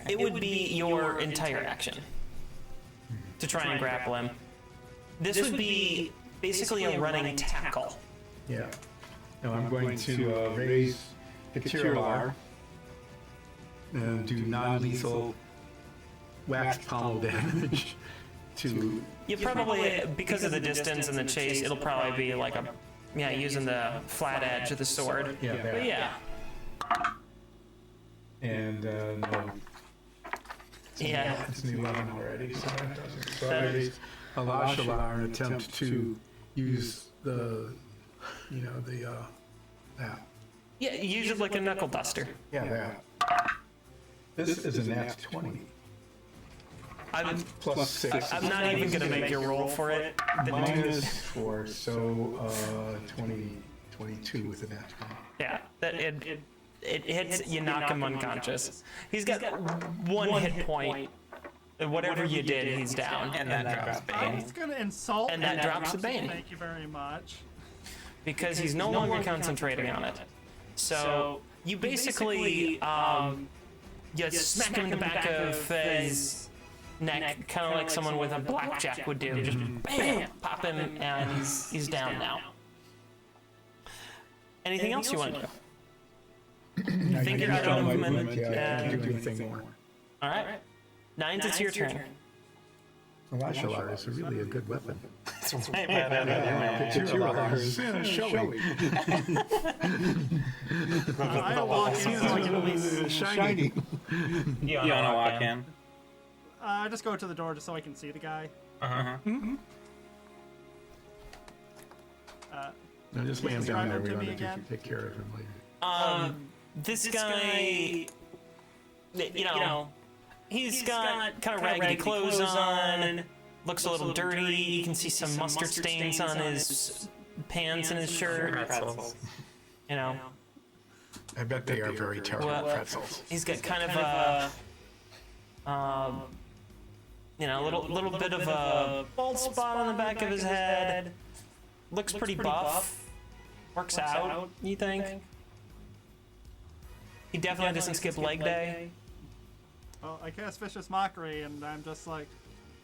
It would be your entire action to try and grapple him. This would be basically a running tackle. Yeah. Now I'm going to raise Katirar and do non-lethal wax pommel damage to... You probably, because of the distance and the chase, it'll probably be like a, using the flat edge of the sword. Yeah, that. But yeah. And no. Yeah. It's an 11 already, so that doesn't. So I raise Alashalar and attempt to use the, that. Yeah, use it like a knuckle duster. Yeah, that. This is a nat 20. I'm Plus 6. not even going to make you roll for it. Minus 4, so 22 with a nat 20. Yeah, that it hits, you knock him unconscious. He's got one hit point. Whatever you did, he's down. And that drops I Bane. was gonna insult. And that drops the Bane. Thank you very much. Because he's no longer concentrating on it. So you basically you smack him in the back of his neck, kind of like someone with a blackjack would do. Just bam, pop him, and he's down now. Anything else you want to do? You think you're out of movement? Yeah, I can't do anything more. All right. Nines, it's your turn. Alashalar is really a good weapon. Katirar is showy. I walk in so I can at least. Shiny. You wanna walk in? I just go to the door just so I can see the guy. No, just lay him down there. We Describe him to don't me have to again. take care of him later. This guy, he's got kind of raggedy clothes on, looks a little dirty. You can see some mustard stains on his pants and his shirt. Pretzels. I bet they are very terrible pretzels. He's got kind of a, little bit of a bald spot on the back of his head. Looks pretty buff. Works out, you think? He definitely doesn't skip leg day. Well, I cast Vicious Mockery, and I'm just like,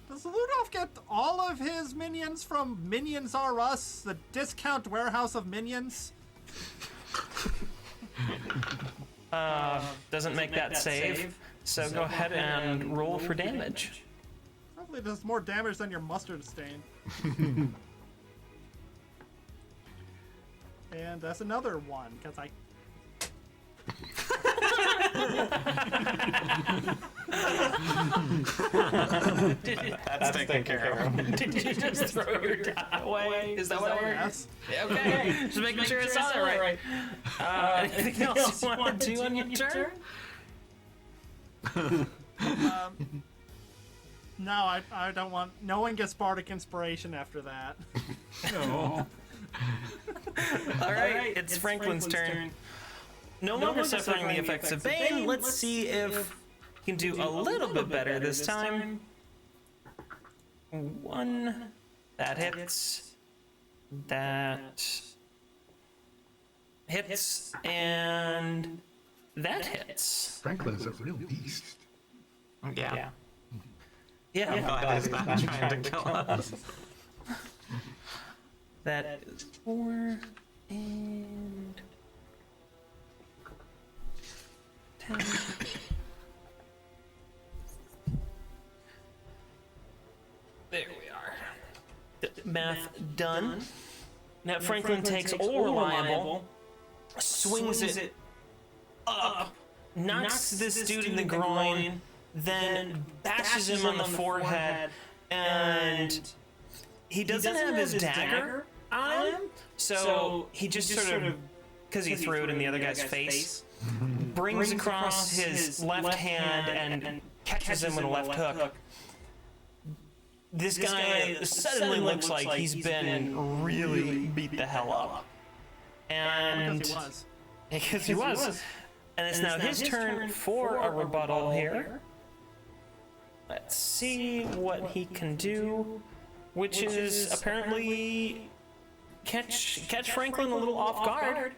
does Ludorf get all of his minions from Minions R Us, the discount warehouse of minions? Doesn't make that save. So go ahead and roll for damage. Probably does more damage than your mustard stain. And that's another one, because I... That's taken care of. Did you just throw your die away? Is that what it Yes. Okay, just making sure it's on it right. Anything else you want to do on your turn? No, I don't want... No one gets Bardic Inspiration after that. No. All right, it's Franklin's turn. No longer suffering the effects of Bane. Let's see if he can do a little bit better this time. 1. That hits. That hits. And that hits. Franklin's a real beast. Yeah. Yeah. I'm glad he's not trying to kill us. That is 4 and 10. There we are. Math done. Now Franklin takes all reliable, swings it up, knocks this dude in the groin, then bashes him on the forehead, and he doesn't have his dagger on him, so he just sort of, because he threw it in the other guy's face, brings across his left hand and catches him with a left hook. this guy suddenly looks like he's been really beat the hell up. And Because he was. because he was. And it's now his turn for a rebuttal here. Let's see what he can do, which is apparently catch Franklin a little off guard.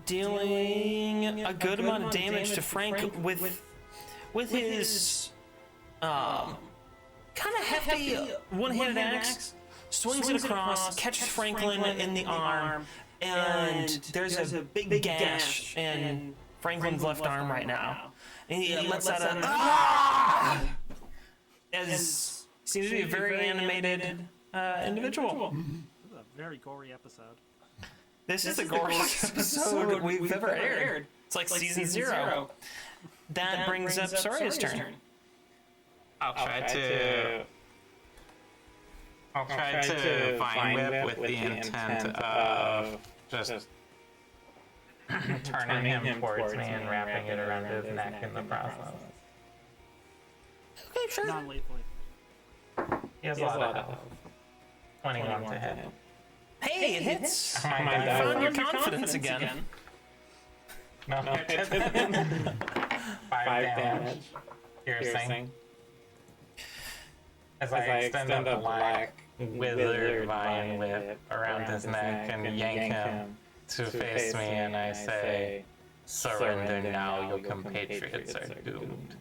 Dealing a good amount of damage to Frank with his kind of hefty one-handed axe. Swings it across, catches Franklin in the arm, and there's a big gash in Franklin's left arm right now. And he lets out a ah! As seems to be a very animated individual. This is a very gory episode. This is the goriest episode we've ever aired. It's like season 0. That brings up Soria's turn. I'll try to vine whip with the intent of just turning him towards me and wrapping it around his neck in the process. Okay, sure. Non-lethally. He has a lot of health. 21 to hit. Hey, it hits. Oh my You God. found your confidence again. No, it didn't. 5 damage. Piercing. As I extend a black withered vine whip around his neck and yank him to face me, and I say, "Surrender now, your compatriots are doomed."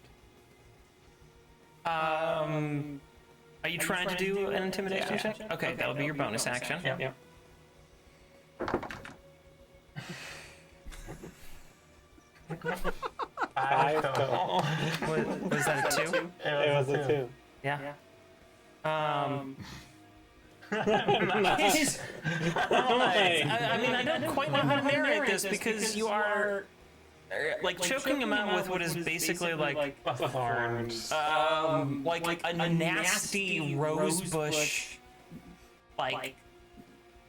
Are you trying to do an intimidation check? Okay, that'll be your bonus action. Yep. Five total. Was that a 2? It was a 2. Yeah. Nice. I mean, I don't quite know how to narrate this because you are like choking him out with what is basically like Thorns. like a nasty rosebush like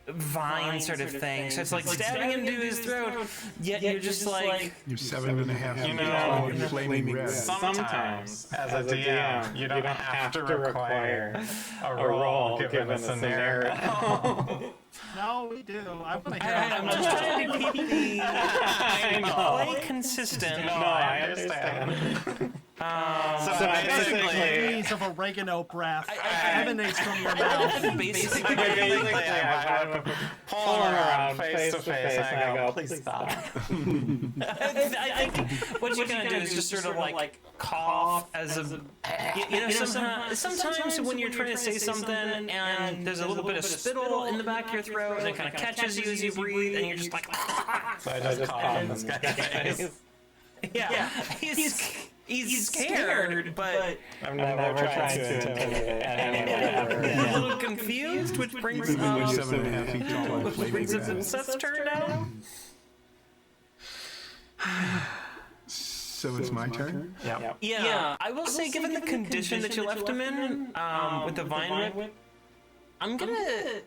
vine sort of thing. So it's like stabbing into his throat, yet you're just like You're 7.5 feet You know, tall and flaming red. Sometimes, as a DM, you don't have to require a roll given a scenario. No, we do. I want to hear I'm just trying to keep the play consistent. No, I understand. So the basically, bees of oregano breath emanates from your mouth. Basically, I would pull him around face to face and I go, please stop. I think what you're gonna do is just sort of like cough as a, you know, sometimes when you're trying to say something and there's a little bit of spittle in the back of your throat and it kind of catches you as you breathe and you're just like, So I just cough in this guy's face. yeah, he's scared, but I'm never trying to intimidate anyone. a little confused, which brings Even when up you're 7.5 feet tall and flaming red. Seth's turn now. So it's my turn? Yep. Yeah, I will say, given the condition that you left him in, with the vine whip, I'm gonna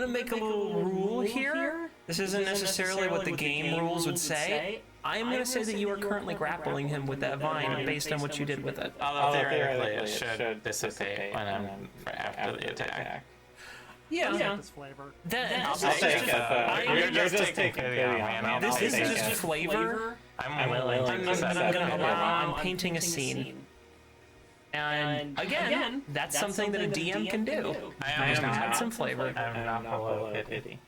make a little rule here. This isn't necessarily what the game rules would say. I am gonna say that you are currently grappling him with that vine based on what you did with it. Although theoretically it should dissipate when I'm after the attack. Yeah. This flavor. I'll take it, though. You're just taking pity on me, and I'll This is take just it. flavor. I'm willing to accept it. I'm painting a scene. And again, that's something that a DM can do. I am Just add not. some flavor. I'm not below pity.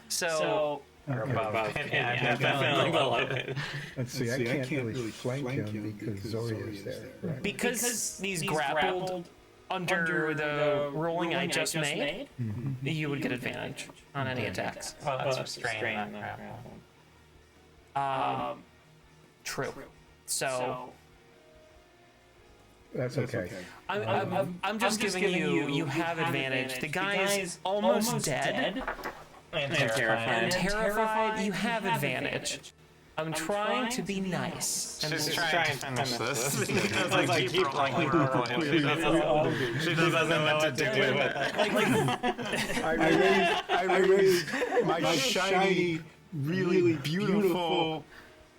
So Or above pity. I'm definitely below pity. Let's see, I can't really flank him because Zoria is there. Right? because these grappled under the rolling I just made, you would get advantage on any attacks. Well, that's restrained. True. So That's okay. I'm just giving you have advantage. The guy's almost dead And and terrified. You have advantage. I'm trying to be nice. And She's trying to finish this because I keep rolling her and she doesn't know what to do with it. I raised my shiny, really beautiful,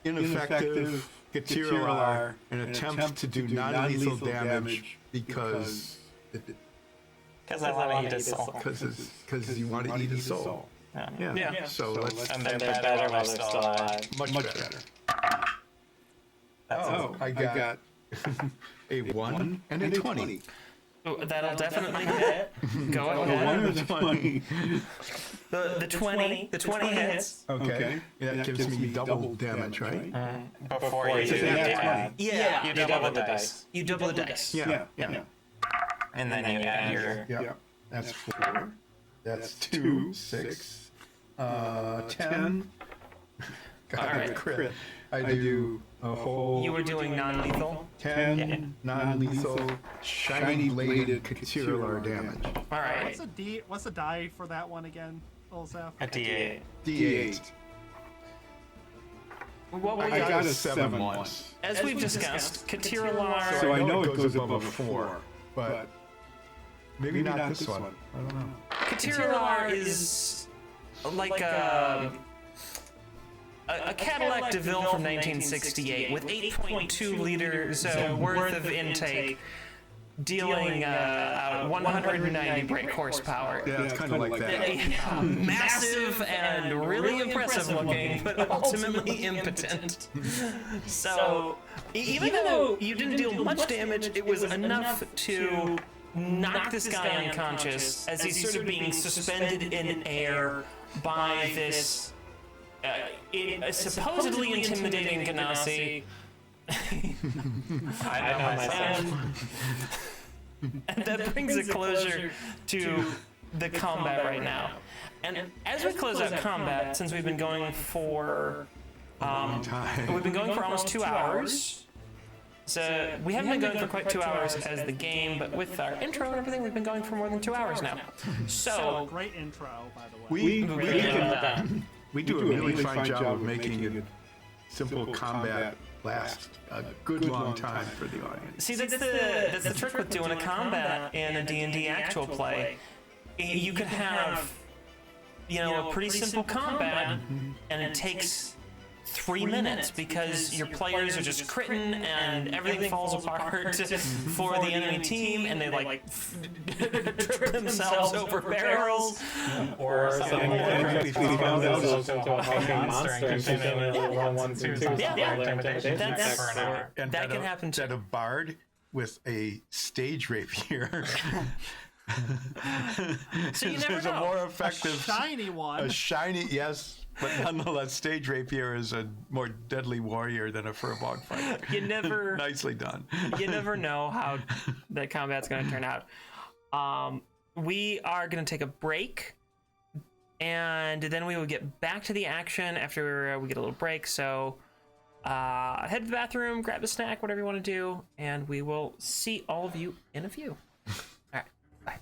ineffective Katirular an attempt to do non-lethal damage because Because I want to eat his soul. because you want to eat his soul. Yeah. So let's And they're better while they're still alive. much better. I got a 1 and a 20. Oh, that'll definitely hit. Go ahead. 1 or 20. The 20 hits. Okay. That gives me double damage, right? Before you do that, Yeah. you double the dice. You double the dice. Yeah. And then you add your... Yeah. That's 4. That's 2, 6, 10. Got Alright. a crit. I do a whole You were doing non-lethal. 10 non-lethal shiny bladed Katirular damage. All right. What's the die for that one again, Olsef? A D8. D8. What were I you? got a 7 once. As we've discussed, Katirular. So I know it goes above 4, but maybe not this one. I don't know. Katirular is like a Cadillac DeVille from 1968 with 8.2 liters worth of intake, dealing out 190 brake horsepower. Yeah, it's kind of like that. Massive and really impressive looking, but ultimately impotent. So, even though you didn't deal much damage, it was enough to knock this guy unconscious as he's sort of being suspended in air by this supposedly intimidating Ganassi. I know myself. And that brings a closure to the combat right now. And as we close out combat, since we've been going for we've been going for almost 2 hours. So we haven't been going for quite 2 hours as the game, but with our intro and everything, we've been going for more than 2 hours now. So Great intro, by the way. We do a really fine job of making a simple combat last a good long time for the audience. see, that's the trick with doing a combat in a D&D actual play. You could have, a pretty simple combat, and it takes 3 minutes because your players are just critting and everything falls apart for the enemy team, and they trip themselves over barrels. Or something like themselves into a hulking monster and continue to roll 1, 2, intimidation That's- for an hour. And That can happen too. Instead of bard with a stage rapier. So you never There's a know. more effective, Shiny one. a shiny, yes, but nonetheless, stage rapier is a more deadly warrior than a furbog fighter. You never Nicely done. you never know how the combat's going to turn out. We are going to take a break, and then we will get back to the action after we get a little break. So head to the bathroom, grab a snack, whatever you want to do, and we will see all of you in a few. All right, bye.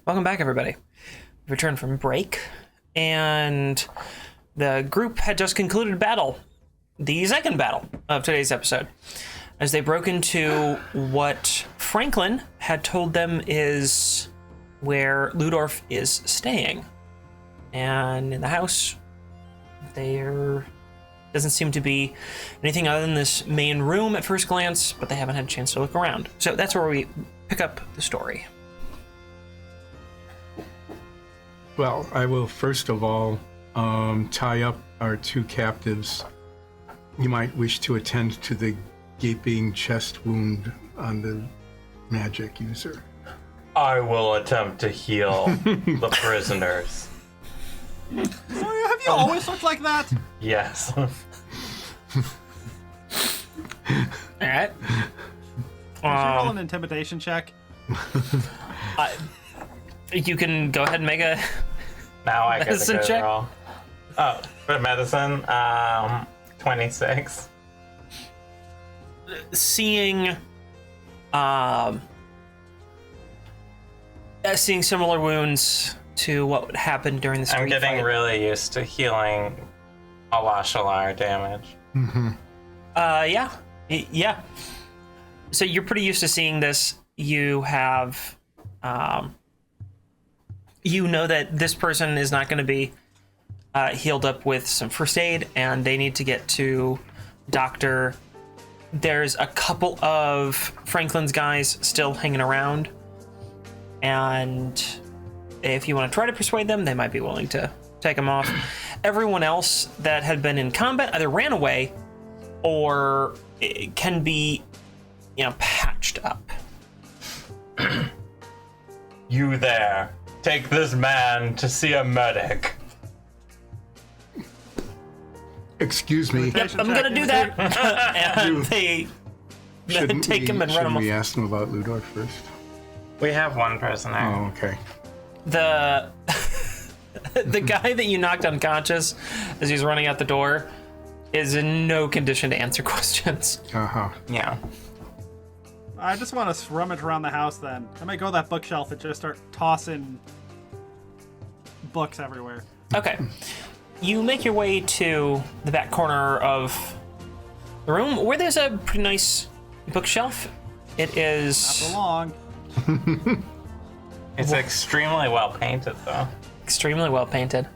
Welcome back, everybody. We returned from break, and the group had just concluded battle, the second battle of today's episode, as they broke into what Franklin had told them is where Ludorf is staying. And in the house, there doesn't seem to be anything other than this main room at first glance, but they haven't had a chance to look around. So that's where we pick up the story. Well, I will first of all tie up our two captives. You might wish to attend to the gaping chest wound on the magic user. I will attempt to heal the prisoners. Sorry, have you always looked like that? Yes. All right. Should you roll an intimidation check? You can go ahead and make a... Now I get the Medicine good check? roll. Oh, for medicine, 26. Seeing similar wounds to what happened during the street I'm getting fight. really used to healing Alashalar damage. Yeah. Yeah. So you're pretty used to seeing this. You have... you know that this person is not going to be healed up with some first aid, and they need to get to doctor. There's a couple of Franklin's guys still hanging around, and if you want to try to persuade them, they might be willing to take them off. Everyone else that had been in combat either ran away or it can be, patched up. You there. Take this man to see a medic. Excuse me. Yep, I'm gonna do that. And they take him and run him Shouldn't we off. ask them about Ludorf first? We have one prisoner. Oh, okay. The guy that you knocked unconscious as he's running out the door is in no condition to answer questions. Uh-huh. Yeah. I just want to rummage around the house then. I might go to that bookshelf and just start tossing books everywhere. Okay. You make your way to the back corner of the room where there's a pretty nice bookshelf. It is So long. It's extremely well painted, though. extremely well painted.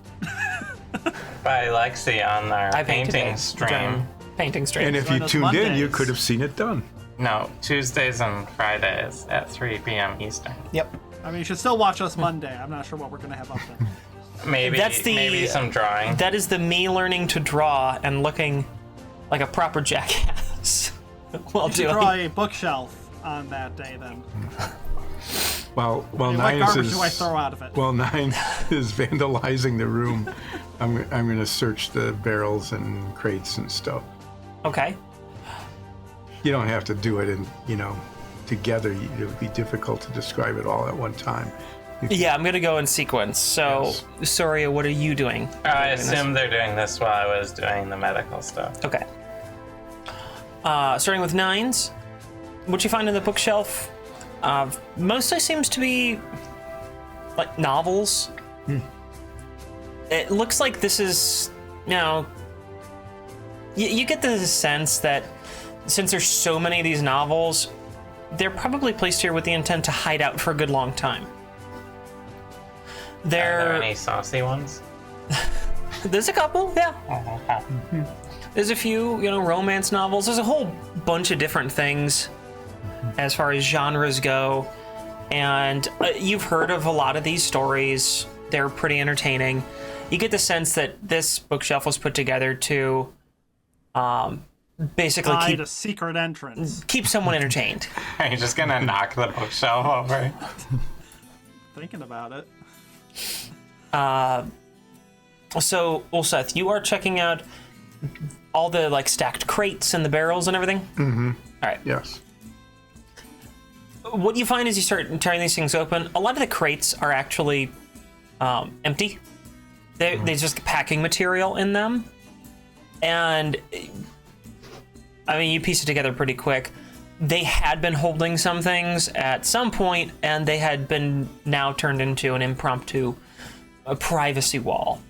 By Lexi on our I painted painting it stream. during painting stream. And if Join you us tuned in, you Mondays. could have seen it done. No, Tuesdays and Fridays at 3 p.m. Eastern. Yep. I mean, you should still watch us Monday. I'm not sure what we're going to have up there. Maybe maybe some drawing. That is the me learning to draw and looking like a proper jackass while You should doing. draw a bookshelf on that day then. Well, I mean, what Nine garbage is do I throw out of it? Well, Nine is vandalizing the room. I'm going to search the barrels and crates and stuff. Okay. You don't have to do it together. It would be difficult to describe it all at one time. Yeah, I'm gonna go in sequence. So, Yes. Soria, what are you doing? I assume they're doing this while I was doing the medical stuff. Okay. Starting with nines, what you find in the bookshelf mostly seems to be like novels. It looks like this is, you get the sense that since there's so many of these novels, they're probably placed here with the intent to hide out for a good long time. Are there There, any saucy ones? there's a couple, yeah. There's a few, romance novels. There's a whole bunch of different things as far as genres go. And you've heard of a lot of these stories. They're pretty entertaining. You get the sense that this bookshelf was put together to basically Hide a secret entrance. keep someone entertained. Are you just gonna knock the bookshelf over? Thinking about it. So, Seth, you are checking out all the stacked crates and the barrels and everything? Mm-hmm. All right. Yes. What you find as you start tearing these things open, a lot of the crates are actually empty. There's just packing material in them. And, I mean, you piece it together pretty quick. they had been holding some things at some point, and they had been now turned into an impromptu privacy wall,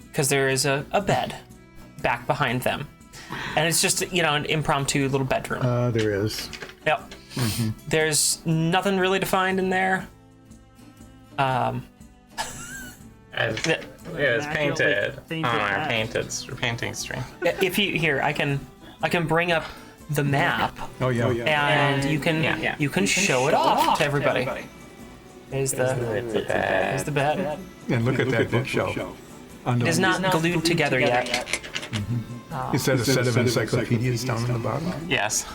because there is a bed back behind them, and it's just an impromptu little bedroom. There is. Yep. There's nothing really to find in there. It was painted on our painting stream. If you here, I can bring up the map, Oh yeah. and you can show it off to everybody. There's the bed. And look at that bookshelf. It is not glued together yet. Is that a set of encyclopedias down in the bottom? Yes.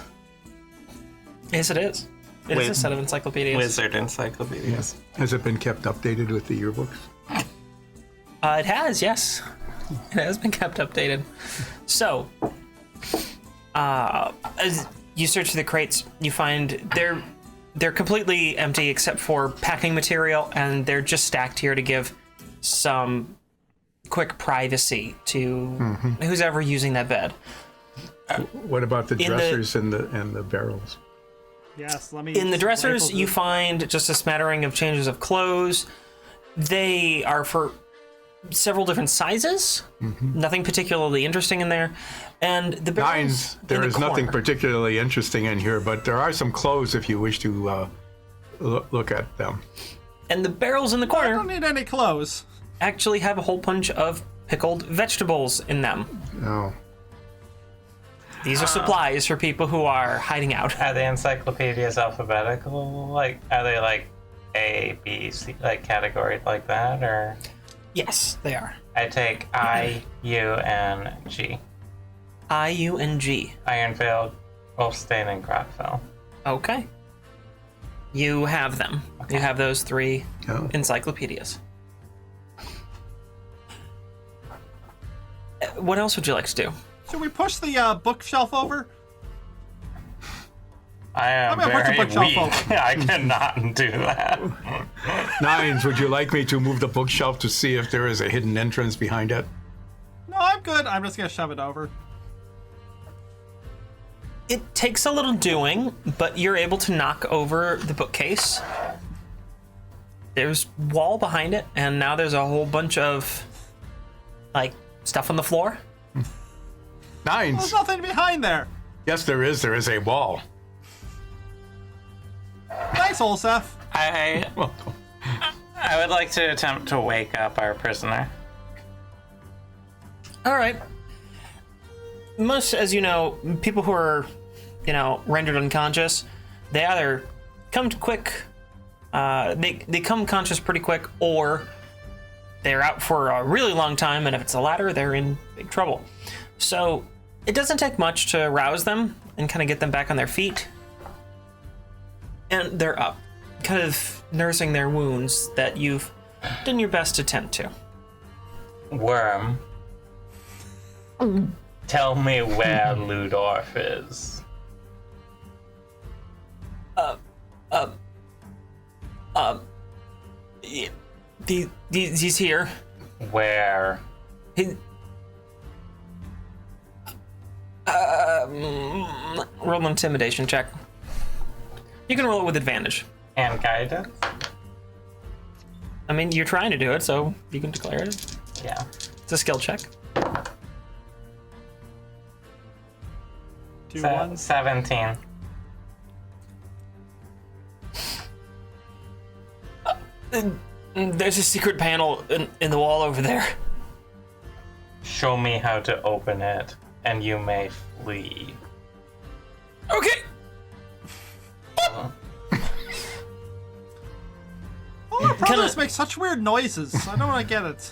Yes, it is. It is a set of encyclopedias. Wizard encyclopedias. Has it been kept updated with the yearbooks? It has, yes. It has been kept updated. So, as you search through the crates, you find they're completely empty except for packing material, and they're just stacked here to give some quick privacy to who's ever using that bed. What about the In the- dressers and the barrels? Yes, let me. In the dressers, rifle you through- find just a smattering of changes of clothes. They are for several different sizes. Nothing particularly interesting in there. And the barrels Nines, in there the is nothing corner. particularly interesting in here, but there are some clothes if you wish to look at them. And the barrels in the I corner don't need any clothes. actually have a whole bunch of pickled vegetables in them. Oh. These are supplies for people who are hiding out. Are the encyclopedias alphabetical? Like, are they like A, B, C, like categorized like that, or? Yes, they are. I take I, U, and G. I, U, and G. Ironfield, Wolfstein, and Grotville. Okay. You have them. You have those three Oh. encyclopedias. What else would you like to do? Should we push the bookshelf over? I am I'm gonna put the very bookshelf weak. over. I cannot do that. Nines, would you like me to move the bookshelf to see if there is a hidden entrance behind it? No, I'm good. I'm just gonna shove it over. It takes a little doing, but you're able to knock over the bookcase. There's wall behind it, and now there's a whole bunch of stuff on the floor. Nines. There's nothing behind there. Yes, there is. There is a wall. Thanks, Olsef. I would like to attempt to wake up our prisoner. All right. Most, as you know, people who are, rendered unconscious, they either come quick, they come conscious pretty quick, or they're out for a really long time, and if it's the latter, they're in big trouble. So it doesn't take much to rouse them and kind of get them back on their feet. And they're up, kind of nursing their wounds that you've done your best to tend to. Worm. Tell me where Ludorf is. He's here. Where? He, roll an intimidation check. You can roll it with advantage. And guidance? I mean, you're trying to do it, so you can declare it. Yeah. It's a skill check. 2 1. 17. There's a secret panel in the wall over there. Show me how to open it, and you may flee. Okay. All our brothers make such weird noises. I don't want to get it.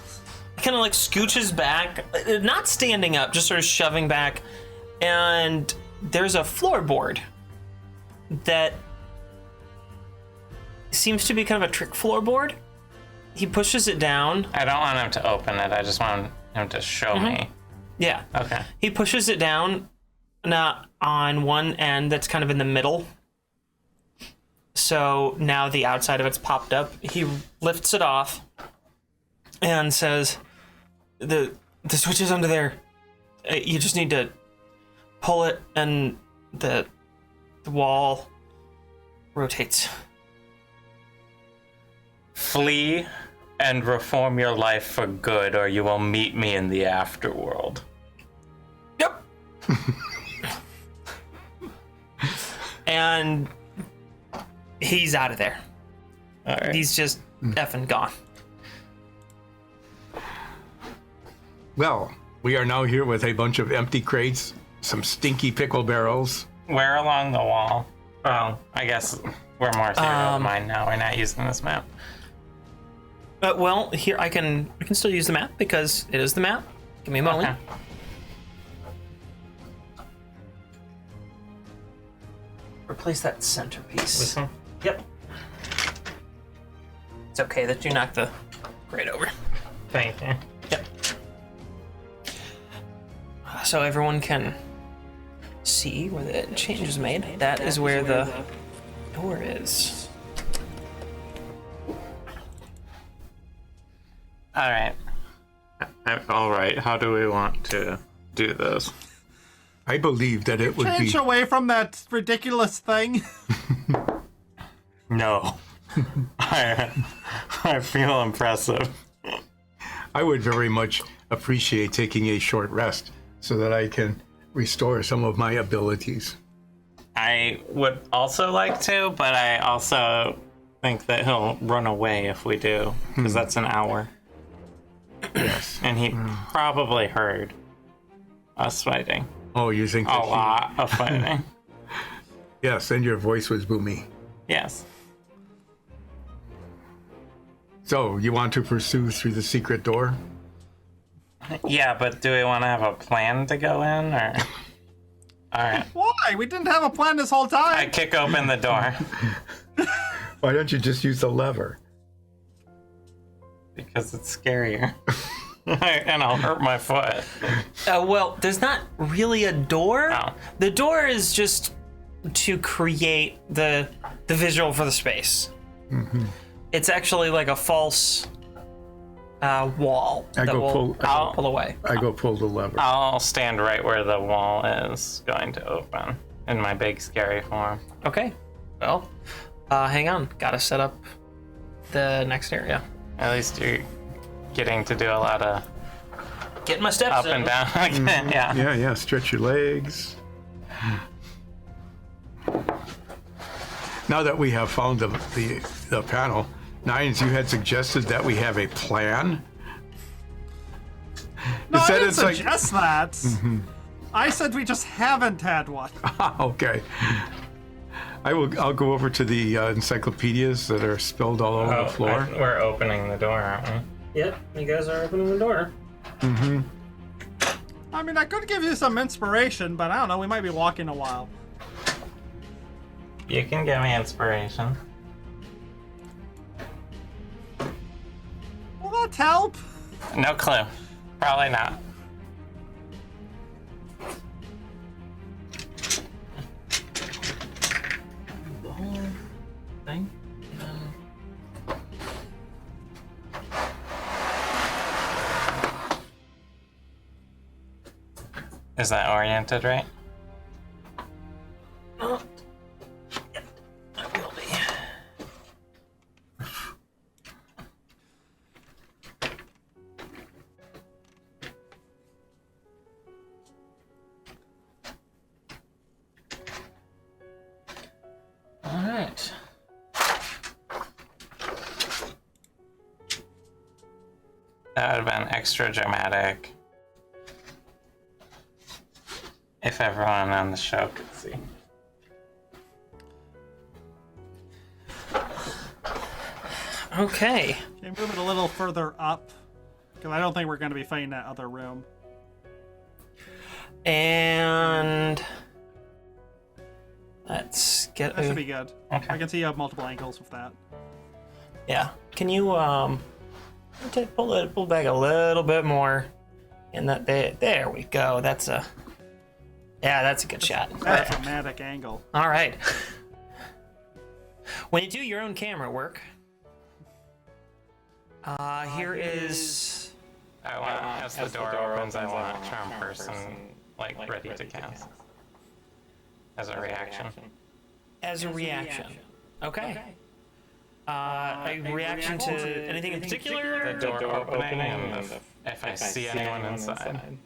Kind of scooches back, not standing up, just sort of shoving back, and there's a floorboard that seems to be kind of a trick floorboard. He pushes it down. I don't want him to open it, I just want him to show me. Yeah. Okay. He pushes it down on one end that's kind of in the middle. So now the outside of it's popped up. He lifts it off and says, the switch is under there. You just need to pull it, and the The wall rotates. Flee and reform your life for good, or you will meet me in the afterworld. Yep. And he's out of there. All right. He's just effing gone. Well, we are now here with a bunch of empty crates, some stinky pickle barrels. Where along the wall? Well, I guess we're more serial mine now. We're not using this map. Well, here I can still use the map because it is the map. Give me a moment. Okay. Replace that centerpiece. This one? Yep. It's okay that you knocked the grate over. Thank you. Yep. So everyone can see where the change is made. That is where the door is. All right. All right. How do we want to do this? I believe that it would be... Change away from that ridiculous thing. No. I feel impressive. I would very much appreciate taking a short rest so that I can restore some of my abilities. I would also like to, but I also think that he'll run away if we do, because that's an hour. Yes. And he probably heard us fighting. Oh, you think A that lot of fighting. Yes, and your voice was boomy. Yes. So, you want to pursue through the secret door? Yeah, but do we want to have a plan to go in, or? All right. Why? We didn't have a plan this whole I time. kick open the door Why don't you just use the lever? because it's scarier, and I'll hurt my foot. Well, there's not really a door. Oh. The door is just to create the visual for the space. Mm-hmm. It's actually like a false wall I that go will pull- pull away. I go pull the lever. I'll stand right where the wall is going to open in my big scary form. Okay. Well, hang on. Gotta set up the next area. At least you're getting to do a lot of Getting my steps up in. and down. Yeah. Yeah, stretch your legs. Now that we have found the panel, Nines, you had suggested that we have a plan. No, I said didn't it's like- suggest that. I said we just haven't had one. Okay. I'll go over to the encyclopedias that are spilled all over the floor. We're opening the door, aren't we? Yep, you guys are opening the door. I mean, I could give you some inspiration, but I don't know. We might be walking a while. You can give me inspiration. Will that help? No clue. Probably not. The whole thing. Is that oriented right? Oh. Yep, that will be. All right. That would have been extra dramatic if everyone on the show could see. Okay. Can you move it a little further up? Because I don't think we're going to be fighting that other room. And let's get. That should be good. Okay. I can see you have multiple angles with that. Yeah. Can you pull it back a little bit more? And that there we go. That's a good shot. That's a dramatic angle. All right. When you do your own camera work, here is. I want, as the door opens, I want a charm person, like, ready to cast as a reaction. As a reaction. Okay. A reaction to anything in particular? The door opening and if I see anyone inside.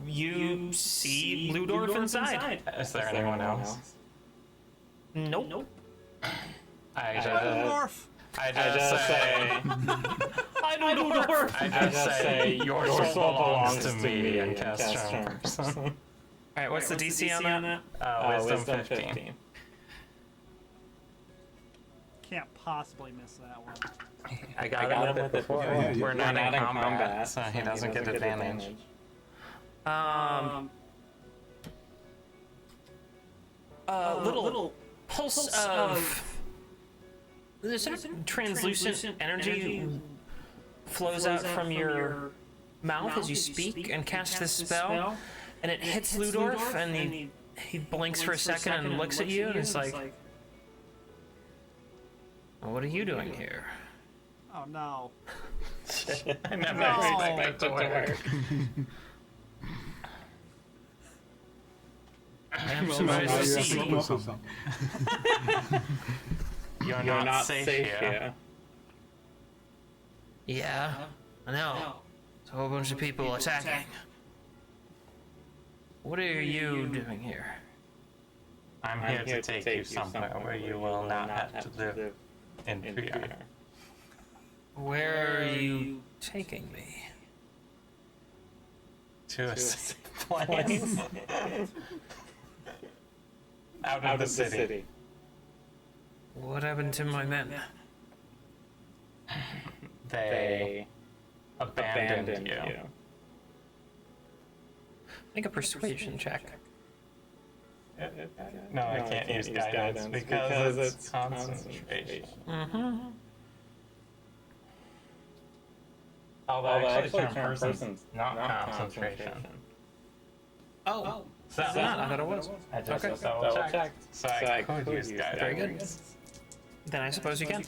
You see Ludorf inside. Is there anyone else? Nope. I Ludorf! just say, I know Ludorf. I just say, your soul belongs to me and cast charm person. Alright, what's the DC on that? Wisdom 15. Can't possibly miss that one. I got him with it before. Yeah, We're not in combat, so he doesn't get advantage. Little pulse of there's sort of translucent energy flows out from your mouth as you speak and cast this spell, and it hits Ludorf, and he blinks for a second and looks at you, and it's like, what are you doing here? Oh no. I never expected it to work. I am surprised to see you. You're not safe here. Yeah, I know. It's a whole bunch of people attacking. What are you doing here? I'm here to take you somewhere where you will not have to live in fear. Where are you taking me? To a safe place. Out of the city. What happened to my men? They abandoned you. Make a persuasion check. No, I can't use guidance because it's concentration. Although actually turn person's not concentration. Oh, So it's not. I thought it was. I just Okay. double checked. So I could use guidance. Very good. Then I suppose you can.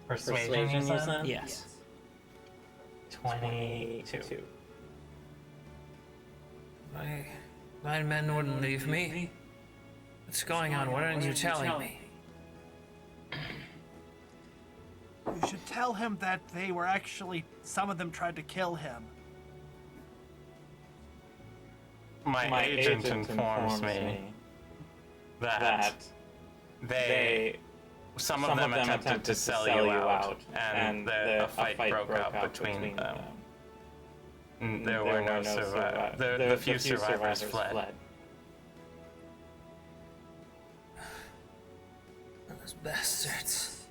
Persuasion, you said? Yes. 22. My men wouldn't leave me. What's going on? What aren't you telling me? You should tell him that they were actually, some of them tried to kill him. My agent informs me that some of them attempted to sell you out, and a fight broke out between them. There were no survivors. The few survivors fled. Those bastards.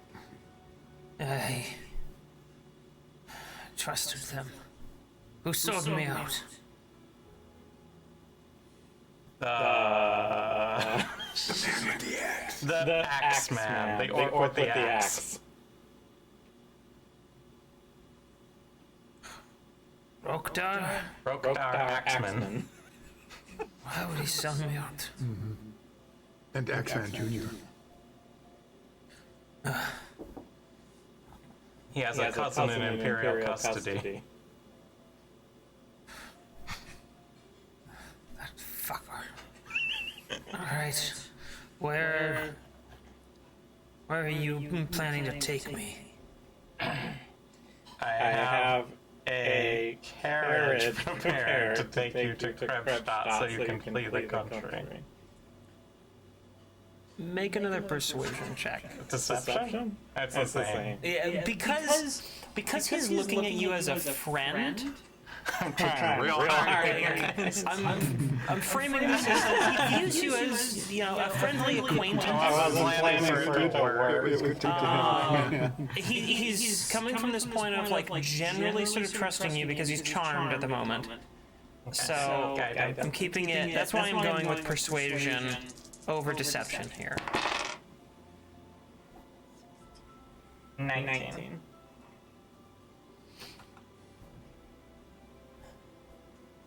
I trusted them. Who sold me out? The axe man, the orc with the axe. Rokdar? Rokdar Axeman. Why would he sell me out? And X-Man Jr. He has a cousin in Imperial custody. That fucker. Alright. Where are you planning to take me? I have a carriage prepared to take you to Krebstadt so you can flee the country. Make another persuasion check. Deception? That's the same. Yeah, because he's looking at you as a friend. I'm trying real hard. I'm framing this as he views you as, a friendly acquaintance. I wasn't planning for it to work. He's coming from this point of generally sort of trusting you because he's charmed at the moment. So I'm keeping it. That's why I'm going with persuasion over deception here. 19.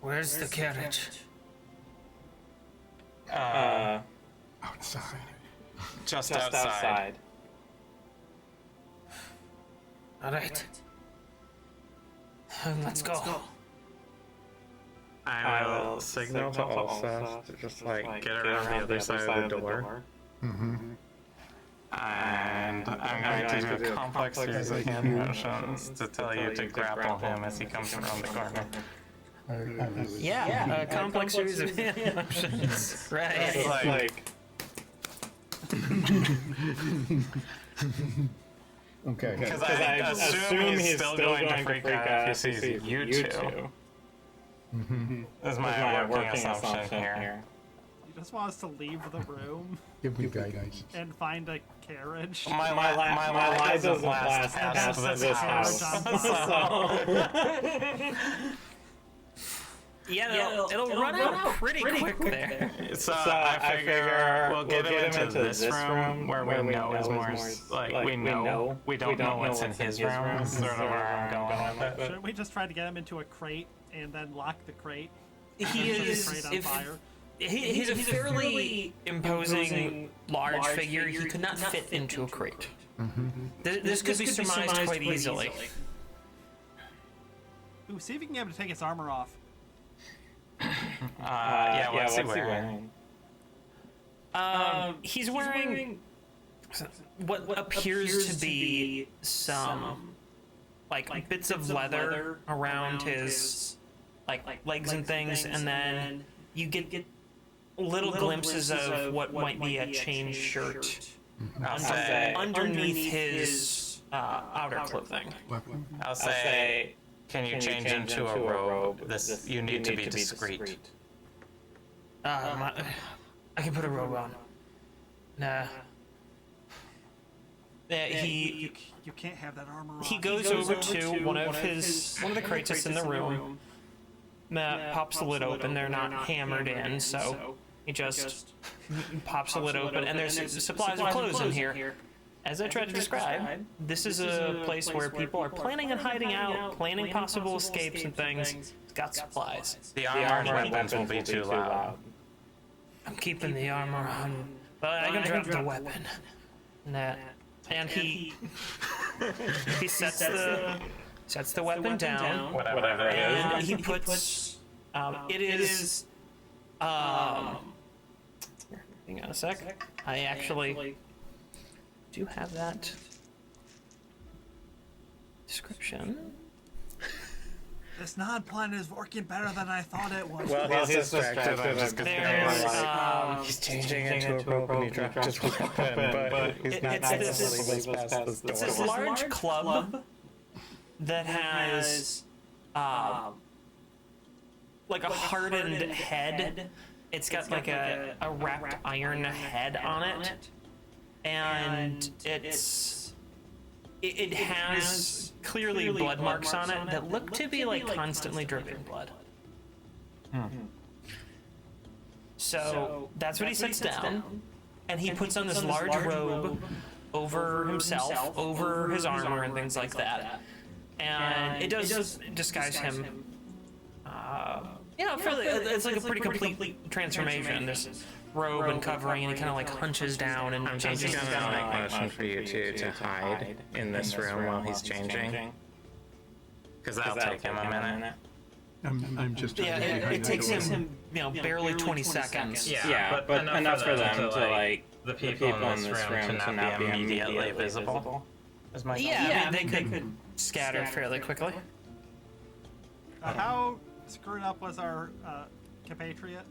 Where's the carriage? Outside. Just outside. All right. Let's go. I will signal to Ulsa to just like get around the other side of the door. And I'm going to do a complex series of hand motions to tell you to grapple him as he comes around the corner. Yeah, a complex series of hand motions. Right. It's like Okay. because I assume he's still going to freak out if he sees you two. Is my working assumption here. You just want us to leave the room Give me guidance. and find a carriage. My life doesn't last past this house. Yeah, it'll run out pretty quick there. So I figure we'll get him into this room where we know is more like we don't know what's in his room. Is sort of where I'm going with it. Shouldn't we just try to get him into a crate and then lock the crate? He is. Crate on fire. He's a fairly imposing large figure. He could not fit into a crate. This could be surmised quite easily. Ooh, see if you can get him to take his armor off. What's he wearing? He's wearing what appears to be some like bits of leather around his like legs and things, and then you get little glimpses of what might be a chain shirt underneath his outer clothing. I'll say, can you change into a robe? You need to be discreet. I can put a robe on. Nah. You can't have that armor on. He goes over to one of the crates that's in the room. Pops the lid open. They're not hammered in, so he just pops the lid open, and there's supplies of clothes in here. As I tried to describe, this is a place where people are planning on hiding out, planning possible escapes and things. It's got supplies. The armored weapons will be too loud. I'm keeping the armor on, but I can drop the weapon. And he sets the weapon down, Whatever it is. and he puts it is hang on a sec. I actually do have that description. This non-plan is working better than I thought it was. Well, he's distracted. I'm just There's he's changing into a robe and he dropped his weapon, but he's not it's this large club that has like a hardened head. It's got like a wrapped iron head on it, and it has clearly blood marks on it that look to be like constantly dripping blood. So that's what he sets down, and he puts on this large robe over himself, over his armor and things like that, and it does disguise him. It's like a pretty complete transformation. This robe and covering, and he kind of like hunches down and changes. I'm gonna make motion for you two to hide in this room while he's changing, because that'll take him a minute. I'm just Yeah, it takes him, barely 20 seconds. Yeah, but enough for them to like the people in this room to not be immediately visible. Yeah, they could scatter fairly quickly. How screwed up was our compatriot?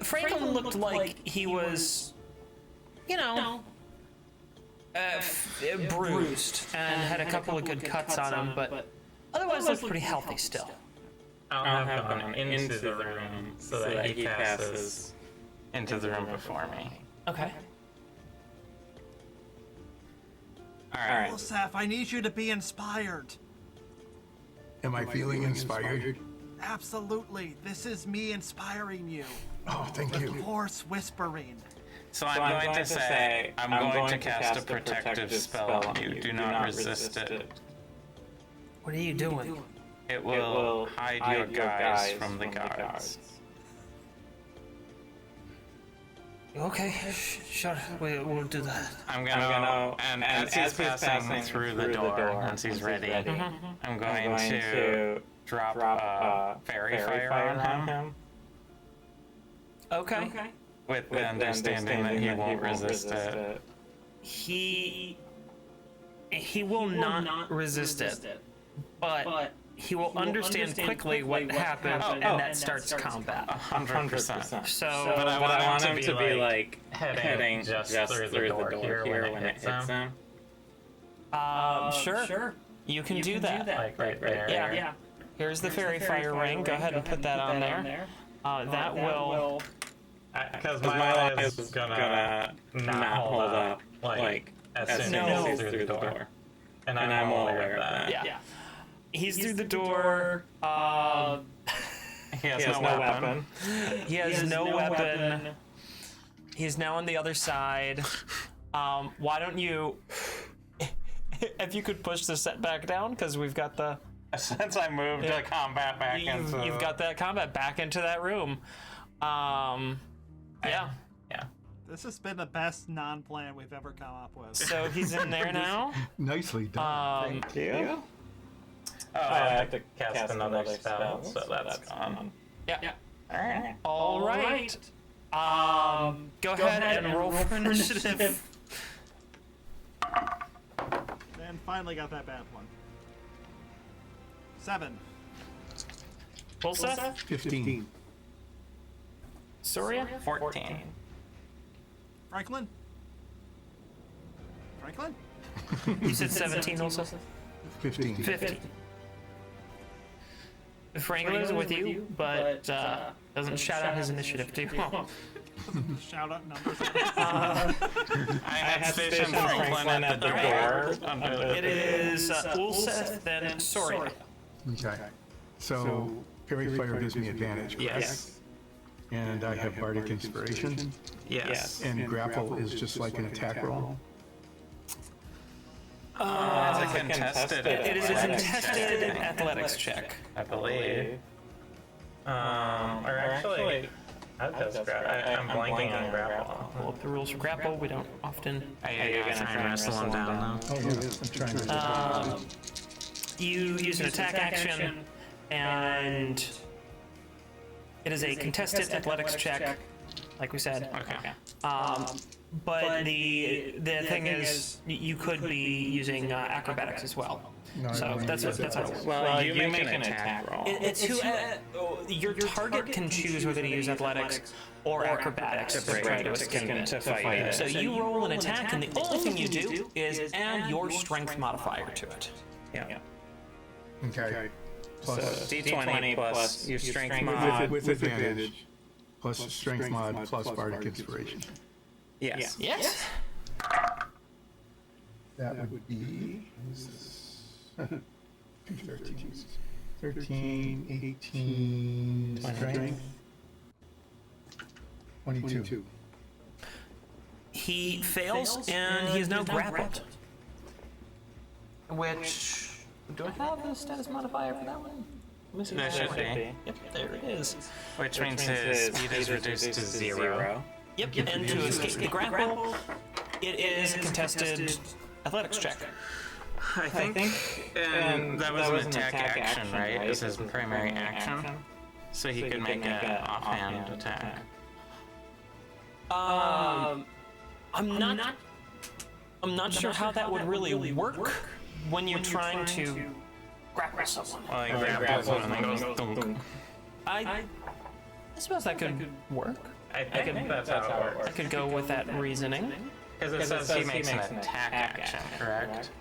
Franklin looked like he was, bruised and had a couple of good cuts on him, but otherwise looked pretty healthy still. I'll have him into the room so that he passes into the room before me. Okay. Alright. Saf, I need you to be inspired. Am I feeling inspired? Absolutely. This is me inspiring you. Oh, thank you. Force whispering. So I'm going to say, I'm going to cast a protective spell on you. Do not resist it. What are you doing? It will hide your guys from the guards. Okay, sure, we'll do that. I'm gonna and as he's passing through the door, once he's ready, I'm going to drop fairy fire on him. Okay. With the understanding that he won't resist it. He will not resist it, but he will understand quickly what happens, and that starts combat. 100%. So, But I want him to be like heading just through the door here when it hits him. sure, you can do that. Like right there. Yeah. Here's the fairy fire ring. Go ahead and put that on there. That will. Because my life is gonna not hold up like as soon as he's through the door. And I'm all aware of that. Yeah. He's through the door. He has no weapon. He has no weapon. He's now on the other side. Why don't you, if you could push the set back down, because we've got the... Since I moved the combat back into... You've got that combat back into that room. Yeah. This has been the best non-plan we've ever come up with. So he's in there now. Nicely done. Thank you. Oh, I have to cast another spell, so that's gone. Yeah. Alright. All right. Go ahead and roll for initiative. And finally got that bad one. 7. Pulseth? 15. Surya? 14. Franklin? You said 17 also? 15. 50. Franklin's with you, but doesn't shout out his initiative to you. Shout out numbers. I had stationed Franklin at the door. It is Ulseth, then Surya. Okay. So, Fairy Fire gives me advantage. Yes. And I have Bardic Inspiration. Yes. And Grapple is just like an attack roll. It's a contested. It is a contested athletics check. I believe. Or actually, I'm blanking on grapple. Pull up the rules for grapple. We don't often. Are you gonna try and wrestle him down though? Oh, yes. I'm trying to You use an attack action, and it is a contested athletics check, like we said. Okay. But the thing is, you could be using acrobatics as well. So that's how it works. Well, you make an attack roll. It's your target can choose whether to use athletics or acrobatics to try to escape it. To fight it. So you roll an attack, and the only thing you do is add your strength modifier to it. Yeah. Okay. So Plus, D20 plus your strength mod. with advantage. Plus Strength mod plus Bardic Inspiration. Yes. Yes. That would be... 13, 18, strength. 22. He fails, and he is now grappled. Which... Do I have a status modifier for that one? There should be. Yep, there it is. Which means his speed is reduced to 0. Yep, and to escape the grapple, it is a contested athletics check. I think, and that was an attack action, right? It was his primary action. So he could make an offhand attack. I'm not sure how that would really work when you're trying to grapple someone. Well, he grapples him and then goes thunk. I suppose that could work. I think that's how it I works. could go with that reasoning. Because it says he makes an attack action, correct?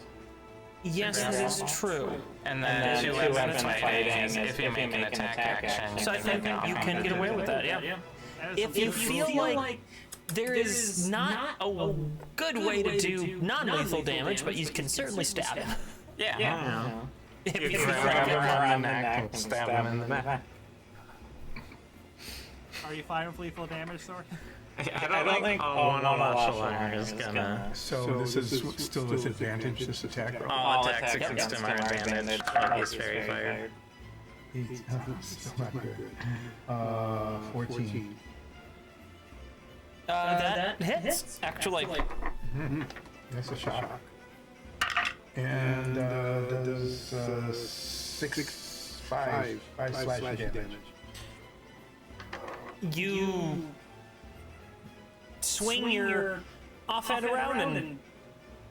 Yes, that is true. And then two weapon fighting is if you make an attack action. So I think you can get away with that, yeah. If you feel like there is not a good way to do non-lethal damage, but you can certainly stab him. Yeah. If You you grab him around the neck and stab him in the back. Are you fine with lethal damage, Sorry? I don't think one martial art is gonna... So this is still with advantage, this attack roll. All attacks against him are advantage when he's fairy fired. Still not good. 14. that hits, actually. That's a shock. And does 6 5 slashing damage. You swing your offhand around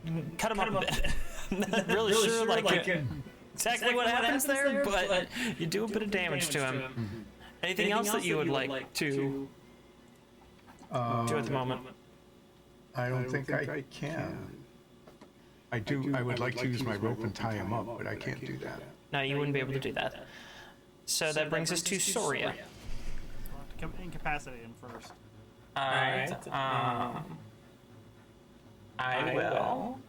and cut him up a bit. Not really sure exactly what happens there, but you do a bit of damage to him. Anything else that you would like to do at the moment? I don't think I can. I would like to use my rope and tie him up, but I can't do that. No, you wouldn't be able to do that. So that brings us to Soria. We'll have to incapacitate him first. Alright, I will.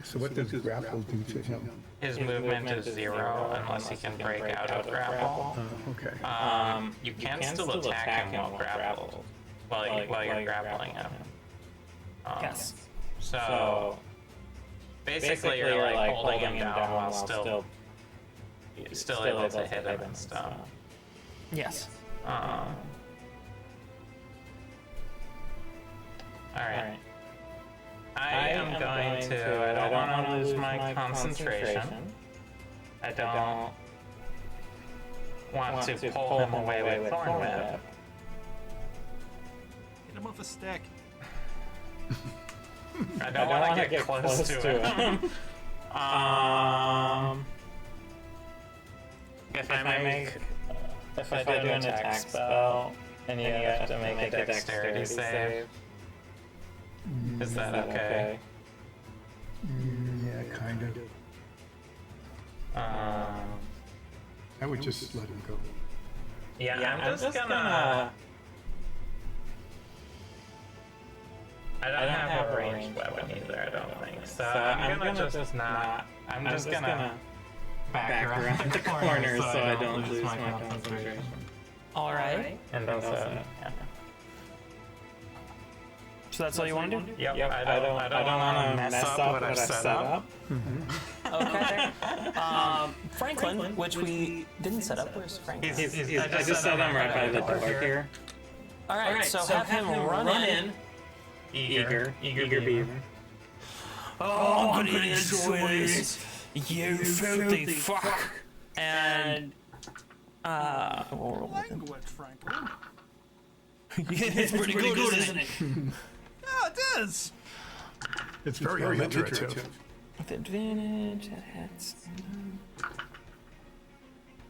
So what does grapple do to him? His movement is 0 unless he can break out of grapple. Okay. You can still attack him while grappled, while you're grappling him. Yes. So basically, you're like holding him down while still able to hit him and stuff. Yes. All right. I am going to. I don't want to lose my concentration. I don't want to pull him away with Thorn Whip. Hit him with a stick. I don't want to get close to him. If I do an attack spell, and you have to make a dexterity save, is that okay? Yeah, kind of. I would just let him go. Yeah, I'm just gonna. I don't have a ranged weapon either, I don't think. So I'm gonna just not. I'm just gonna back around the corner so I don't lose my concentration. All right. And also, yeah. So that's all you want to do? Yep. I don't want to mess up what I've set up. Okay. Franklin, which we didn't set up. Where's Franklin? I just set him right by the door here. All right. So have him run in. Eager beaver. Oh, I'm gonna enjoy this, you filthy fuck. And Language, Franklin. it's pretty good, isn't it? Yeah, it is. It's very alliterative. With advantage, that hits.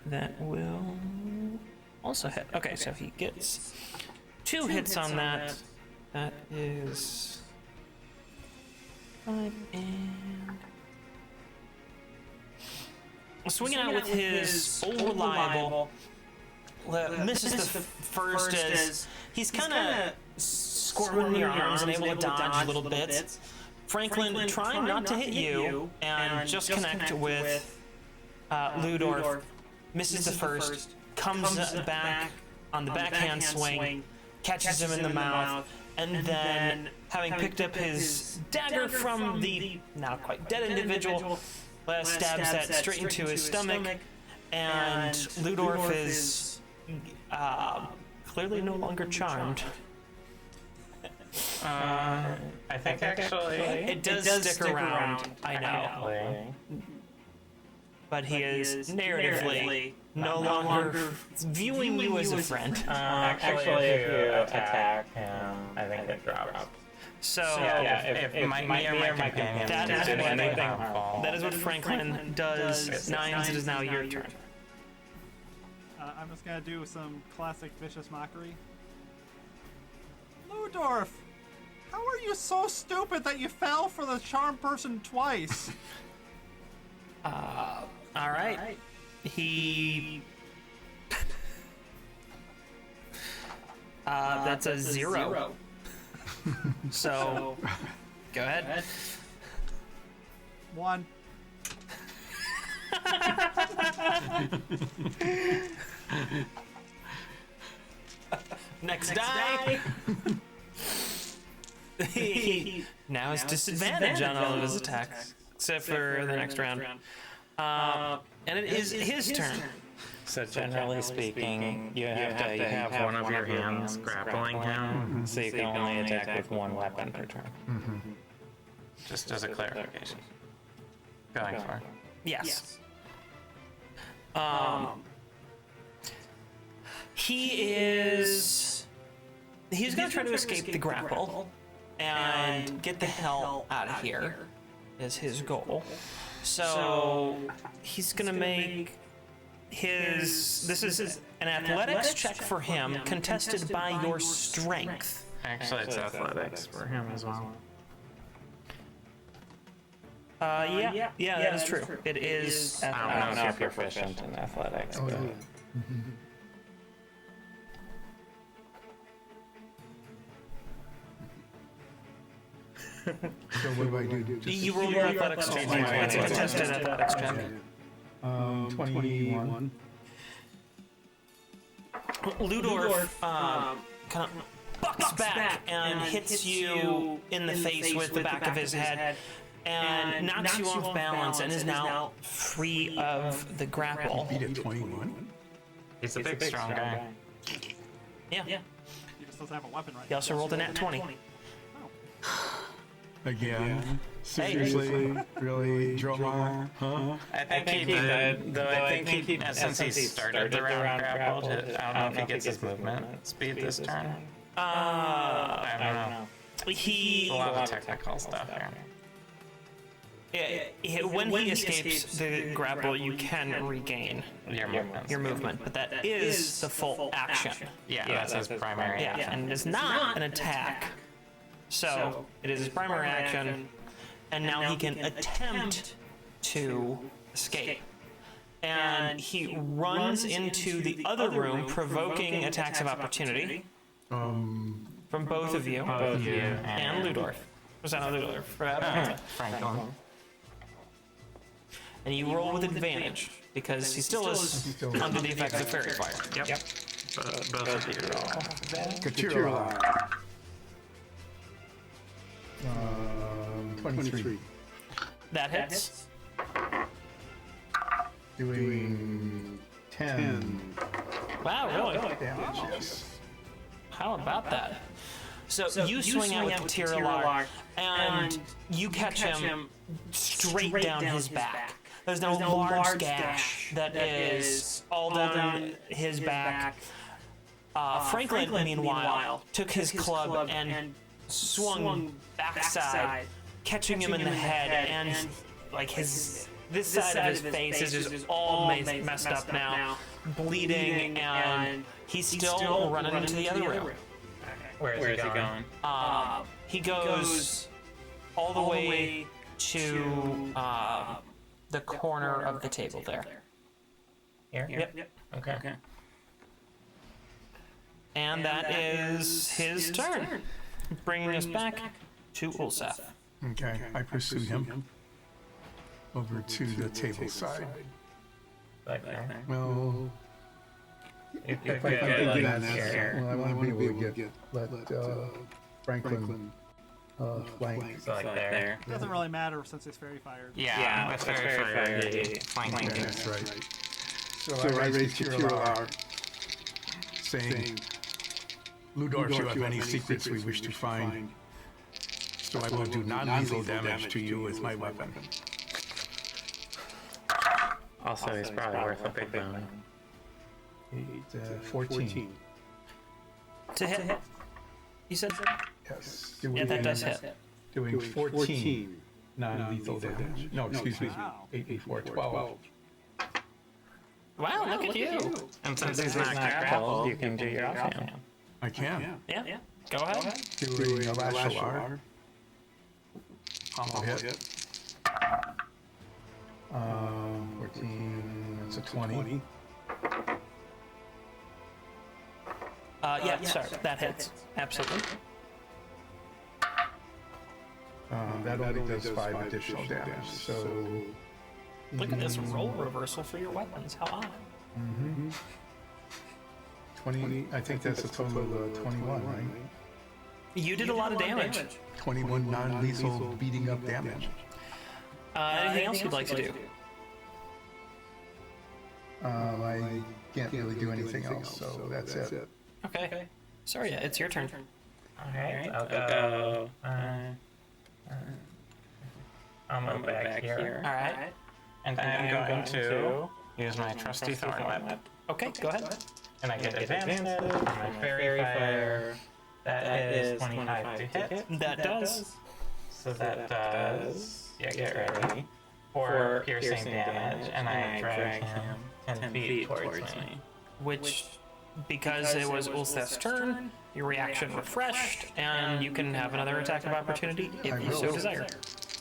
That will also hit. Okay, so he gets 2 hits on that. That is 5 and swinging out with his old reliable. Misses the first as he's kind of squirming your arms and able to dodge little bits. Franklin trying not to hit you and just connect with Ludorf. Misses the first, comes back on the backhand swing, catches him in the mouth, and then, having picked up his dagger from the now quite dead individual, stabs that straight into his stomach, and Ludorf is clearly no longer charmed. I think actually It does stick around, I know. But he is narratively no longer viewing you as a friend. Actually, if you attack him, I think it drops. So, if me or my companion that is did what- anything harmful, that is what Franklin does. Nines, it is now your turn. I'm just gonna do some classic vicious mockery. Ludorf, how are you so stupid that you fell for the charm person twice? All right. He. That's a 0. So, go ahead. 1. Next die. Now it's disadvantage on all of his attacks, except for the next round. And it is his turn. So generally speaking, you have to have one of your hands grappling him, so you can only attack with one weapon per turn. Just as a clarification. going for? Yes. He's going to try to escape the grapple and get the hell out of here is his goal. So he's going to make this is an athletics check for him, contested by your strength. Actually, it's athletics for him as well. Yeah, that is true. It is. I don't know if you're proficient in athletics. Oh, But... yeah. So what do I do? You roll your athletics check. It's a contested athletics check. 21. Ludorf kind of bucks back and hits you in the face with the back of his head and knocks you off balance and is now free of the grapple. Beat at 21. He's a big, strong guy. Yeah. He just doesn't have a weapon right He also rolled a nat 20. Again. Seriously? Really? Dromar? Huh? I think he did, though I think he, since he started the round grappled, I don't know if he gets his movement speed this turn. I don't know. He A lot of technical stuff here. when he escapes the grapple, you can regain Your movement. but that is the full action. Yeah, that's his primary Yeah, action. and it is not an attack. So it is his primary action, and now he can attempt to escape. And he runs into the other room, provoking attacks of opportunity from both of you Both you and Ludorf. Was that not Ludorf? Franklin. And you roll with advantage because he still is under the effects of fairy fire. Yep. Both of you roll. Kachira. 23. That hits. Doing 10 Wow, really? damage, yes. How about that? So you swing out with Kachira and you catch him straight down his back. There's now a large gash that is all down his back. Franklin, meanwhile, took his club and swung backside, catching him in the head, and like this side of his face is just all messed up now, bleeding, and he's still running into the other room. Where is he going? He goes all the way to the corner of the table there. Here? Yep. Okay. And that is his turn, bringing us back to Ulsaf. Okay, I pursue him over to the table side. Like there. Well, You could if I get can like do that, here. well, I want to be able to let Franklin flank. So like there. It doesn't really matter since it's fairy fired. Yeah, that's very flanking. That's right. So I raise Kachira, saying, Ludorf, you have many secrets we wish to find, so I will do non-lethal damage to you with my weapon. Also, he's probably worth a big bone. 14. To hit, you said? Yes. Yeah, that does hit. Doing 14 non-lethal damage. No, excuse me. Wow. 8 before 12. Wow, look at you. And since he's not grappled, you can do your offhand. I can. Yeah, go ahead. Doing a Lashalar. I'll hit. 14, that's a 20. Yeah, sorry, that hits. Absolutely. That only does 5 additional damage, so... Look at this roll reversal for your weapons. How odd. 20, I think that's a total of 21, right? You did a lot of damage. 21 non-lethal beating up damage. Anything else you'd like to do? I can't really do anything else, so that's it. Okay. Sorry, it's your turn. Alright, I'll go. I'll move back here. All right. And I'm going to use my trusty thorn whip. Okay, go ahead. And I get advantage on my fairy fire. That is 25 to hit. That does. So that does. Yeah, get ready. 4 piercing damage, and I drag him 10 feet towards me. Which, because it was Ulseth's turn, your reaction refreshed, and you can have another attack of opportunity if you so desire.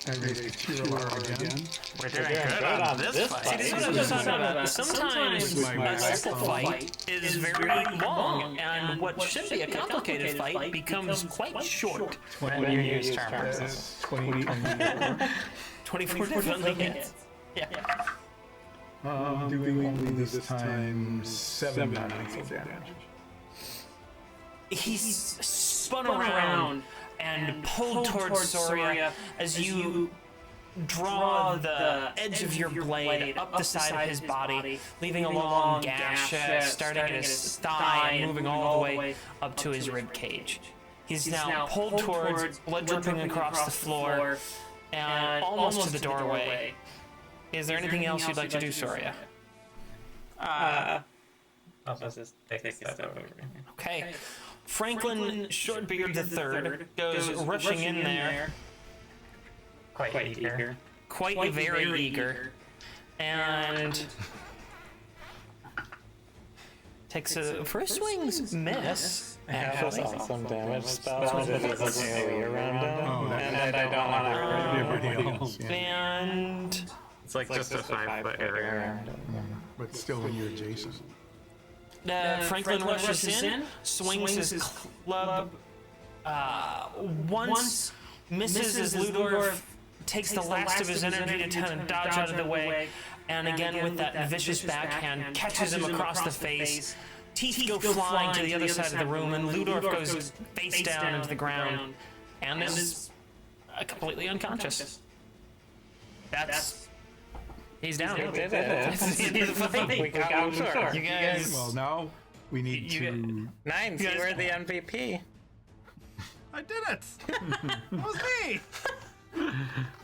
I raised a 2 again. We're doing good on this fight. See, this is what I'm talking about. Sometimes a simple fight is very long, and what should be a complicated fight becomes quite short. When you use charm person. 24 definitely hits. Yeah. Doing only this time 7 non-lethal damage. He's spun around and pulled towards Soria as you draw the edge of your blade up the side of his body, leaving a long gash starting at his thigh and moving all the way up to his rib cage. He's now pulled towards, blood dripping across the floor, and almost to the doorway. Is there anything else you'd like to do, Soria? I'll just take a step over here. Okay. Franklin Shortbeard III goes rushing in there. Quite eager. Quite very eager. And takes a first swing's miss. Actually, some damage spells if it's an area around him, and I don't want to hurt Everybody else, yeah. And It's like just a 5-foot area around him. But still when you're adjacent. Franklin rushes in, swings his club once, misses as Ludorf takes the last of his energy to try and dodge out of the way, and again with that vicious backhand catches him across the face. Teeth go flying to the other side of the room, and Ludorf goes face down into the ground and is completely unconscious. That's... He's down. We did it. That's the end of the fight. We got him short. You guys... Well, now we need to... 9, you were the MVP. I did it! That was me!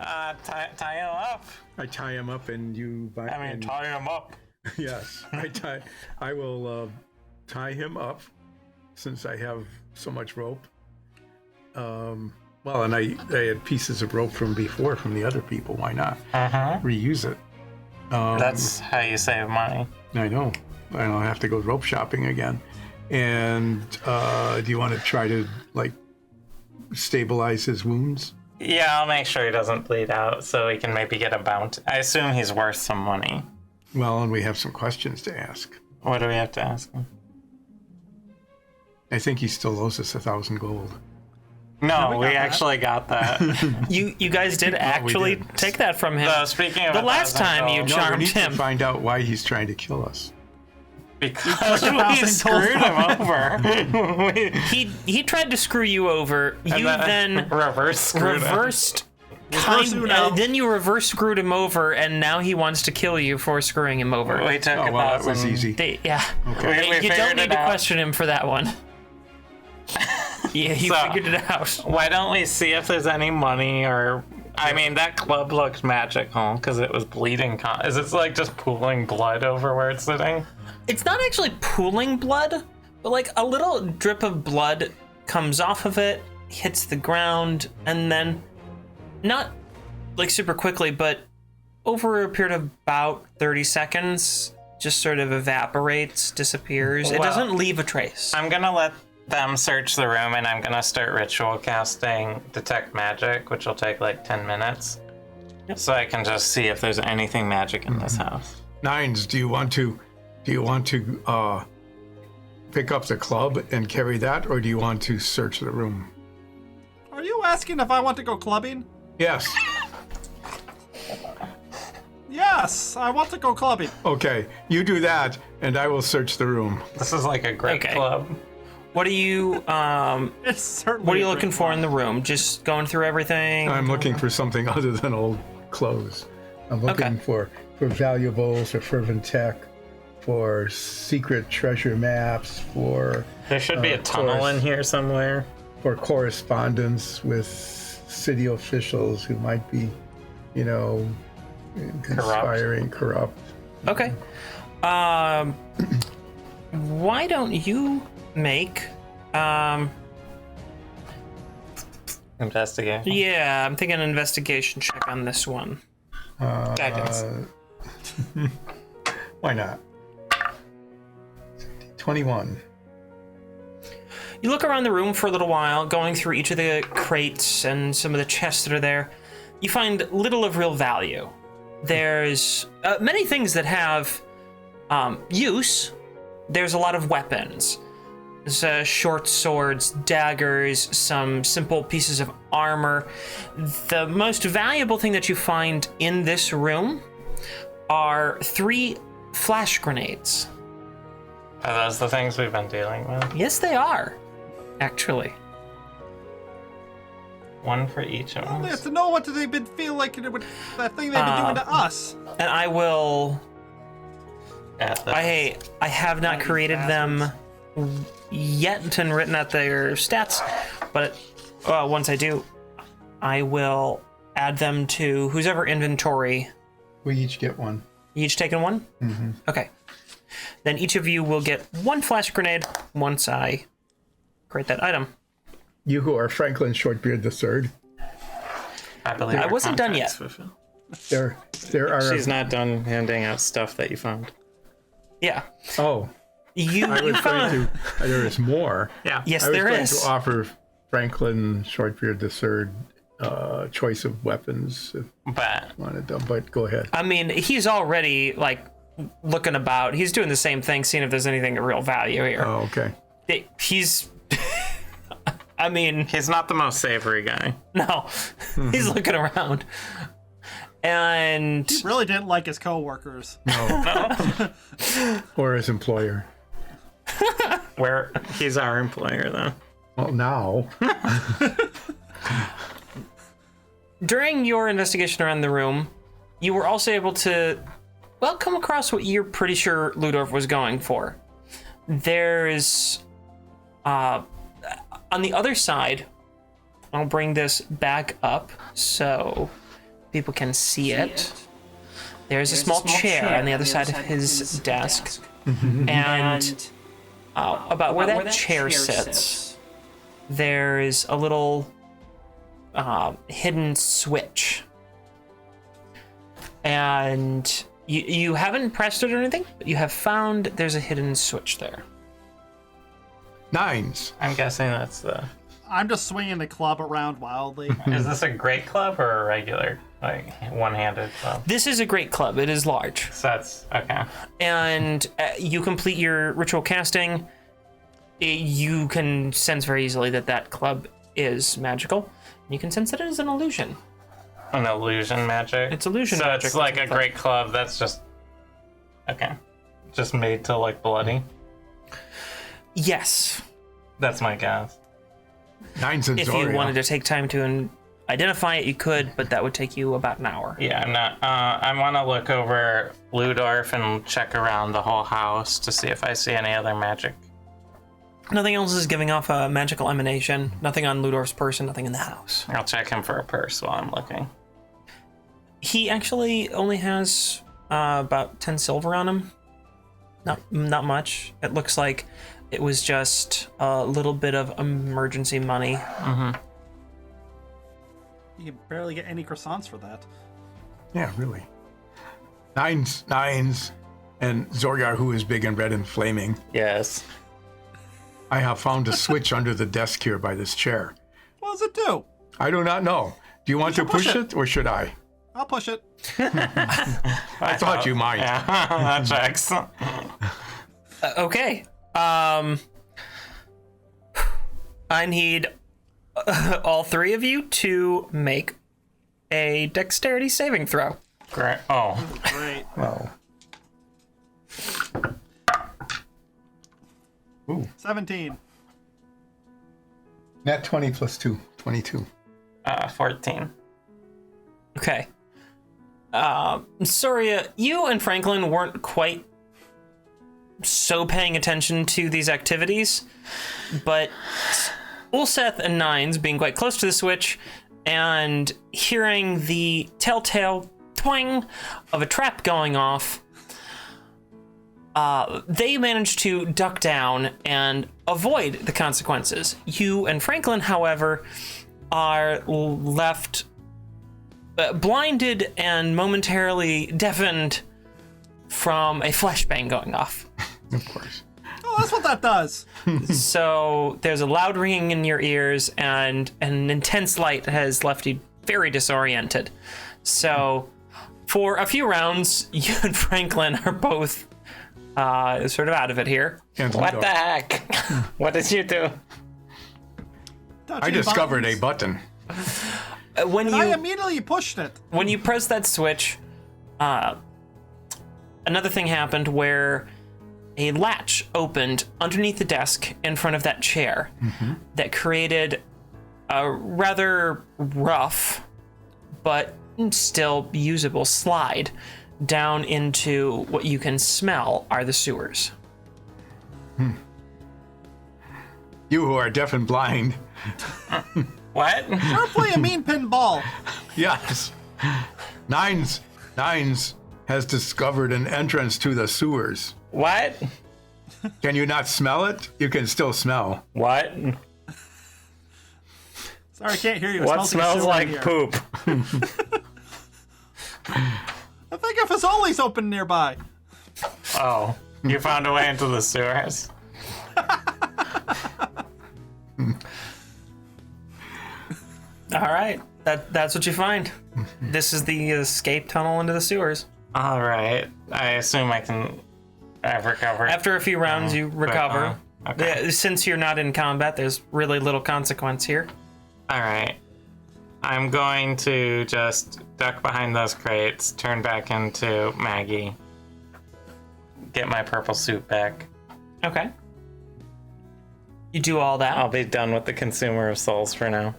Tie him up. I tie him up and you... Tie him up. Yes, I will tie him up since I have so much rope. Well, and I had pieces of rope from before from the other people. Why not reuse it? That's how you save money. I know. I don't have to go rope shopping again. And do you want to try to like stabilize his wounds? Yeah, I'll make sure he doesn't bleed out, so we can maybe get a bounty. I assume he's worth some money. Well, and we have some questions to ask. What do we have to ask him? I think he still owes us 1,000 gold. No, we actually got that. You guys did actually take that from him. So speaking of the last time you gold, No, we charmed need to him. find out why he's trying to kill us. because we screwed him over. He tried to screw you over. You then reversed then you reverse screwed him over, and now he wants to kill you for screwing him over. We took Oh, well, that was easy. We We you don't figured need it to out. question him for that one. Yeah, you So- figured it out. Why don't we see if there's any money or... I mean, that club looked magical because it was bleeding. Is it like just pooling blood over where it's sitting? It's not actually pooling blood, but like a little drip of blood comes off of it, hits the ground, and then not like super quickly, but over a period of about 30 seconds, just sort of evaporates, disappears. It Well, doesn't leave a trace. I'm gonna let them search the room, and I'm gonna start ritual casting Detect Magic, which will take like 10 minutes. Yep. So I can just see if there's anything magic in this house. Nines, do you want to pick up the club and carry that, or do you want to search the room? Are you asking if I want to go clubbing? Yes. Yes, I want to go clubbing. Okay, you do that, and I will search the room. This is like a great Okay. club. What are you It's certainly. what are you a looking great for one. in the room? Just going through everything? I'm looking for something other than old clothes. I'm looking for valuables, for fervent tech, for secret treasure maps, for There should be a tunnel course. in here somewhere. correspondence with city officials who might be you know, conspiring, corrupt. Okay. Why don't you make Investigation. yeah, I'm thinking an investigation check on this one. Guidance. Why not? 21. You look around the room for a little while, going through each of the crates and some of the chests that are there. You find little of real value. There's many things that have use. There's a lot of weapons. There's short swords, daggers, some simple pieces of armor. The most valuable thing that you find in this room are 3 flash grenades. Are those the things we've been dealing with? Yes, they are, actually. One for each of They have us. to know what they've been feel like that thing they've been doing to us. And I will... I have not created them yet and written out their stats, but once I do, I will add them to whoever inventory. We each get one. You each taking one? Mm-hmm. Okay. Then each of you will get 1 flash grenade once I create that item. You who are Franklin Shortbeard III. I believe I wasn't done yet. There are. She's not done handing out stuff that you found. Yeah. Oh, You I was found... going to. There is more. Yeah. Yes, I was there going is. to offer Franklin Shortbeard III choice of weapons if But you wanted them, but go ahead. I mean, he's already, like, looking about. He's doing the same thing, seeing if there's anything of real value here. Oh, okay. He's... I mean, he's not the most savory guy. no. He's looking around. And... Really didn't like his coworkers. No. Or his employer. Where he's our employer, though. Well, now. During your investigation around the room, you were also able to, well, come across what you're pretty sure Ludorf was going for. There's, on the other side, I'll bring this back up so people can see it. There's a small chair on the other side of his desk. And about where that chair sits, there's a little hidden switch. And you haven't pressed it or anything, but you have found there's a hidden switch there. 9s. I'm guessing that's the. I'm just swinging the club around wildly. Is this a great club or a regular, like, one-handed club? This is a great club. It is large. So that's okay. And you complete your ritual casting. You can sense very easily that that club is magical. You can sense that it is an illusion. An illusion magic. It's illusion so magic. So it's like a great club that's just okay, just made to look bloody. Yes. That's my guess. 9s and If Zoria. you wanted to take time to identify it, you could, but that would take you about an hour. Yeah, I'm not. I want to look over Ludorf and check around the whole house to see if I see any other magic. Nothing else is giving off a magical emanation. Nothing on Ludorf's person, nothing in the house. I'll check him for a purse while I'm looking. He actually only has about 10 silver on him. Not much. It looks like it was just a little bit of emergency money. You can barely get any croissants for that. Yeah, really. 9s. And Zorgar, who is big and red and flaming. Yes. I have found a switch under the desk here by this chair. What does it do? I do not know. Do you want to push it or should I? I'll push it. I thought you might. Yeah, that checks. Okay. I need all 3 of you to make a dexterity saving throw. Great. Oh, Great. Well. Ooh. 17. Nat 20 plus 2. 22. 14. Okay. Soria, you and Franklin weren't quite so paying attention to these activities, but Ulseth and 9s being quite close to the switch and hearing the telltale twang of a trap going off, they manage to duck down and avoid the consequences. You and Franklin, however, are left blinded and momentarily deafened from a flashbang going off. Of course. Oh, that's what that does. So there's a loud ringing in your ears, and an intense light has left you very disoriented. So for a few rounds, you and Franklin are both sort of out of it here. What the heck? What did you do? I discovered a button. When I you immediately pushed it. when you press that switch, another thing happened where a latch opened underneath the desk in front of that chair that created a rather rough but still usable slide down into what you can smell are the sewers. You who are deaf and blind. What? Or play a mean pinball. Yes. Nines has discovered an entrance to the sewers. What? Can you not smell it? You can still smell. What? Sorry, I can't hear you. It What smells sewer like in here. poop? I think a Fazoli's open nearby. Oh, you found a way into the sewers? All right, that's what you find. This is the escape tunnel into the sewers. All right. I assume I've recovered. After a few rounds, you recover. okay. Since you're not in combat, there's really little consequence here. All right. I'm going to just duck behind those crates, turn back into Maggie, get my purple suit back. Okay. You do all that. I'll be done with the consumer of souls for now.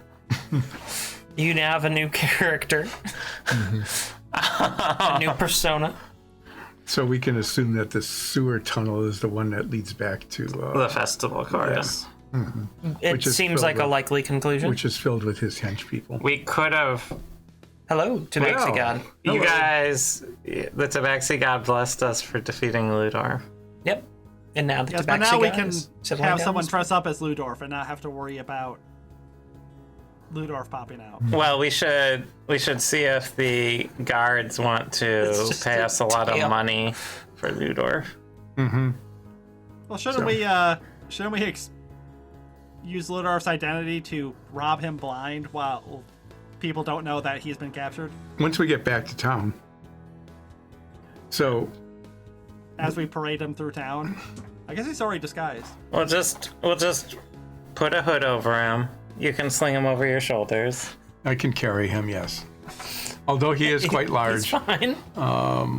You now have a new character, a new persona. So we can assume that the sewer tunnel is the one that leads back to, The festival chorus. It Which is seems filled like a with- likely conclusion. which is filled with his hench people. We could have. Hello, Tabaxi Well, God. You guys, the Tabaxi God blessed us for defeating Ludorf. Yep. And now the Yes, Tabaxi but now we God can is settling have down someone his- dress up as Ludorf and not have to worry about Ludorf popping out. Well, we should see if the guards want to It's just pay a us a lot tail. of money for Ludorf. Well, shouldn't we use Ludorf's identity to rob him blind while people don't know that he's been captured? Once we get back to town. So As we parade him through town? I guess he's already disguised. We'll just put a hood over him. You can sling him over your shoulders. I can carry him, yes. Although he is quite It's large, fine.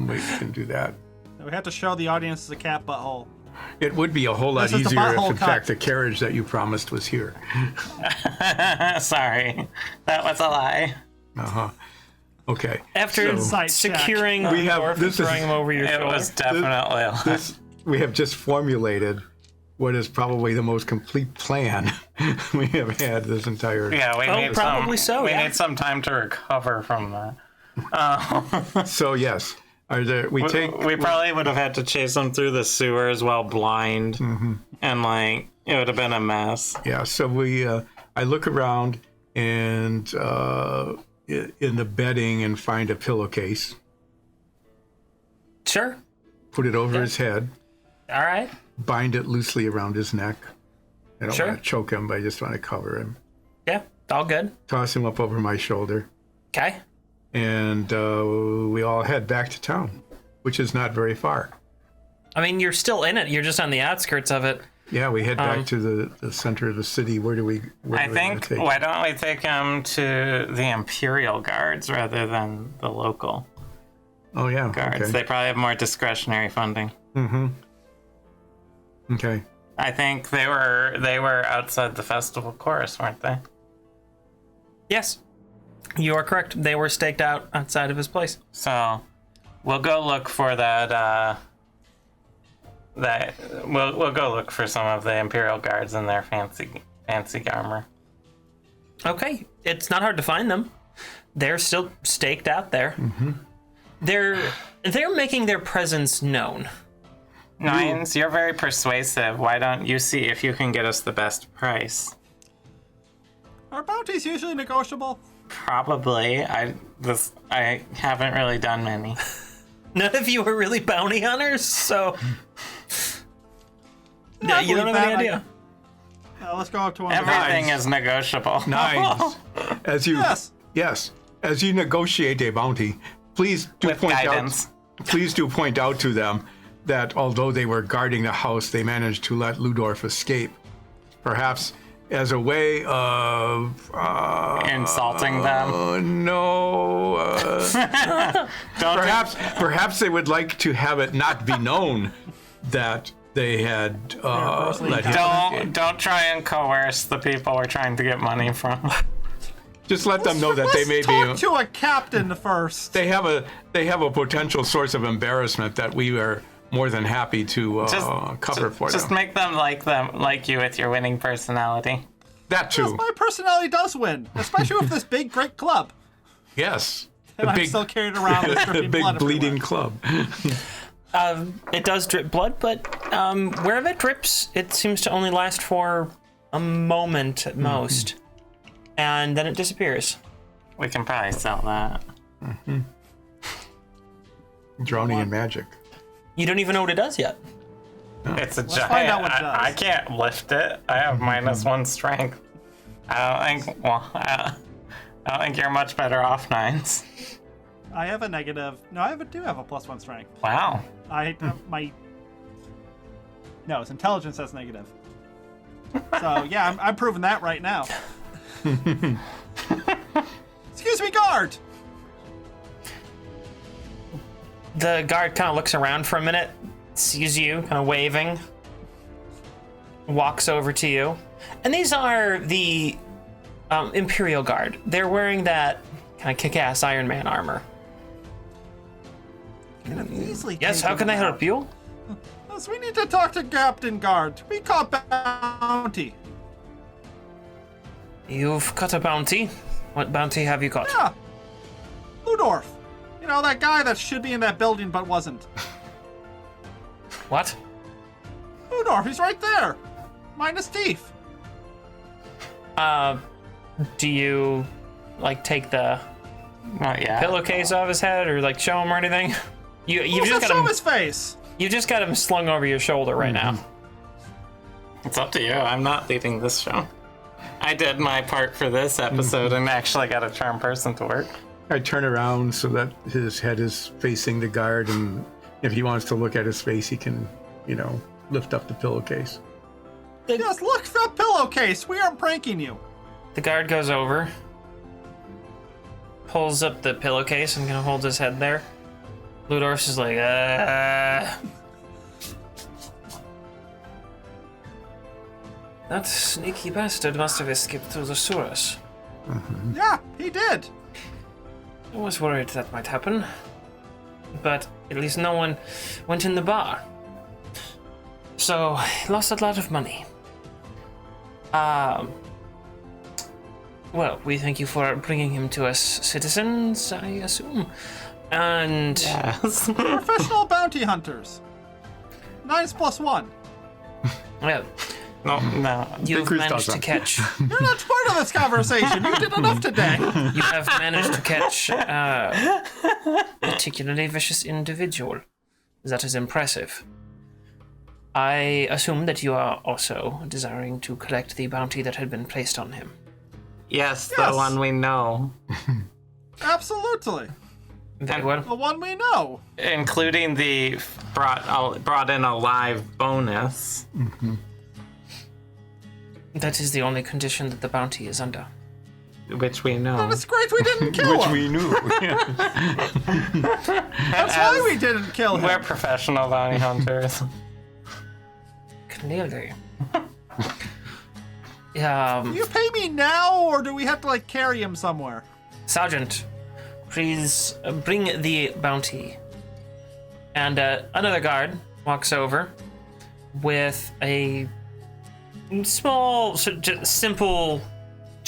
we can do that. We have to show the audience the cat butthole. It would be a whole lot This is the easier if, butthole in cut. fact, the carriage that you promised was here. Sorry, that was a lie. Okay. After Insight check. securing We have- Ludorf and this is- throwing him over your It shoulder. was definitely a lie. We have just formulated what is probably the most complete plan we have had this entire. Yeah, we need probably so, We yeah. need some time to recover from that. So yes, are there? We take. We probably would have had to chase him through the sewers while blind, and like it would have been a mess. Yeah. So we. I look around and in the bedding and find a pillowcase. Sure. Put it over his head. All right. Bind it loosely around his neck. I don't Sure. want to choke him, but I just want to cover him. Yeah. All good. Toss him up over my shoulder, Okay. and we all head back to town, which is not very far. I mean, you're still in it. You're just on the outskirts of it. Yeah, we head back to the center of the city. Where do we? Where I do we wanna think take? why don't we take him to the Imperial Guards rather than the local Oh yeah. guards? Okay. They probably have more discretionary funding. Okay. I think they were outside the festival chorus, weren't they? Yes. You are correct. They were staked out outside of his place. So we'll go look for that. We'll go look for some of the Imperial Guards in their fancy armor. Okay, it's not hard to find them. They're still staked out there. Mm-hmm. They're making their presence known. Nines, you're very persuasive. Why don't you see if you can get us the best price? Are bounties usually negotiable? Probably. I haven't really done many. None of you are really bounty hunters, so yeah, you don't have any idea. Let's go up to one. Everything is negotiable. Nines. As you Yes. as you negotiate a bounty, please do With point guidance. out. Please do point out to them that although they were guarding the house, they managed to let Ludorf escape. Perhaps as a way of Insulting them. Perhaps they would like to have it not be known that they had let him escape. Don't try and coerce the people we're trying to get money from. Just let them know that they may talk be. to a captain first. They have a potential source of embarrassment that we are more than happy to cover for them. Just make them like you with your winning personality. That too. Yes, my personality does win, especially with this big, great club. Yes. And I'm still carried around with dripping big blood bleeding everywhere. club. It does drip blood, but wherever it drips, it seems to only last for a moment at most, and then it disappears. We can probably sell that. Drowning in magic. You don't even know what it does yet. It's a giant. find out what it does. I can't lift it. I have -1 strength. I don't think you're much better off, Nines. I have a negative. No, I do have a +1 strength. Wow. No, it's intelligence that's negative. So yeah, I'm proving that right now. Excuse me, guard. The guard kind of looks around for a minute, sees you kind of waving, walks over to you. And these are the Imperial Guard. They're wearing that kind of kick-ass Iron Man armor. Easily. Yes, how can I help you? Yes, we need to talk to Captain Guard. We caught bounty. You've caught a bounty. What bounty have you caught? Yeah. Ludorf. You know, that guy that should be in that building but wasn't. What? Ludorf, he's right there. Minus teeth. Do you, like, take the Not yet. pillowcase off his head or, like, show him or anything? You've just got show him. his face. You just got him slung over your shoulder right now. It's up to you. I'm not leading this show. I did my part for this episode and actually got a charm person to work. I turn around so that his head is facing the guard, and if he wants to look at his face, he can, lift up the pillowcase. Yes, look, that pillowcase. We aren't pranking you. The guard goes over, pulls up the pillowcase, and kind of holds his head there. Ludorf is like, That sneaky bastard must have escaped through the sewers. Yeah, he did. I was worried that might happen. But at least no one went in the bar. So, he lost a lot of money. Well, we thank you for bringing him to us citizens, I assume. And Yes. Professional bounty hunters. 9+1. well, No. you've managed to catch. You're not part of this conversation. You did enough today. You have managed to catch a particularly vicious individual. That is impressive. I assume that you are also desiring to collect the bounty that had been placed on him. Yes, Yes. the one we know. Absolutely. Very well. The one we know. Including the brought in a live bonus. That is the only condition that the bounty is under. Which we know. It's great we didn't kill Which him. we knew. That's why we didn't kill him. We're professional bounty hunters. Clearly. Do you pay me now, or do we have to carry him somewhere? Sergeant, please bring the bounty. And another guard walks over with a small, simple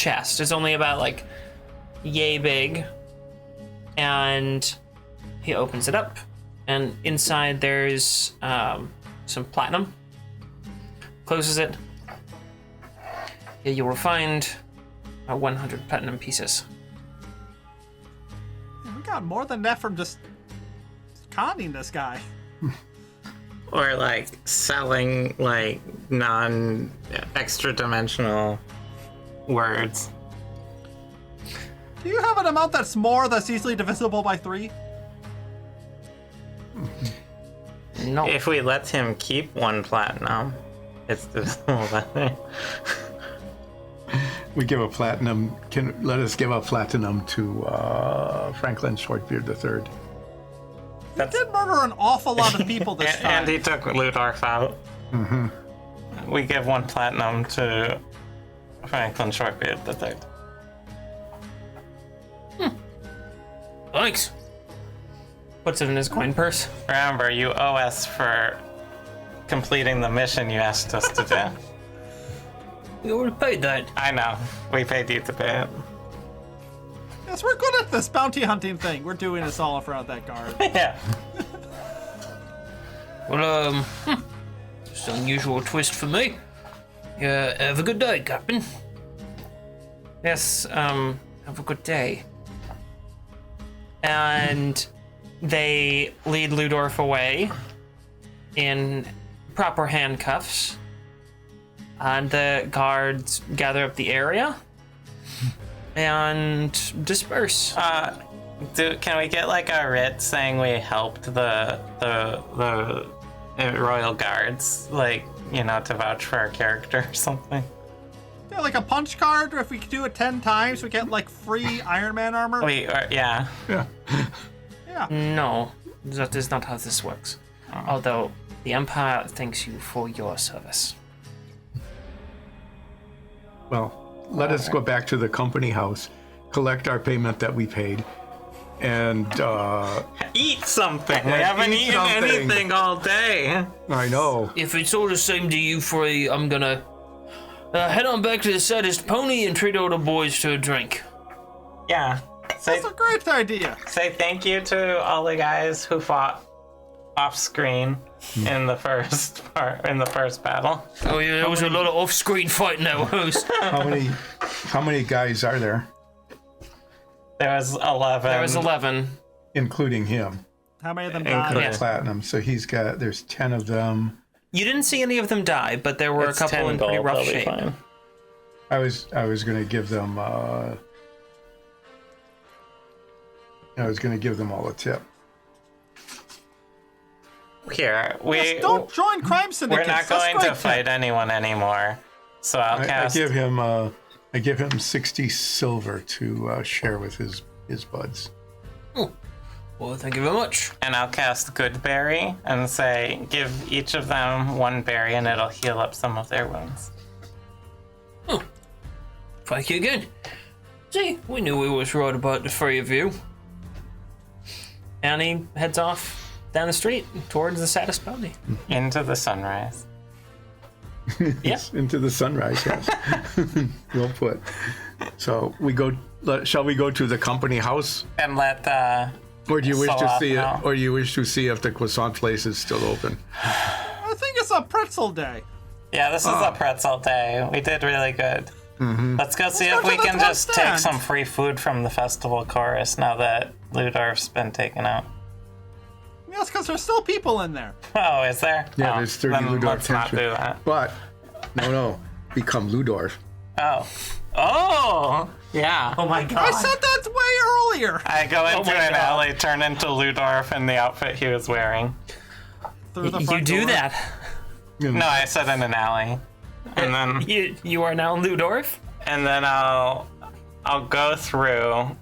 chest. It's only about like yay big. And he opens it up, and inside there's some platinum. Closes it. Here you will find 100 platinum pieces. We got more than that from just conning this guy. Or like selling like non-extra dimensional words. Do you have an amount that's more that's easily divisible by 3? No. If we let him keep 1 platinum, it's divisible by 3. We give a platinum. Let us give a platinum to Franklin Shortbeard III. He did murder an awful lot of people this time. And he took Ludorf out. Mm-hmm. We give 1 platinum to Franklin Shortbeard III. Thanks. Puts it in his coin purse. Remember, you owe us for completing the mission you asked us to do. We already paid that. I know. We paid you to pay it. Yes, we're good at this bounty hunting thing. We're doing this all in front of that guard. Yeah. Well, it's an unusual twist for me. Have a good day, Captain. Yes, have a good day. And they lead Ludorf away in proper handcuffs. And the guards gather up the area and disperse. Can we get like a writ saying we helped the royal guards, like, you know, to vouch for our character or something? Yeah, like a punch card. If we do it 10 times, we get like free Iron Man armor. Yeah. Yeah. No, that is not how this works. Although the Empire thanks you for your service. Well, let us go back to the company house, collect our payment that we paid, and Eat something. We haven't eaten anything all day. I know. If it's all the same to you three, I'm gonna head on back to the saddest pony and treat all the boys to a drink. Yeah. That's a great idea. Say thank you to all the guys who fought off screen in the first battle. Oh yeah, there was a lot of off-screen fighting that was. How many guys are there, There was 11. There was 11. including him? How many of them Including- died? Yeah. Platinum. So there's 10 of them. You didn't see any of them die, but there were It's a couple 10 in pretty gold, rough they'll be shape. fine. I was gonna give them. I was gonna give them all a tip. Here, Yes, don't join crime syndicates. we're not That's going great to fight anyone anymore. So I'll I cast. give him 60 silver to share with his buds. Well, thank you very much. And I'll cast Good Berry and say, give each of them 1 berry and it'll heal up some of their wounds. Thank you again. See, we knew we was right about the 3 of you. And he heads off down the street towards the saddest pony. Into the sunrise. Yeah. Into the sunrise, yes. Well put. So shall we go to the company house? And let Or do you wish to Salah see it? know. Or you wish to see if the croissant place is still open? I think it's a pretzel day. Yeah, this is a pretzel day. We did really good. Mm-hmm. Let's go see go if to we the can top just stand. take some free food from the festival chorus now that Ludorf's been taken out. Yes, because there's still people in there. Oh, is there? Yeah, Oh, there's 30 then Ludorf let's not henchmen. do that. But no, become Ludorf. Oh. Oh! Yeah. Oh my I god. said that way earlier. I go into my an God. alley, turn into Ludorf in the outfit he was wearing. Through the You front do door. that. No, I said in an alley. And then You are now Ludorf? I'll go through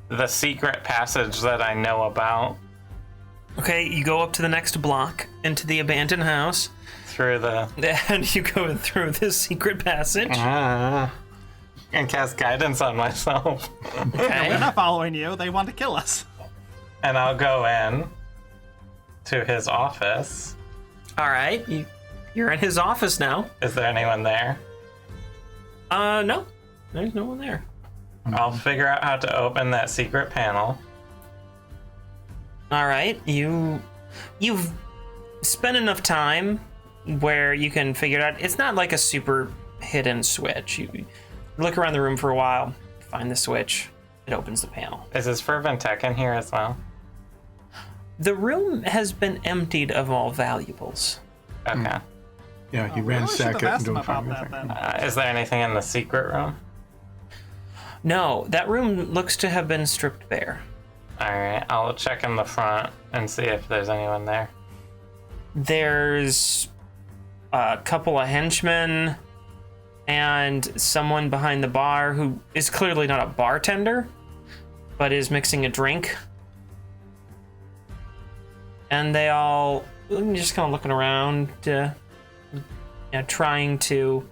the secret passage that I know about Okay, you go up to the next block into the abandoned house, through the and you go through this secret passage. and cast guidance on myself. We're Okay. not following you. They want to kill us. And I'll go in to his office. All right. You're in his office now. Is there anyone there? No. There's no one there. I'll figure out how to open that secret panel. All right, you've spent enough time where you can figure it out. It's not like a super hidden switch. You look around the room for a while, find the switch, it opens the panel. Is this Fervent Tech in here as well? The room has been emptied of all valuables. Okay. Yeah, you We really should ransack have it asked and him don't find about that anything. then. Is there anything in the secret room? No, that room looks to have been stripped bare. Alright, I'll check in the front and see if there's anyone there. There's a couple of henchmen and someone behind the bar who is clearly not a bartender, but is mixing a drink. And they all just kind of looking around, trying to,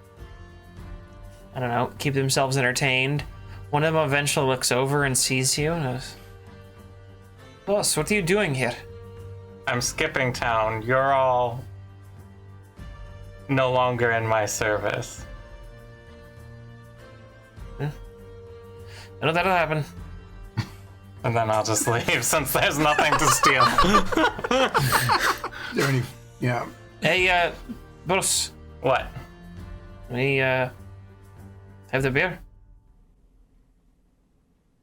I don't know, keep themselves entertained. One of them eventually looks over and sees you and goes, "Boss, what are you doing here?" I'm skipping town. You're all no longer in my service. I know that'll happen. And then I'll just leave since there's nothing to steal. There any? Yeah. Hey, boss, What? we have the beer?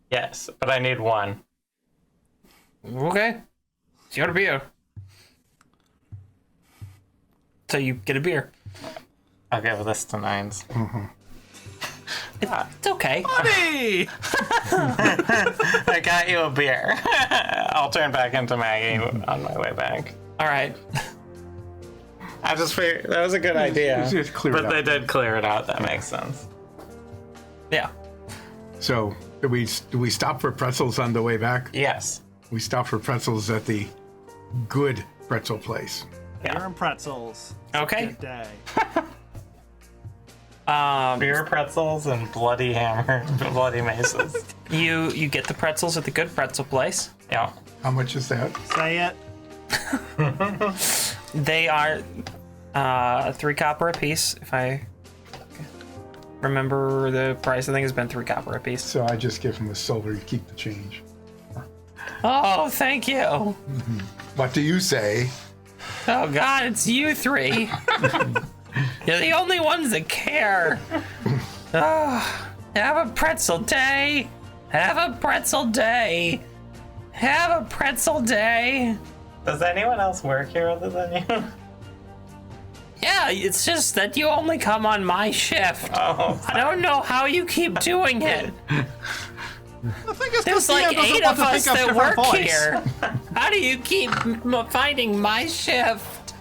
Yes, but I need one. Okay, it's your beer. So you get a beer. I'll give this to Nines. It's okay. Buddy! I got you a beer. I'll turn back into Maggie on my way back. All right. I just figured that was a good idea. Just clear it But they out. did clear it out. That makes sense. Yeah. So, do we stop for pretzels on the way back? Yes. We stop for pretzels at the good pretzel place. Beer and pretzels. Okay. Good day. Beer pretzels and bloody hammer, bloody maces. You get the pretzels at the good pretzel place. Yeah. How much is that? Say it. They are 3 copper a piece, if I remember the price. I think it's been 3 copper a piece. So I just give him the silver. You keep the change. Oh, thank you. What do you say? Oh God, it's you 3. You're the only ones that care. Oh, have a pretzel day. Have a pretzel day. Have a pretzel day. Does anyone else work here other than you? Yeah, it's just that you only come on my shift. Oh, I don't know how you keep doing it. The thing is, There's the like DM doesn't 8 want of to us pick up that different work voice. here. How do you keep finding my shift?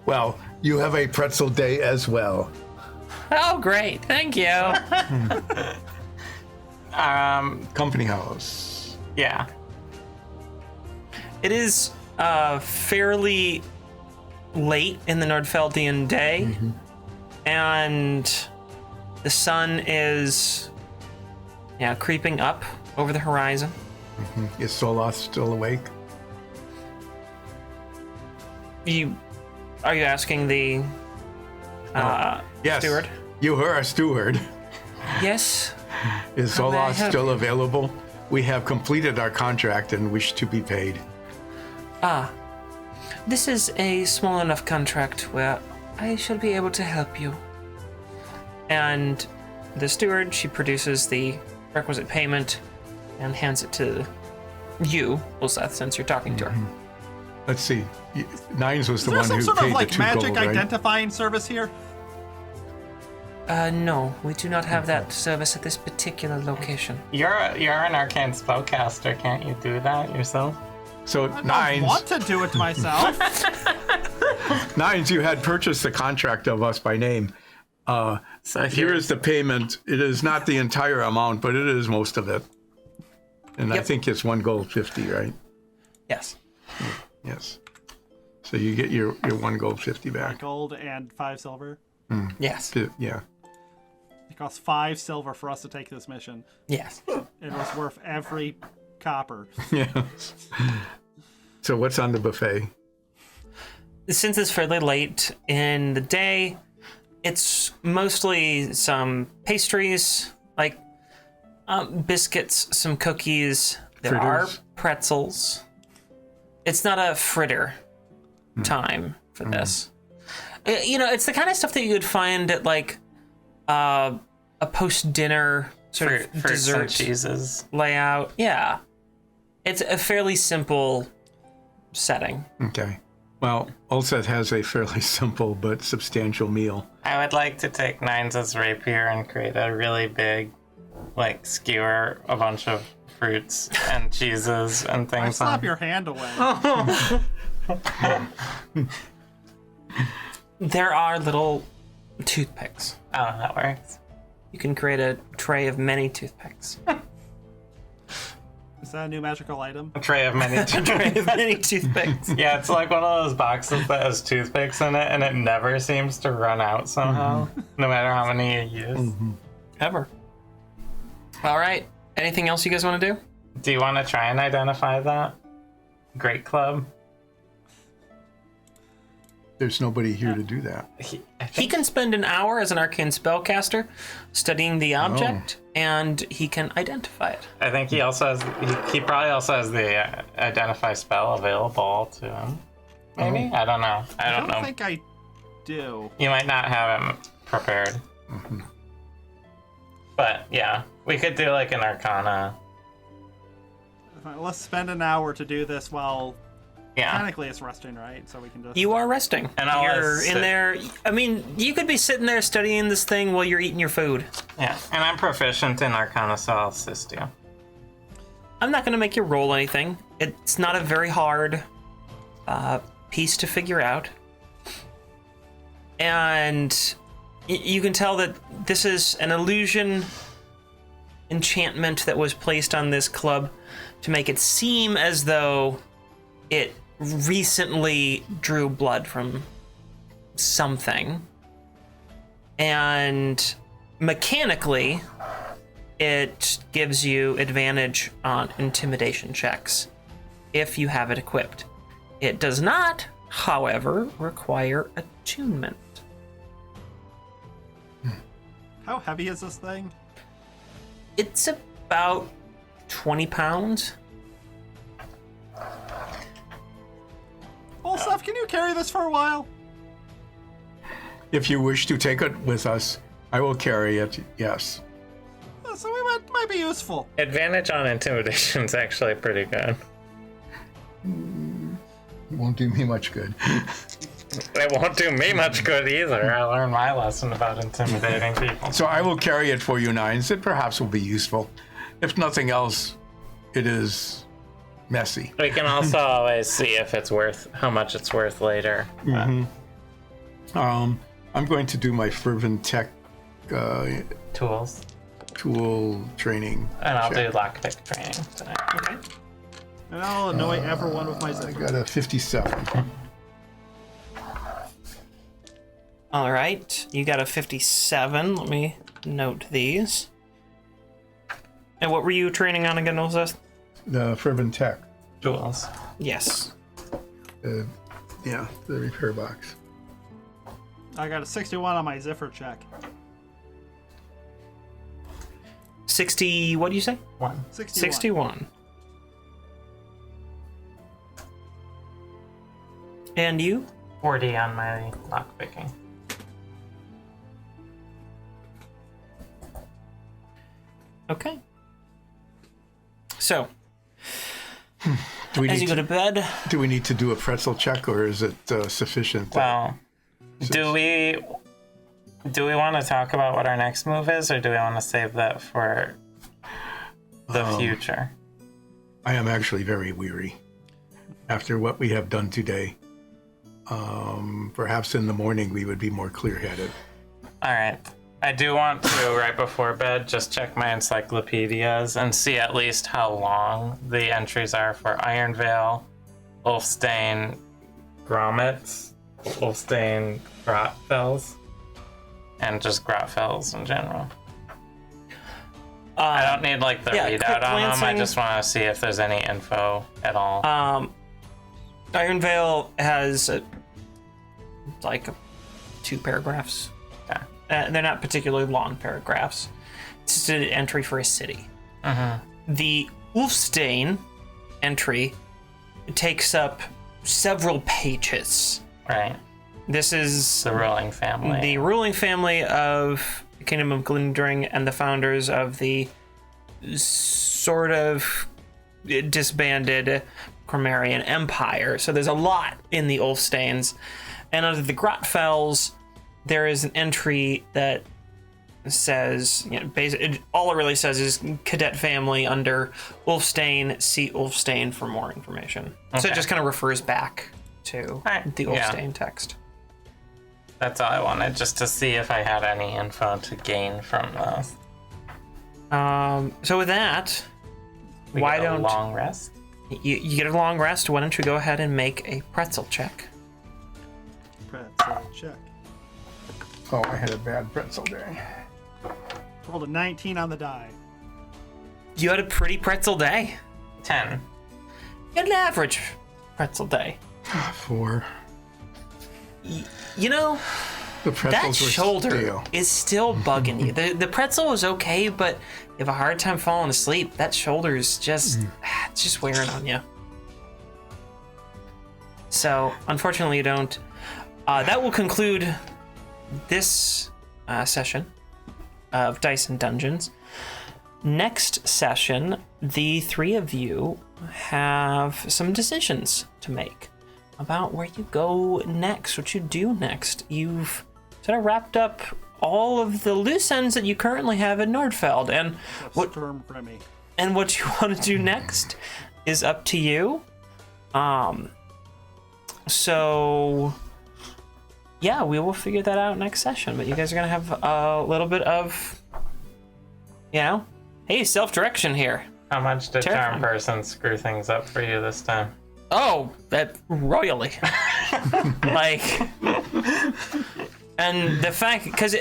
Well, you have a pretzel day as well. Oh, great. Thank you. Company house. yeah. It is fairly late in the Nordfeldian day, and the sun is creeping up over the horizon. Is Soloth still awake? Are you asking the Yes. steward? You are a steward. Yes. Is How may I Soloth help still you? available? We have completed our contract and wish to be paid. This is a small enough contract where I shall be able to help you. And the steward, she produces the requisite payment and hands it to you, Ulseth, since you're talking to her. Let's see. Nines was Is the there one some who sort paid of the like 2 magic gold, right? identifying service here? No, we do not have that service at this particular location. You're an arcane spellcaster. Can't you do that yourself? So I Nines, want to do it to myself. Nines, you had purchased the contract of us by name. So Here is the payment. It is not the entire amount, but it is most of it. And I Yep. think it's 1 gold 50, right? Yes. Yes. So you get your 1 gold 50 back. Gold and 5 silver. Yes. Yeah. It costs 5 silver for us to take this mission. Yes. It was worth every copper. Yes. So what's on the buffet? Since it's fairly late in the day, it's mostly some pastries, like biscuits, some cookies. There are Fritters? pretzels. It's not a fritter time for this. You know, it's the kind of stuff that you would find at like a post-dinner sort of Fruits and dessert cheeses. layout. Yeah, it's a fairly simple setting. Okay. Well, Ulset has a fairly simple but substantial meal. I would like to take Nines' rapier and create a really big, like, skewer a bunch of fruits and cheeses and I things slap on. your hand away. There are little toothpicks. Oh, that works. You can create a tray of many toothpicks. Is that a new magical item? A tray of many Tray of many toothpicks. Yeah, it's like one of those boxes that has toothpicks in it, and it never seems to run out somehow, no matter how many you use. Ever. All right. Anything else you guys want to do? Do you want to try and identify that? Great Club? There's nobody here to do that. I He think can spend an hour as an arcane spellcaster studying the object, and he can identify it. I think he also has. He probably also has the identify spell available to him. Maybe I don't know. I don't know. think I do. You might not have him prepared. But yeah, we could do like an Arcana. Let's spend an hour to do this while Yeah. technically it's resting, right? So we can just. You are resting. And I'll you're sit- in there. I mean, you could be sitting there studying this thing while you're eating your food. Yeah, and I'm proficient in Arcana, so I'll assist you. I'm not going to make you roll anything. It's not a very hard piece to figure out. And you can tell that this is an illusion enchantment that was placed on this club to make it seem as though it recently drew blood from something. And mechanically, it gives you advantage on intimidation checks if you have it equipped. It does not, however, require attunement. How heavy is this thing? It's about 20 pounds. Well, Seth, can you carry this for a while? If you wish to take it with us, I will carry it, yes. So we might be useful. Advantage on intimidation is actually pretty good. It won't do me much good. It won't do me much good either. I learned my lesson about intimidating people. So I will carry it for you, Nines. It perhaps will be useful. If nothing else, it is messy. We can also always see if it's worth how much it's worth later. I'm going to do my fervent tech Tools. tool training. And I'll check. do lockpick training tonight. Okay. And I'll annoy everyone with my I zipper. got a 57. All right, you got a 57. Let me note these. And what were you training on again, Olseth? The fervent tech. Tools. Yes. Yeah, the repair box. I got a 61 on my zipper check. 60, what do you say? 61. 61. And you? 40 on my lockpicking. Okay. So, Do we as need you go to bed, do we need to do a pretzel check, or is it sufficient? Well, do we want to talk about what our next move is, or do we want to save that for the future? I am actually very weary after what we have done today. Perhaps in the morning we would be more clear-headed. All right. I do want to, right before bed, just check my encyclopedias and see at least how long the entries are for Iron Veil, Ulfstein Grommets, Ulfstein Grotfells, and just Grotfells in general. I don't need like the yeah, readout quick on them. I glancing. just want to see if there's any info at all. Iron Veil has like 2 paragraphs They're not particularly long paragraphs. It's just an entry for a city. The Ulfstein entry takes up several pages. Right. This is The ruling family. the ruling family of the Kingdom of Glindring and the founders of the sort of disbanded Cormarian Empire. So there's a lot in the Ulfsteins. And under the Grotfells, there is an entry that says, basically, all it really says is cadet family under Ulfstein. See Ulfstein for more information. So it just kind of refers back to the Ulfstein text. That's all I wanted, just to see if I had any info to gain from this. So with that, We why get a don't long rest? you get a long rest? Why don't you go ahead and make a pretzel check? Pretzel check. Oh, I had a bad pretzel day. Rolled a 19 on the die. You had a pretty pretzel day. 10. You had an average pretzel day. 4. You know, The that pretzels were shoulder stale. is still bugging you. The pretzel was okay, but you have a hard time falling asleep. That shoulder is just it's just wearing on you. So, unfortunately, you don't. That will conclude this session of Dice and Dungeons. Next session, the three of you have some decisions to make about where you go next, what you do next. You've sort of wrapped up all of the loose ends that you currently have in Nordfeld, and what you want to do next is up to you. So yeah, we will figure that out next session, but you guys are gonna have a little bit of, hey, self-direction here. How much did Terrifying. Charm Person screw things up for you this time? Oh, that royally. Like, and the fact, because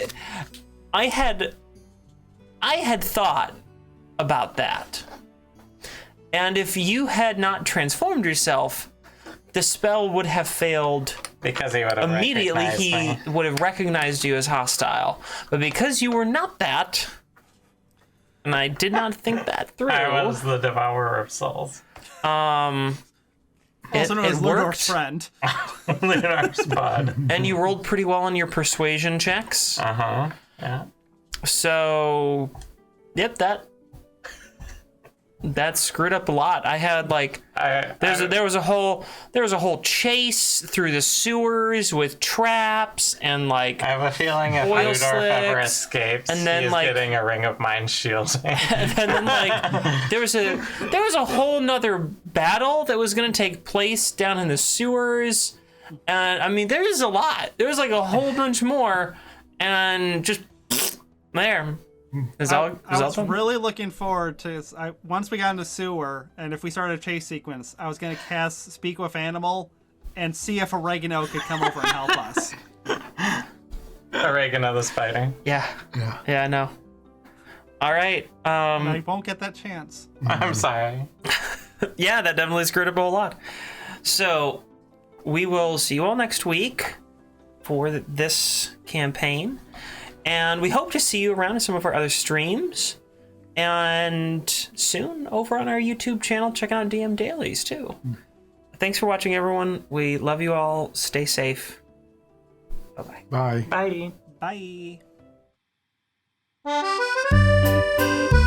I had thought about that, and if you had not transformed yourself, the spell would have failed. Because he would have Immediately, recognized he me. would have recognized you as hostile, but because you were not that, and I did not think that through. I was the devourer of souls. Also known as worked. Ludorf's friend. Ludorf's bud. And you rolled pretty well on your persuasion checks. Uh-huh. Yeah. So, yep, that screwed up a lot. I had there was a whole chase through the sewers with traps and I have a feeling if oil Ludorf ever slicks, escapes, and then, he's like- getting a ring of mind shielding. and then there was a whole nother battle that was gonna take place down in the sewers, and I mean there's a lot. There was like a whole bunch more, and just there. I was really looking forward to once we got into sewer, and if we started a chase sequence, I was going to cast Speak with Animal and see if Oregano could come over and help us. Oregano the spider. Yeah, I know. All right. I won't get that chance. I'm sorry. Yeah, that definitely screwed up a whole lot. So we will see you all next week for this campaign. And we hope to see you around in some of our other streams. And soon over on our YouTube channel, checking out DM Dailies too. Thanks for watching, everyone. We love you all. Stay safe. Bye-bye. Bye. Bye. Bye.